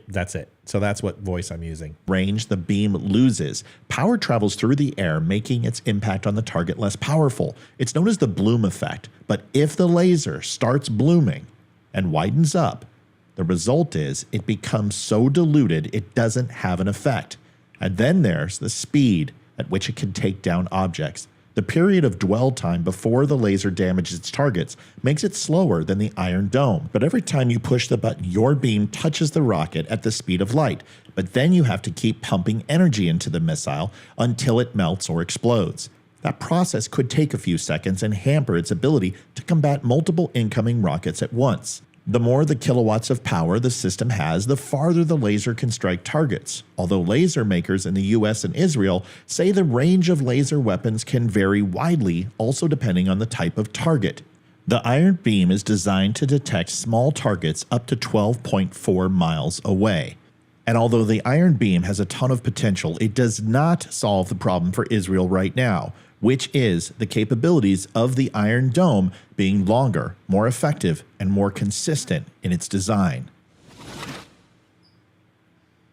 That's it. So that's what voice I'm using. Range the beam loses. Power travels through the air, making its impact on the target less powerful. It's known as the bloom effect. But if the laser starts blooming and widens up, the result is it becomes so diluted it doesn't have an effect. And then there's the speed at which it can take down objects. The period of dwell time before the laser damages its targets makes it slower than the Iron Dome. But every time you push the button, your beam touches the rocket at the speed of light. But then you have to keep pumping energy into the missile until it melts or explodes. That process could take a few seconds and hamper its ability to combat multiple incoming rockets at once. The more the kilowatts of power the system has, the farther the laser can strike targets. Although laser makers in the US and Israel say the range of laser weapons can vary widely, also depending on the type of target. The Iron Beam is designed to detect small targets up to 12.4 miles away. And although the Iron Beam has a ton of potential, it does not solve the problem for Israel right now, which is the capabilities of the Iron Dome being longer, more effective, and more consistent in its design.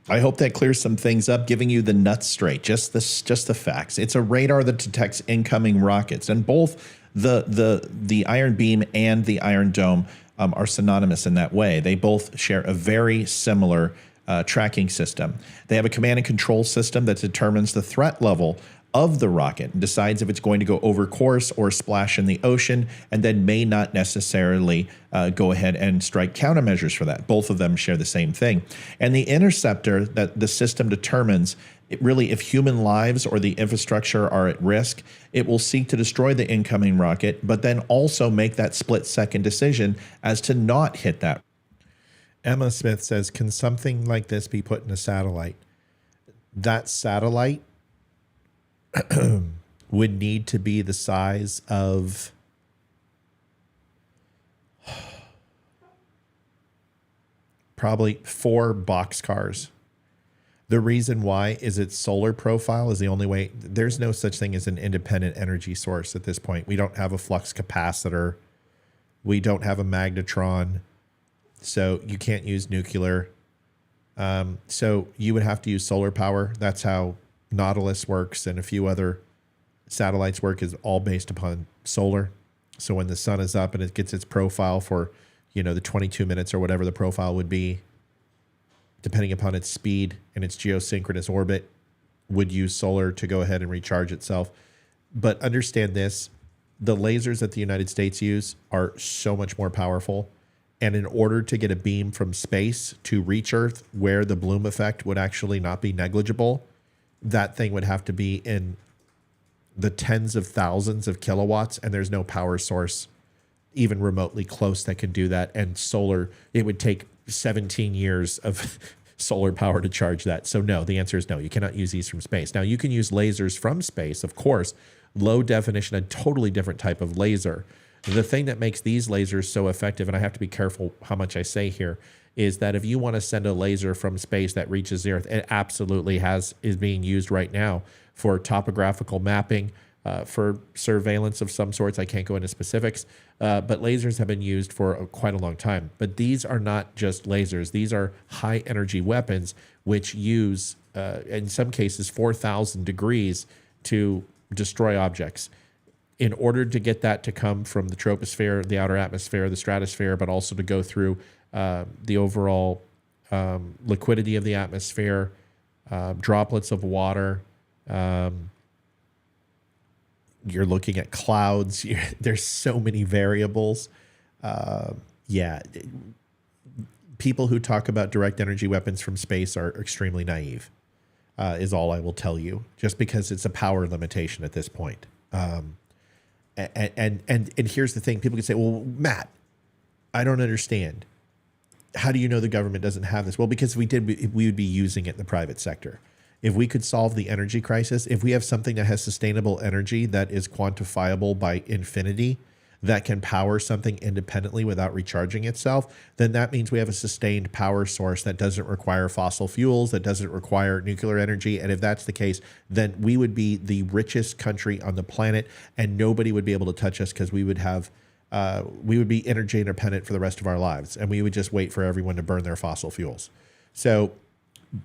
I hope that clears some things up, giving you the nuts straight, just the facts. It's a radar that detects incoming rockets, and both the Iron Beam and the Iron Dome are synonymous in that way. They both share a very similar tracking system. They have a command and control system that determines the threat level of the rocket and decides if it's going to go over course or splash in the ocean, and then may not necessarily go ahead and strike countermeasures for that. Both of them share the same thing. And the interceptor that the system determines, really, if human lives or the infrastructure are at risk, it will seek to destroy the incoming rocket, but then also make that split-second decision as to not hit that. Emma Smith says, can something like this be put in a satellite? That satellite would need to be the size of probably 4 boxcars. The reason why is its solar profile is the only way. There's no such thing as an independent energy source at this point. We don't have a flux capacitor. We don't have a magnetron. So you can't use nuclear. So you would have to use solar power. That's how Nautilus works, and a few other satellites work, is all based upon solar. So when the sun is up and it gets its profile for, the 22 minutes or whatever the profile would be, depending upon its speed and its geosynchronous orbit, would use solar to go ahead and recharge itself. But understand this, the lasers that the United States use are so much more powerful. And in order to get a beam from space to reach Earth where the bloom effect would actually not be negligible, that thing would have to be in the tens of thousands of kilowatts, and there's no power source even remotely close that can do that. And solar, it would take 17 years of solar power to charge that. So no, the answer is no, you cannot use these from space. Now, you can use lasers from space, of course, low definition, a totally different type of laser. The thing that makes these lasers so effective, and I have to be careful how much I say here, is that if you want to send a laser from space that reaches the Earth, it absolutely is being used right now for topographical mapping, for surveillance of some sorts. I can't go into specifics, but lasers have been used for quite a long time. But these are not just lasers. These are high energy weapons which use, in some cases, 4,000 degrees to destroy objects. In order to get that to come from the troposphere, the outer atmosphere, the stratosphere, but also to go through the overall liquidity of the atmosphere, droplets of water, you're looking at clouds. There's so many variables. People who talk about direct energy weapons from space are extremely naive, is all I will tell you, just because it's a power limitation at this point. And here's the thing. People can say, well, Matt, I don't understand. How do you know the government doesn't have this? Well, because if we did, we would be using it in the private sector. If we could solve the energy crisis, if we have something that has sustainable energy that is quantifiable by infinity, that can power something independently without recharging itself, then that means we have a sustained power source that doesn't require fossil fuels, that doesn't require nuclear energy. And if that's the case, then we would be the richest country on the planet, and nobody would be able to touch us, because we would be energy independent for the rest of our lives, and we would just wait for everyone to burn their fossil fuels. So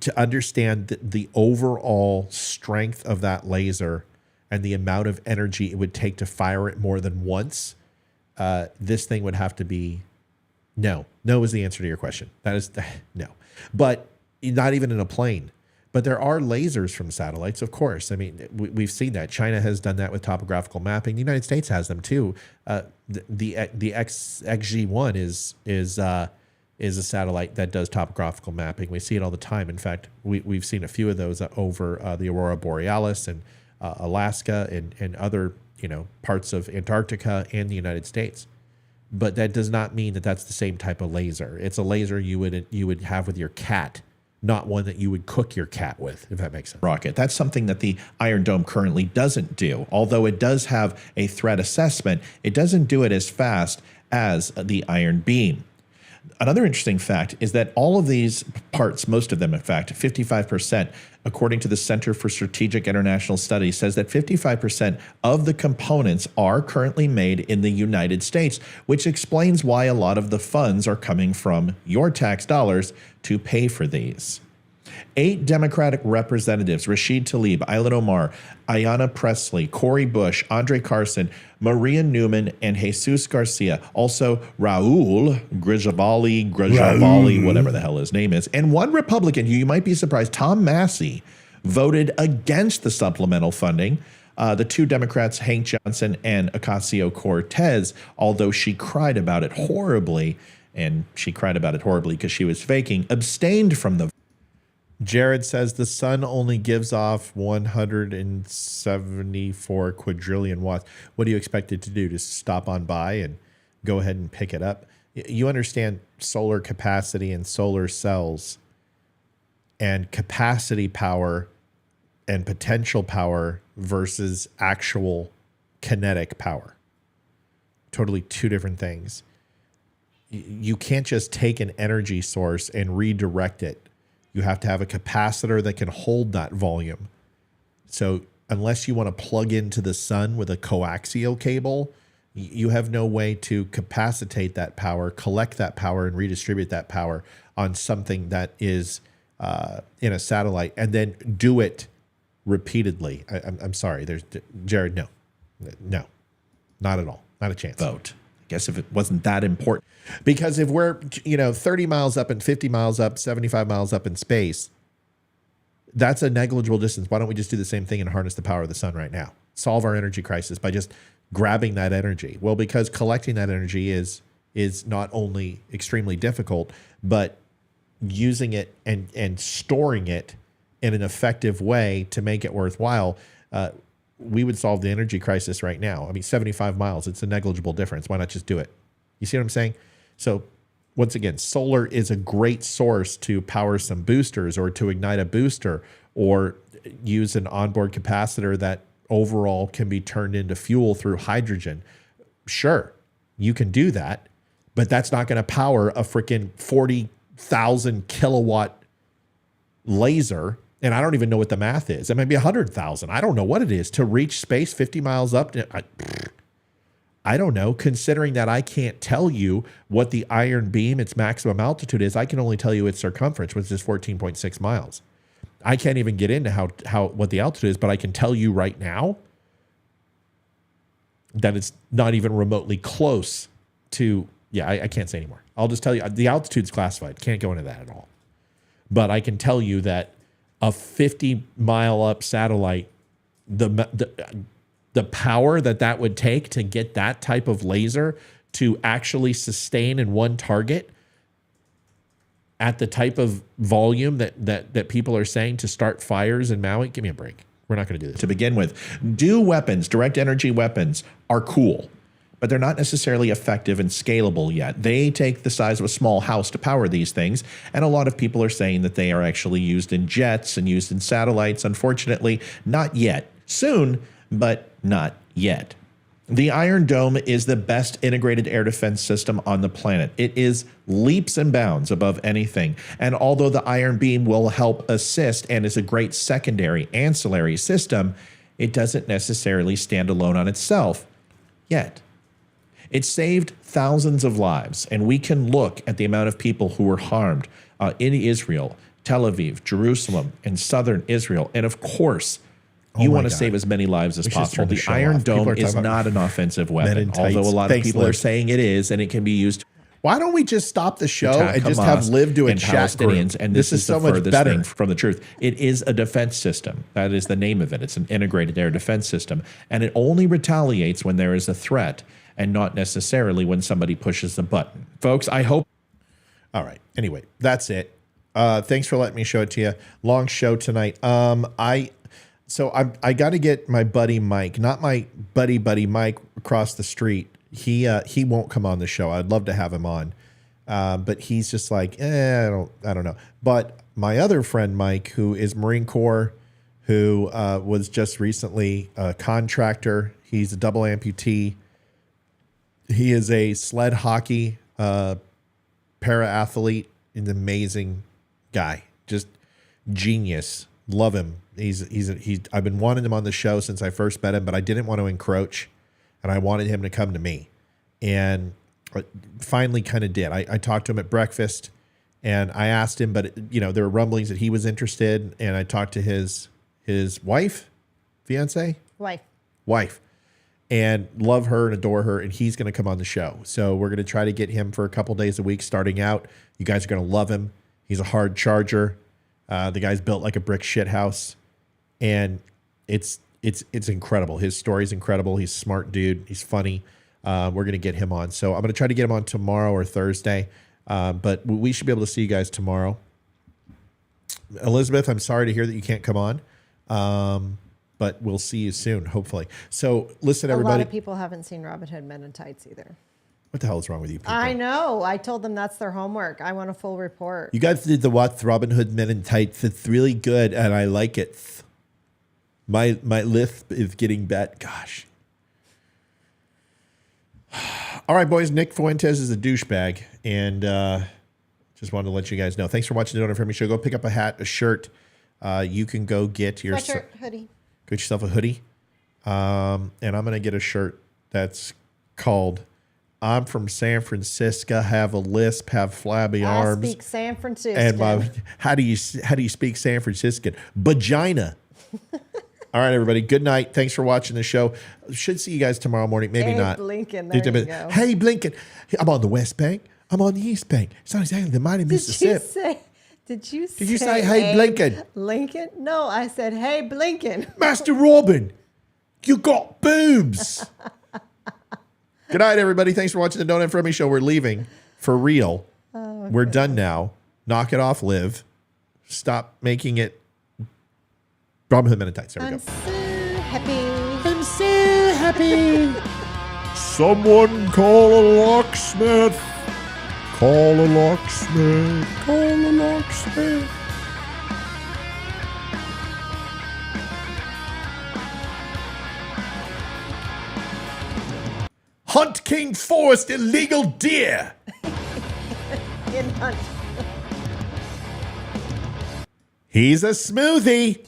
to understand the overall strength of that laser and the amount of energy it would take to fire it more than once, this thing would have to be no. No is the answer to your question. That is no. But not even in a plane. But there are lasers from satellites, of course. I mean, we've seen that. China has done that with topographical mapping. The United States has them too. The XG-1 is a satellite that does topographical mapping. We see it all the time. In fact, we've seen a few of those over the Aurora Borealis and Alaska and other parts of Antarctica and the United States. But that does not mean that that's the same type of laser. It's a laser you would have with your cat, not one that you would cook your cat with, if that makes sense. Rocket. That's something that the Iron Dome currently doesn't do. Although it does have a threat assessment, it doesn't do it as fast as the Iron Beam. Another interesting fact is that all of these parts, most of them, in fact, 55%, according to the Center for Strategic International Studies, says that 55% of the components are currently made in the United States, which explains why a lot of the funds are coming from your tax dollars to pay for these. 8 Democratic representatives, Rashid Tlaib, Ilhan Omar, Ayanna Pressley, Cori Bush, Andre Carson, Maria Newman, and Jesus Garcia, also Raul Grijalvali, whatever the hell his name is, and one Republican who you might be surprised, Tom Massey, voted against the supplemental funding. The two Democrats, Hank Johnson and Ocasio-Cortez, although she cried about it horribly, and she cried about it horribly because she was faking, abstained from the. Jared says the sun only gives off 174 quadrillion watts. What do you expect it to do? Just stop on by and go ahead and pick it up? You understand solar capacity and solar cells and capacity power and potential power versus actual kinetic power. Totally two different things. You can't just take an energy source and redirect it. You have to have a capacitor that can hold that volume. So unless you want to plug into the sun with a coaxial cable, you have no way to capacitate that power, collect that power, and redistribute that power on something that is in a satellite and then do it repeatedly. I'm sorry. Jared, no, not at all. Not a chance. Vote. I guess if it wasn't that important, because if we're 30 miles up and 50 miles up, 75 miles up in space, that's a negligible distance. Why don't we just do the same thing and harness the power of the sun right now? Solve our energy crisis by just grabbing that energy. Well, because collecting that energy is not only extremely difficult, but using it and storing it in an effective way to make it worthwhile, we would solve the energy crisis right now. I mean, 75 miles, it's a negligible difference. Why not just do it? You see what I'm saying? So once again, solar is a great source to power some boosters or to ignite a booster or use an onboard capacitor that overall can be turned into fuel through hydrogen. Sure, you can do that, but that's not going to power a freaking 40,000 kilowatt laser. And I don't even know what the math is. It might be 100,000. I don't know what it is to reach space 50 miles up. I don't know. Considering that I can't tell you what the iron beam, its maximum altitude is, I can only tell you its circumference, which is 14.6 miles. I can't even get into what the altitude is, but I can tell you right now that it's not even remotely close to. Yeah, I can't say anymore. I'll just tell you the altitude's classified. Can't go into that at all. But I can tell you that a 50-mile up satellite, the power that would take to get that type of laser to actually sustain in one target at the type of volume that people are saying to start fires in Maui. Give me a break. We're not going to do this. To begin with, direct energy weapons are cool, but they're not necessarily effective and scalable yet. They take the size of a small house to power these things, and a lot of people are saying that they are actually used in jets and used in satellites. Unfortunately, not yet. Soon, but not yet. The Iron Dome is the best integrated air defense system on the planet. It is leaps and bounds above anything. And although the Iron Beam will help assist and is a great secondary ancillary system, it doesn't necessarily stand alone on itself yet. It saved thousands of lives, and we can look at the amount of people who were harmed in Israel, Tel Aviv, Jerusalem, and southern Israel. And of course, you want to save as many lives as possible. The Iron Dome is not an offensive weapon, although a lot of people are saying it is, and it can be used. Why don't we just stop the show and just have Liv do a chat group? And this is so much better from the truth. It is a defense system. That is the name of it. It's an integrated air defense system, and it only retaliates when there is a threat and not necessarily when somebody pushes the button. Folks, I hope. All right. Anyway, that's it. Thanks for letting me show it to you. Long show tonight. I got to get my buddy Mike, not my buddy Mike across the street. He won't come on the show. I'd love to have him on, but he's just like, I don't know. But my other friend Mike, who is Marine Corps, who was just recently a contractor. He's a double amputee. He is a sled hockey para-athlete, an amazing guy, just genius. Love him. I've been wanting him on the show since I first met him, but I didn't want to encroach, and I wanted him to come to me, and finally kind of did. I talked to him at breakfast, and I asked him, but there were rumblings that he was interested, and I talked to his wife, wife, and love her and adore her, and he's going to come on the show. So we're going to try to get him for a couple days a week starting out. You guys are going to love him. He's a hard charger. The guy's built like a brick shit house. and it's incredible. His story's incredible. He's a smart dude. He's funny. We're going to get him on. So I'm going to try to get him on tomorrow or Thursday. But we should be able to see you guys tomorrow. Elizabeth, I'm sorry to hear that you can't come on. But we'll see you soon, hopefully. So listen, everybody. A lot of people haven't seen Robin Hood Men in Tights either. What the hell is wrong with you people? I know. I told them that's their homework. I want a full report. You guys did the what? Robin Hood Men in Tights. It's really good, and I like it. My lisp is getting bad. Gosh. All right, boys. Nick Fuentes is a douchebag, and just wanted to let you guys know. Thanks for watching the Don't Unfriend Me Show. Go pick up a hat, a shirt. You can go get your sweatshirt, hoodie. Get yourself a hoodie. And I'm going to get a shirt that's called "I'm from San Francisco, have a lisp, have flabby arms." I speak San Francisco. And how do you speak San Franciscan? Vagina. All right, everybody. Good night. Thanks for watching the show. Should see you guys tomorrow morning. Maybe not. Blinken. There you go. Hey, Blinken. I'm on the West Bank. I'm on the East Bank. It's not exactly the mighty Mississippi. Did you say, hey, Blinken? Lincoln? No, I said, hey, Blinken. Master Robin, you got boobs. Good night, everybody. Thanks for watching the Don't Unfriend Me Show. We're leaving for real. Oh, We're done now. Knock it off, Liv. Stop making it Robin Hood Men in Tights. There we go. So happy. I'm so happy. Someone call a locksmith. Call a locksmith. Call a locksmith. Hunt King Forest illegal deer. In hunt. He's a smoothie.